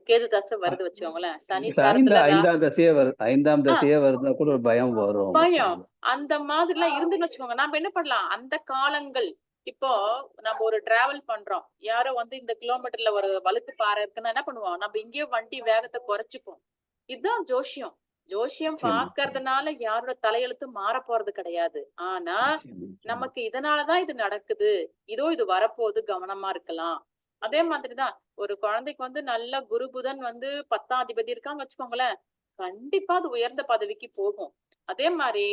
கேது தசை வருது வச்சுக்கோங்களேன். சனி சாரத்துல 5ஆம் தசையே வருதுன்னா கூட ஒரு பயம் வரும். பயம் அந்த மாதிரி எல்லாம் இருந்துன்னு வச்சுக்கோங்க. நாம என்ன பண்ணலாம்? அந்த காலங்கள் இப்போ நம்ம ஒரு டிராவல் பண்றோம், யாரோ வந்து இந்த கிலோமீட்டர்ல ஒரு வழுக்கு பாறை இருக்குன்னா என்ன பண்ணுவோம்? நம்ம இங்கேயே வண்டி வேகத்தை குறைச்சுப்போம். இதுதான் ஜோசியம். ஜோசியம் பாக்குறதுனால யாரோட தலையெழுத்து மாற போறது கிடையாது. ஆனா நமக்கு இதனாலதான் இது நடக்குது, இதோ இது வரப்போகுது, கவனமா இருக்கலாம். அதே மாதிரிதான் ஒரு குழந்தைக்கு வந்து நல்ல குரு புதன் வந்து 10ஆம் அதிபதி இருக்கான்னு வச்சுக்கோங்களேன், கண்டிப்பா அது உயர்ந்த பதவிக்கு போகும். அதே மாதிரி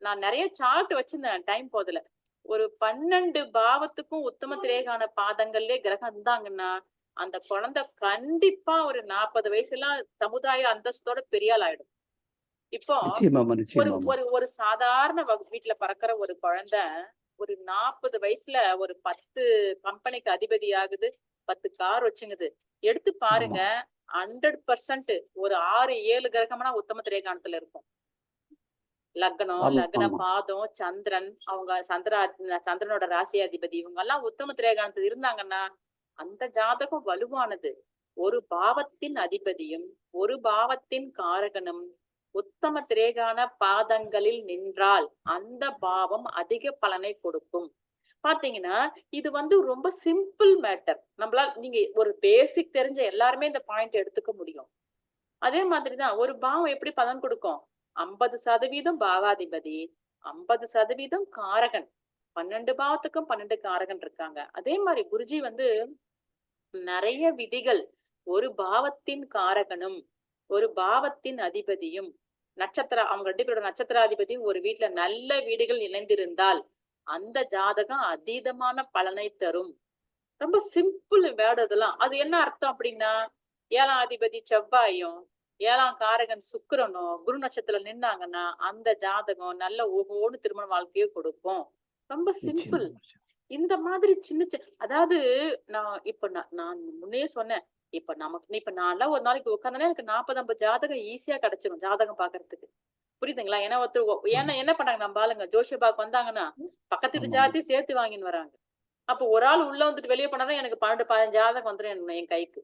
நான் நிறைய சார்ட் வச்சிருந்தேன், டைம் போதுல. ஒரு 12 பாவத்துக்கும் உத்தம திரேகான பாதங்கள்லயே கிரகம் இருந்தாங்கன்னா அந்த குழந்தை கண்டிப்பா ஒரு 40 வயசுலாம் சமுதாய அந்தஸ்தோட பெரிய ஆள் ஆயிடும். இப்போ ஒரு ஒரு ஒரு சாதாரண வீட்டுல பறக்கிற ஒரு குழந்தை ஒரு 40 வயசுல ஒரு 10 கம்பெனிக்கு அதிபதி ஆகுது, 10 கார் வச்சுங்குது. எடுத்து பாருங்க, 100% ஒரு 6-7 கிரகம்னா உத்தம திரேகானத்துல இருக்கும். லக்னம், லக்ன பாதம், சந்திரன், அவங்க சந்திரனோட ராசி அதிபதி, இவங்க எல்லாம் உத்தம திரேகானத்துல இருந்தாங்கன்னா அந்த ஜாதகம் வலுவானது. ஒரு பாவத்தின் அதிபதியும் ஒரு பாவத்தின் காரகனும் உத்தம திரேகான பாதங்களில் நின்றால் அந்த பாவம் அதிக பலனை கொடுக்கும். பாத்தீங்கன்னா இது வந்து ரொம்ப சிம்பிள் மேட்டர். நம்மளால நீங்க ஒரு பேசிக் தெரிஞ்ச எல்லாருமே இந்த பாயிண்ட் எடுத்துக்க முடியும். அதே மாதிரிதான் ஒரு பாவம் எப்படி பலன் கொடுக்கும்? 50% பாவாதிபதி, 50% காரகன். 12 பாவத்துக்கும் 12 காரகன் இருக்காங்க. அதே மாதிரி குருஜி வந்து நிறைய விதிகள், ஒரு பாவத்தின் காரகனும் ஒரு பாவத்தின் அதிபதியும் அவங்க 2 பேரோட நட்சத்திராதிபதியும் ஒரு வீட்டுல நல்ல வீடுகள் இணைந்திருந்தால் அந்த ஜாதகம் அதீதமான பலனை தரும். ரொம்ப சிம்பிள் வேர்டு இதெல்லாம். அது என்ன அர்த்தம் அப்படின்னா, 7ஆம் அதிபதி செவ்வாயும் 7ஆம் காரகன் சுக்கிரனும் குரு நட்சத்திரத்துல நின்னாங்கன்னா அந்த ஜாதகம் நல்ல ஓஹோன்னு திருமண வாழ்க்கையை கொடுக்கும். ரொம்ப சிம்பிள். இந்த மாதிரி சின்ன அதாவது நான் முன்னே சொன்னேன், இப்ப நான்லாம் ஒரு நாளைக்கு உட்காந்தேன்னா எனக்கு 40-50 ஜாதகம் ஈஸியா கிடைச்சிடும் ஜாதகம் பாக்குறதுக்கு. புரியுதுங்களா? ஏன்னா என்ன பண்ணாங்க நம்ம ஆளுங்க ஜோசிய பாக்கு வந்தாங்கன்னா பக்கத்து வீட்டு ஜாதத்தையும் சேர்த்து வாங்கின்னு வராங்க. அப்ப ஒரு ஆள் உள்ள வந்துட்டு வெளியே போனாதான் எனக்கு 12-15 ஜாதகம் வந்துடும் என் கைக்கு.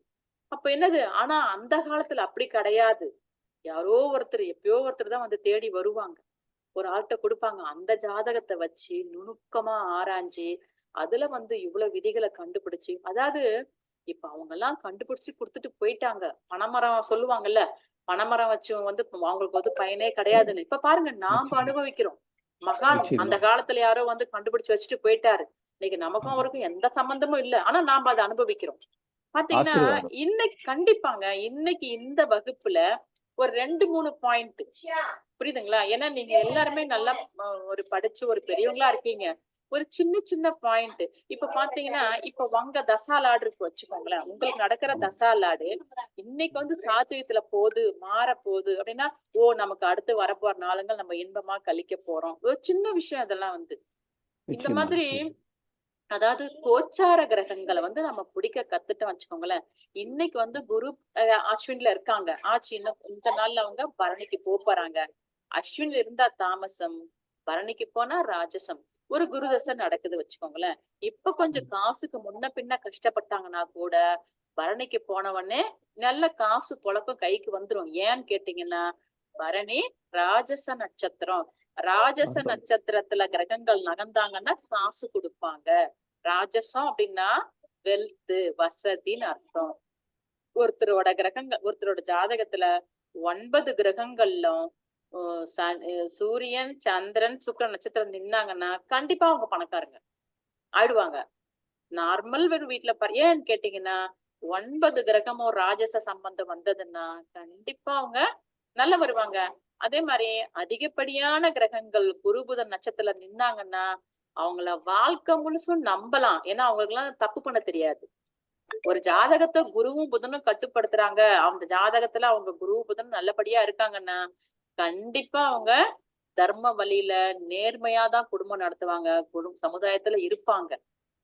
அப்ப என்னது? ஆனா அந்த காலத்துல அப்படி கிடையாது. யாரோ ஒருத்தர் எப்பயோ ஒருத்தர் தான் வந்து தேடி வருவாங்க, ஒரு ஆள்கிட்ட கொடுப்பாங்க. அந்த ஜாதகத்தை வச்சு நுணுக்கமா ஆராய்ஞ்சு அதுல வந்து இவ்வளவு விதிகளை கண்டுபிடிச்சு, அதாவது இப்ப அவங்க எல்லாம் கண்டுபிடிச்சு கொடுத்துட்டு போயிட்டாங்க. பனைமரம் சொல்லுவாங்கல்ல, பனைமரம் வச்சு வந்து அவங்களுக்கு வந்து பயனே கிடையாதுன்னு. இப்ப பாருங்க நாம அனுபவிக்கிறோம். மகான் அந்த காலத்துல யாரோ வந்து கண்டுபிடிச்சு வச்சுட்டு போயிட்டாரு. இன்னைக்கு நமக்கும் அவருக்கும் எந்த சம்பந்தமும் இல்ல, ஆனா நாம அதை அனுபவிக்கிறோம். பாத்தீங்கன்னா இன்னைக்கு கண்டிப்பாங்க இன்னைக்கு இந்த வகுப்புல ஒரு 2-3 பாயிண்ட் புரியுதுங்களா? ஏன்னா நீங்க எல்லாருமே நல்லா ஒரு படிச்சு ஒரு பெரியவங்களா இருக்கீங்க. ஒரு சின்ன சின்ன பாயிண்ட் இப்ப பாத்தீங்கன்னா, இப்ப உங்க தசாலாடு இருக்கு வச்சுக்கோங்களேன். உங்களுக்கு நடக்கிற தசாலாடு இன்னைக்கு வந்து சாத்வீகத்துல போகுது, மாற போகுது அப்படின்னா, நமக்கு அடுத்து வரப்போற நாளுங்கள் நம்ம இன்பமா கழிக்க போறோம். ஒரு சின்ன விஷயம் அதெல்லாம் வந்து இந்த மாதிரி. அதாவது கோச்சார கிரகங்களை வந்து நம்ம பிடிக்க கத்துட்டோம் வச்சுக்கோங்களேன். இன்னைக்கு வந்து குரு அஸ்வின்ல இருக்காங்க, ஆச்சு இன்னும் கொஞ்ச நாள்ல அவங்க பரணிக்கு போறாங்க. அஸ்வின்ல இருந்தா தாமசம், பரணிக்கு போனா ராஜசம். ஒரு குருதசை நடக்குது வச்சுக்கோங்களேன். இப்ப கொஞ்சம் காசுக்கு முன்ன பின்ன கஷ்டப்பட்டாங்கன்னா கூட பரணிக்கு போனவொடனே நல்ல காசு புழக்கம் கைக்கு வந்துரும். ஏன்னு கேட்டீங்கன்னா, பரணி ராஜச நட்சத்திரம். ராஜச நட்சத்திரத்துல கிரகங்கள் நகர்ந்தாங்கன்னா காசு கொடுப்பாங்க. ராஜசம் அப்படின்னா வெல்த், வசதின்னு அர்த்தம். ஒருத்தரோட ஜாதகத்துல 9 கிரகங்களும் சூரியன், சந்திரன், சுக்கிரன் நட்சத்திரம் நின்னாங்கன்னா கண்டிப்பா அவங்க பணக்காரங்க ஆயிடுவாங்க. நார்மல் ஒரு வீட்டுல ஏன்னு கேட்டீங்கன்னா, 9 கிரகமும் ராஜச சம்பந்தம் வந்ததுன்னா கண்டிப்பா அவங்க நல்லா வருவாங்க. அதே மாதிரி அதிகப்படியான கிரகங்கள் குரு புதன் நட்சத்திரத்துல நின்னாங்கன்னா அவங்கள வாழ்க்கை முழுசும் நம்பலாம். ஏன்னா அவங்களுக்கு எல்லாம் தப்பு பண்ண தெரியாது. ஒரு ஜாதகத்தை குருவும் புதனும் கட்டுப்படுத்துறாங்க, அந்த ஜாதகத்துல அவங்க குரு புதன் நல்லபடியா இருக்காங்கன்னா கண்டிப்பா அவங்க தர்ம வழியில நேர்மையாதான் குடும்பம் நடத்துவாங்க, சமுதாயத்துல இருப்பாங்க.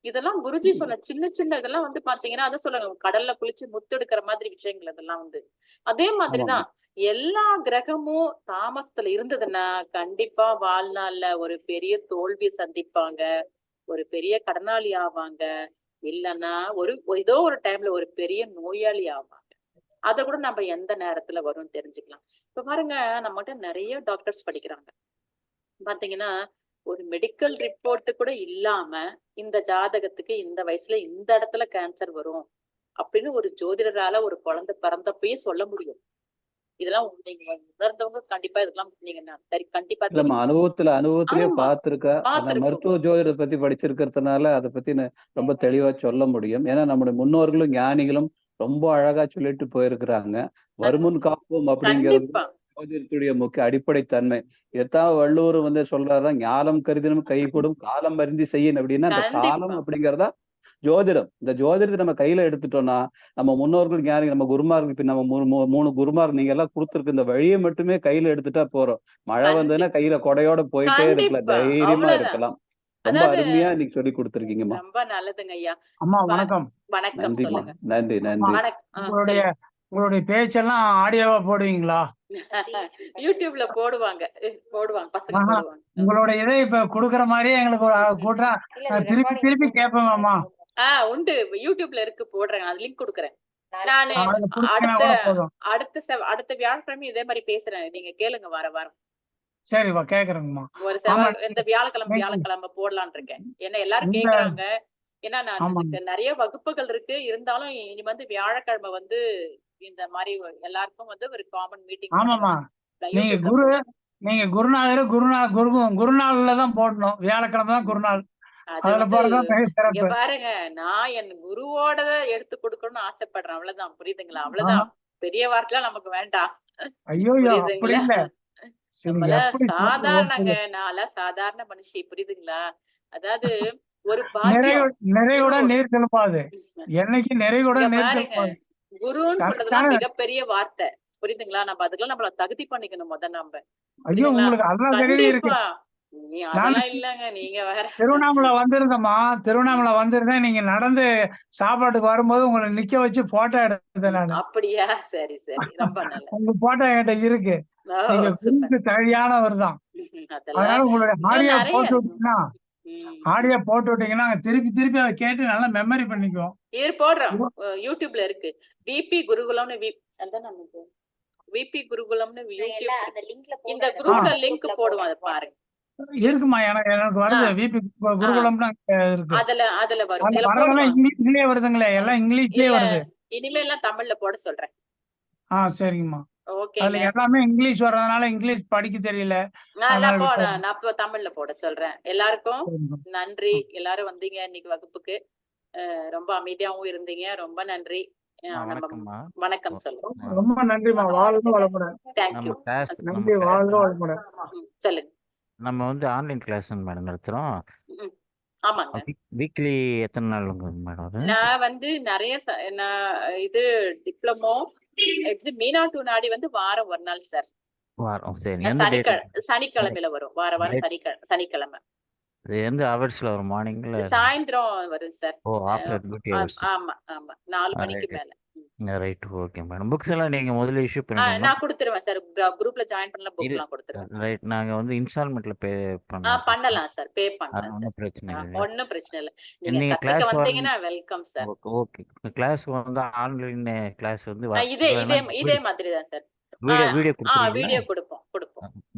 இதெல்லாம் குருஜி சொன்ன சின்ன சின்ன இதெல்லாம் வந்து பாத்தீங்கன்னா அதை சொல்லுங்க, கடல்ல குளிச்சு முத்தெடுக்கிற மாதிரி விஷயங்கள் இதெல்லாம் வந்து. அதே மாதிரிதான் எல்லா கிரகமும் தாமசத்துல இருந்ததுன்னா கண்டிப்பா வாழ்நாள்ல ஒரு பெரிய தோல்வி சந்திப்பாங்க, ஒரு பெரிய கடனாளி ஆவாங்க, இல்லைன்னா ஏதோ ஒரு டைம்ல ஒரு பெரிய நோயாளி ஆவாங்க. அதை கூட நம்ம எந்த நேரத்துல வரும்னு தெரிஞ்சுக்கலாம். இப்ப பாருங்க, நம்மகிட்ட நிறைய டாக்டர்ஸ் படிக்கிறாங்க. பாத்தீங்கன்னா ஒரு மெடிக்கல் ரிப்போர்ட் கூட இல்லாம இந்த ஜாதகத்துக்கு இந்த வயசுல இந்த இடத்துல கேன்சர் வரும் அப்படின்னு ஒரு ஜோதிடரால ஒரு குழந்தை பிறந்தப்பயே சொல்ல முடியும். இதெல்லாம் நீங்க உணர்ந்தவங்க கண்டிப்பா இதெல்லாம் நீங்க கண்டிப்பா அனுபவத்திலேயே பார்த்திருக்க மருத்துவ ஜோதிடத்தை பத்தி படிச்சிருக்கிறதுனால அதை பத்தி ரொம்ப தெளிவா சொல்ல முடியும். ஏன்னா நம்முடைய முன்னோர்களும் ஞானிகளும் ரொம்ப அழகா சொல்லிட்டு போயிருக்கிறாங்க. வருமுன் காப்போம் அப்படிங்கிறது ஜோதிடத்துடைய முக்கிய அடிப்படை தன்மை. இதைத்தான் வள்ளுவர் வந்து சொல்றாருதான், ஞானம் கருதினும் கைகூடும் காலம் அறிந்து செய்யணும் அப்படின்னா அந்த காலம் அப்படிங்கறதா ஜோதிடம். இந்த ஜோதிடத்தை நம்ம கையில எடுத்துட்டோம்னா நம்ம முன்னோர்கள் ஞானி, நம்ம குருமார்கள், இப்ப நம்ம 3 குருமார்கள் நீங்க எல்லாம் கொடுத்துருக்கு இந்த வழியை மட்டுமே கையில எடுத்துட்டா போறோம். மழை வந்ததுன்னா கையில கொடையோட போயிட்டே இருக்கலாம், தைரியமா இருக்கலாம். ரொம்ப அருமையா இன்னைக்கு சொல்லி கொடுத்துருக்கீங்கம்மா. ரொம்ப நல்லதுங்க ஐயா. அம்மா வணக்கம். வணக்கம். சொல்லுங்க. நன்றி. உங்களுடைய பேச்செல்லாம் ஆடியோவா போடுவீங்களா? யூடியூப்ல போடுவாங்க பசங்க போடுவாங்க. உங்களுடைய இதை இப்ப குடுக்கற மாதிரியே எங்களுக்கு ஒரு கூட்டம் திருப்பி கேட்போம்மா. உண்டு, யூடியூப்ல இருக்கு, போடுறேன், அது லிங்க் கொடுக்குறேன். நானு அடுத்த வியாழக்கிழமை இதே மாதிரி பேசுறேன், நீங்க கேளுங்க வாரம். சரிவா, கேக்குறேங்கம்மா. ஒரு இந்த வியாழக்கிழமை போடலான் இருக்கேன். ஏன்னா எல்லாரும் கேக்குறாங்க. ஏன்னா நான் நிறைய வகுப்புகள் இருக்கு, இருந்தாலும் இனி வந்து வியாழக்கிழமை வந்து இந்த மாதிரி எல்லாருக்கும் வந்து ஒரு காமன் மீட்டிங். ஆமாமா, நீங்க குருநாள்ல தான் போடணும். வியாழக்கிழமை தான் குருநாள். பாருங்க, நான் என் குருவோட எடுத்து கொடுக்கணும்னு ஆசைப்படுறேன், அவ்வளவுதான். புரியுதுங்களா? அவ்வளவுதான், பெரிய வார்த்தைலாம் நமக்கு வேண்டாம். சாதாரணங்க, நான் சாதாரண மனுஷி, புரியுதுங்களா? அதாவது ஒரு நிறைவுடன் நீர் திரும்பாது, என்னைக்கு நிறைவுடன் நீர் திரும்பாது. குருன்னு சொல்றதுலாம் மிகப்பெரிய வார்த்தை, புரியுதுங்களா? நம்ம அதுக்கெல்லாம் நம்மள தகுதி பண்ணிக்கணும் முதல்ல நம்ம. ஐயோ, உங்களுக்கு அதெல்லாம் தெரியவே இருக்கு. அதெல்லாம் இல்லங்க, நீங்க வேற. திருவண்ணாமலை வந்திருந்தேன், நீங்க நடந்து சாப்பாட்டுக்கு வரும்போது உங்களை நிக்க வச்சு போட்டோ எடுத்தேன் நான். அப்படியா? சரி, ரொம்ப நல்லது. உங்க போட்டோ என்கிட்ட இருக்கு. நீங்க குருக்கு தகுதியானவர் தான். அதனால உங்களுடைய ஆடியோ போட்டு விட்டீங்கன்னா திருப்பி அதை கேட்டு நல்லா மெமரி பண்ணிக்குவோம். இது போடுறோம், யூடியூப்ல இருக்கு. விபி குருகுலம்னு இந்த குரூப்ல லிங்க் போடுவோம், அதை பாருங்க. இருக்குமா? எனக்கு வருது, விபி குருகுலம்னு இருக்கு. அதுல வரும். இங்கிலீஷ்லயே வருதுங்களே, எல்லாம் இங்கிலீஷ்லயே வருது. இனிமே எல்லாம் தமிழ்ல போட சொல்றேன். சரிங்கம்மா. அதுல எல்லாமே இங்கிலீஷ் வர்றதுனால இங்கிலீஷ் படிக்க தெரியல. நான் தமிழ்ல போட சொல்றேன். எல்லாருக்கும் நன்றி, எல்லாரும் வந்தீங்க இன்னைக்கு வகுப்புக்கு. ரொம்ப அமைதியாவும் இருந்தீங்க, ரொம்ப நன்றி. வணக்கம் சொல்லுங்க. ரொம்ப நன்றிமா, வாழ்க வளமுடன். தேங்க்யூ. நன்றி, வாழ்க வளமுடன். சொல்லுங்க. நம்ம வந்து ஆன்லைன் கிளாஸ் மேடம் நடத்துறோம். ஆமாங்க. வீக்லி எத்தனை நாள் மேடம்? நான் வந்து நிறைய இது டிப்ளமோ மீனா டு நாடி வந்து வாரம் ஒரு நாள் சார். சனிக்கிழமையில வரும், வாரம் சனிக்கிழமை. எந்த ஹவர்ஸ்ல வரும்? மார்னிங்ல, சாயந்திரம் வரும் சார். After duty hours. ஆமா 4 மணிக்கு மேல. Right, okay madam. புக்ஸ் எல்லாம் நீங்க முதல்ல இஷ்யூ பண்ணுங்க. நான் கொடுத்துருவேன் சார், குரூப்ல ஜாயின் பண்ணல புக் எல்லாம் கொடுத்துருவேன். ரைட், நாங்க வந்து இன்ஸ்டால்மென்ட்ல பே பண்ணலாம் சார், பே பண்ணலாம். ஒண்ணும் பிரச்சனை இல்ல. ஒண்ணும் பிரச்சனை இல்ல. நீங்க கிளாஸ் வந்தீங்கன்னா வெல்கம் சார். ஓகே, கிளாஸ் வந்து ஆன்லைன் கிளாஸ் வந்து இதே மாதிரி தான் சார். வீடியோ கொடுப்போம்.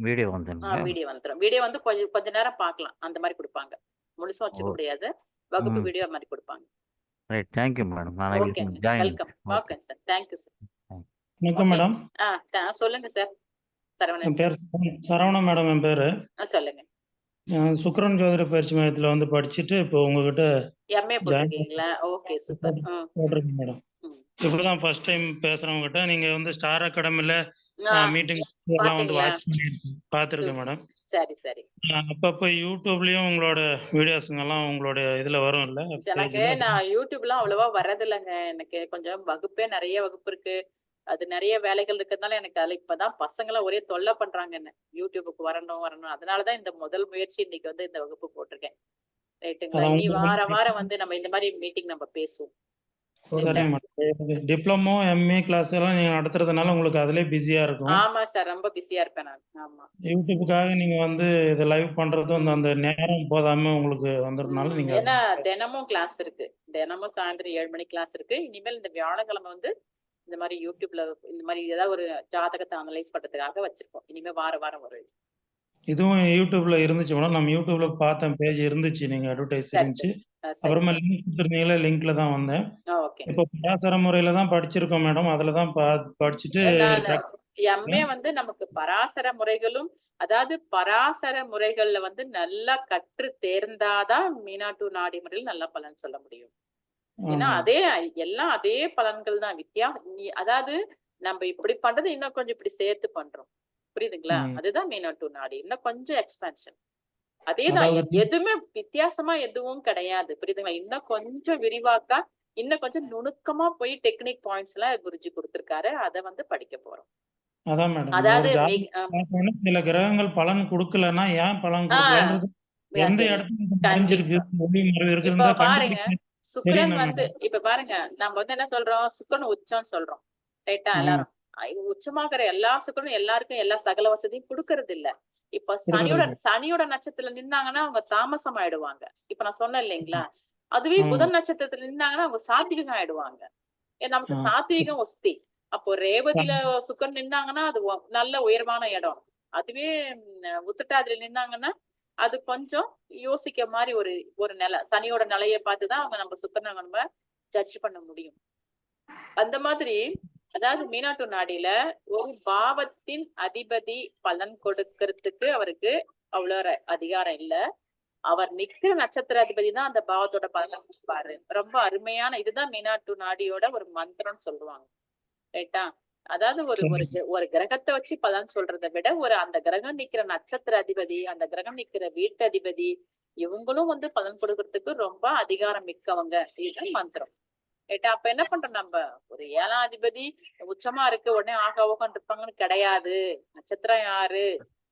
வீடியோ வந்துரும். வீடியோ வந்து கொஞ்ச நேரம் பார்க்கலாம், அந்த மாதிரி கொடுப்பாங்க. முழுசா வச்சுக்க முடியாது, வகுப்பு வீடியோ மாதிரி கொடுப்பாங்க. Right, thank you madam. நான் welcome. Okay sir, thank you sir. வணக்கம் மேடம். சொல்லுங்க சார். சரவணன். என் பேர் சரவணன் மேடம். என் பேரு சொல்லுங்க. சுக்கிரன் ஜோதிட பயிற்சி மையத்துல வந்து படிச்சுட்டு இப்போ உங்ககிட்ட எம்ஏ போட்டிருக்கீங்களா? Okay, super. போட்டிருக்கேன் மேடம். இப்பதான் ஃபர்ஸ்ட் டைம் பேசுறவங்ககிட்ட நீங்க வந்து ஸ்டார் அகாடமில மீட்டிங் எல்லாம் வந்து பாத்தீங்களா? வாட்ச் பார்த்துருக்கேன் மேடம். சரி சரி. அப்பப்போ யூடியூப்லயும் உங்களோட வீடியோஸுங்க எல்லாம் உங்களோட இதுல வரும் இல்ல எனக்கு பேஜ்ல? நான் யூடியூப்லாம் அவ்வளவா வர்றதில்லைங்க. எனக்கு கொஞ்சம் நிறைய வகுப்பு இருக்கு. அது நிறைய வேலைகள் இருக்கிறதுனால எனக்கு அதுல இப்பதான் பசங்களாம் ஒரே தொல்லை பண்றாங்க என்ன. யூடியூபுக்கு வரணும். அதனாலதான் இந்த முதல் முயற்சி இன்னைக்கு வந்து இந்த வகுப்பு போட்டிருக்கேன். ரைட்டுங்களா? அதான் இனி வார உங்களுக்கு வாரம் வந்து நம்ம இந்த மாதிரி மீட்டிங் நம்ம பேசுவோம். சரிங்க மேடம். டிப்ளமோ எம்ஏ கிளாஸ் எல்லாம் நீங்க நடத்துறதுனால உங்களுக்கு அதுலயே பிஸியா இருக்கும். ஆமா சார், ரொம்ப பிஸியா இருப்பேன் நான். ஆமா. யூடியூப்புக்காக நீங்க வந்து இதை லைவ் பண்றதும் அந்த நேரம் போதாம உங்களுக்கு வந்துறதுனால நீங்க ஏன்னா தினமும் கிளாஸ் இருக்கு. தினமும் சாயந்தரம் 7 மணிக்கு கிளாஸ் இருக்கு. இனிமேல் இந்த வியாழக்கிழமை வந்து இந்த மாதிரி யூடியூப்ல இந்த மாதிரி ஏதாவது ஒரு ஜாதகத்தை அனலைஸ் பண்றதுக்காக வச்சிருக்கோம். இனிமே வார வாரம் வரும். இதுவும் யூடியூப்ல இருந்துச்சு மேடம். நம்ம யூடியூப்ல பார்த்தேன், பேஜ் இருந்துச்சு, நீங்க அட்வர்டைஸ் இருந்துச்சு. அப்புறமா லிங்க் கொடுத்துருந்தீங்களா, லிங்க்ல தான் வந்தேன். இப்போ பராசர முறையில தான் படிச்சிருக்கோம் மேடம். அதுல தான் படிச்சுட்டு எம்ஏ வந்து நமக்கு பராசர முறைகளும், அதாவது பராசர முறைகள்ல வந்து நல்லா கற்று தேர்ந்தாதான் மீனாட்டு நாடி முறையில் நல்ல பலன் சொல்ல முடியும். ஏன்னா எல்லாம் அதே பலன்கள் தான். அதாவது நம்ம இப்படி பண்றது இன்னும் கொஞ்சம் இப்படி சேர்த்து பண்றோம். புரியுதுங்களா? அதுதான் மீனாட்டு நாடி. இன்னும் கொஞ்சம் எக்ஸ்பான்ஷன். அதேதான். எதுவுமே வித்தியாசமா எதுவும் கிடையாது. புரியுதுங்களா? இன்னும் கொஞ்சம் விரிவாக்கா, இன்னும் கொஞ்சம் நுணுக்கமா போய் டெக்னிக் பாயிண்ட்ஸ் எல்லாம் குருஜி கொடுத்திருக்காரு. அதை வந்து படிக்க போறோம். அதான் மேடம். அதாவது சில கிரகங்கள் பலன் கொடுக்கலன்னா ஏன் பலன் கொடுக்கலன்றது எந்த இடத்துல தெரிஞ்சிருக்கு, இப்ப பாருங்க, சுக்கிரன் வந்து இப்ப பாருங்க, நம்ம வந்து என்ன சொல்றோம், சுக்கிரன் உச்சம் சொல்றோம். ரைட்டா? எல்லாரும் உச்சமாகிற எல்லா சுக்கிரனும் எல்லாருக்கும் எல்லா சகல வசதியும் கொடுக்கறது இல்ல. இப்ப சனியோட நட்சத்திரத்துல நின்னாங்கன்னா அவங்க தாமசம் ஆயிடுவாங்க. இப்ப நான் சொன்னேன் இல்லைங்களா? அதுவே புதன் நட்சத்திரத்துல நின்னாங்கன்னா அவங்க சாத்விகம் ஆயிடுவாங்க. நமக்கு சாத்விகம் ஒஸ்தி. அப்போ ரேவதியில சுக்கரன் நின்னாங்கன்னா அது நல்ல உயர்வான இடம். அதுவே உத்திரட்டாதியில நின்னாங்கன்னா அது கொஞ்சம் யோசிக்க மாதிரி ஒரு நிலை. சனியோட நிலையை பார்த்துதான் அவங்க நம்ம சுக்கரனை நம்ம ஜட்ஜ் பண்ண முடியும். அந்த மாதிரி அதாவது மீனாட்டு நாடியில ஒரு பாவத்தின் அதிபதி பலன் கொடுக்கறதுக்கு அவருக்கு அவ்வளவு அதிகாரம் இல்ல. அவர் நிக்கிற நட்சத்திர அதிபதி தான் அந்த பாவத்தோட பலன் கொடுப்பாரு. ரொம்ப அருமையான இதுதான் மீனாட்டு நாடியோட ஒரு மந்திரம்னு சொல்லுவாங்க. ரைட்டா? அதாவது ஒரு கிரகத்தை வச்சு பலன் சொல்றதை விட அந்த கிரகம் நிக்கிற நட்சத்திர அதிபதி, அந்த கிரகம் நிக்கிற வீட்டு அதிபதி, இவங்களும் வந்து பலன் கொடுக்கறதுக்கு ரொம்ப அதிகாரம் மிக்கவங்க. இதுதான் மந்திரம். ரைட்டா? அப்ப என்ன பண்றோம், நம்ம ஒரு 7ஆம் அதிபதி உச்சமா இருக்கு உடனே ஆகாவோகம் இருப்பாங்கன்னு கிடையாது. நட்சத்திரம் யாரு,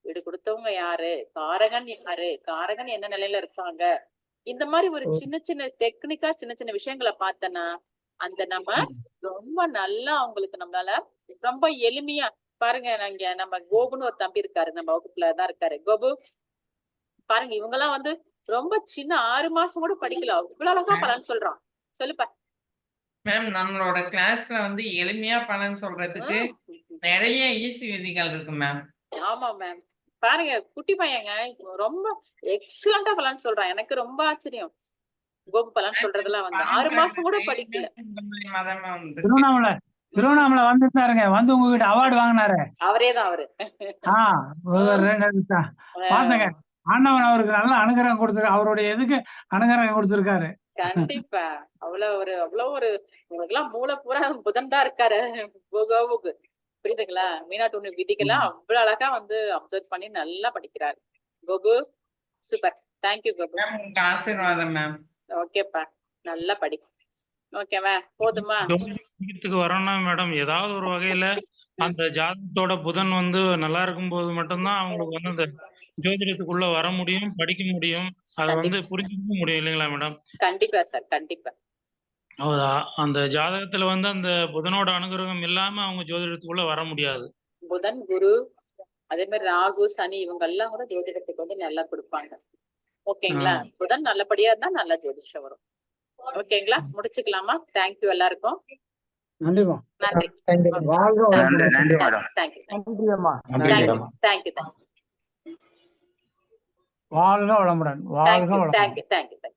வீடு கொடுத்தவங்க யாரு, காரகன் யாரு, காரகன் என்ன நிலையில இருக்காங்க, இந்த மாதிரி ஒரு சின்ன சின்ன டெக்னிக்கா சின்ன சின்ன விஷயங்களை பார்த்தனா அந்த நம்ம ரொம்ப நல்லா அவங்களுக்கு நம்மளால ரொம்ப எளிமையா பாருங்க. நம்ம கோபுன்னு ஒரு தம்பி இருக்காரு, நம்ம வகுப்புலதான் இருக்காரு. கோபு பாருங்க, இவங்க எல்லாம் வந்து ரொம்ப சின்ன 6 மாசம் கூட படிக்கல, அவ்வளவு அழகா பலன் சொல்றான். சொல்லுப்பா மேம். நம்மளோட கிளாஸ்ல வந்து எளிமையா பலன் சொல்றதுக்கு நிறைய ஈஸி விதிகள் இருக்கு மேம். ஆமா மேம். பாருங்க, குட்டி பையங்க ரொம்ப எக்ஸலண்டா பலன் சொல்றான். எனக்கு ரொம்ப ஆச்சரியம். கோபு பலன் சொல்றதெல்லாம் வந்து 6 மாசம் கூட படிக்கல. திருவண்ணாமலை வந்துட்டாருங்க, வந்து உங்ககிட்ட அவார்டு வாங்கினாரு. அவரேதான் அவரு. பாத்துங்க, ஆண்டவன் அவருக்கு நல்ல அனுகிரகம் கொடுத்திருக்காரு. அவருடைய எதுக்கு அனுகிரகம் கொடுத்திருக்காரு. கண்டிப்பா. அவ்வளவு ஒரு உங்களுக்கு எல்லாம் மூளை பூரா புதன் தான் இருக்காரு கோபுக்கு. புரியுதுங்களா? மீனாட்டு விதிகள்லாம் அவ்வளவு அழகா வந்து அப்சர்வ் பண்ணி நல்லா படிக்கிறாரு கோபு. சூப்பர். தேங்க்யூ கோபு. ஆசீர்வாதம் மேம். ஓகேப்பா, நல்லா படி. ஓகேவா? போதுமா? ஜோதிடத்துக்கு வரணும்னா மேடம் ஏதாவது ஒரு வகையில அந்த ஜாதகத்தோட புதன் வந்து நல்லா இருக்கும் போது மட்டும்தான் அவங்களுக்கு வந்து அந்த ஜோதிடத்துக்குள்ள வர முடியும், படிக்க முடியும், அதை வந்து புரிஞ்சுக்க முடியும் இல்லைங்களா மேடம்? கண்டிப்பா சார், கண்டிப்பா. அந்த ஜாதகத்துல வந்து அந்த புதனோட அனுகிரகம் இல்லாம அவங்க ஜோதிடத்துக்குள்ள வர முடியாது. புதன், குரு, அதே மாதிரி ராகு, சனி இவங்க எல்லாம் கூட ஜோதிடத்துக்கு வந்து நல்லா கொடுப்பாங்க. ஓகேங்களா? புதன் நல்லபடியா இருந்தா நல்ல ஜோதிஷம் வரும். ஓகேங்களா? முடிச்சுக்கலாமா? தேங்க்யூ எல்லாருக்கும். நன்றி. வாழ்க வளமுடன். வாழ்க வளமுடன். தேங்க்யூ.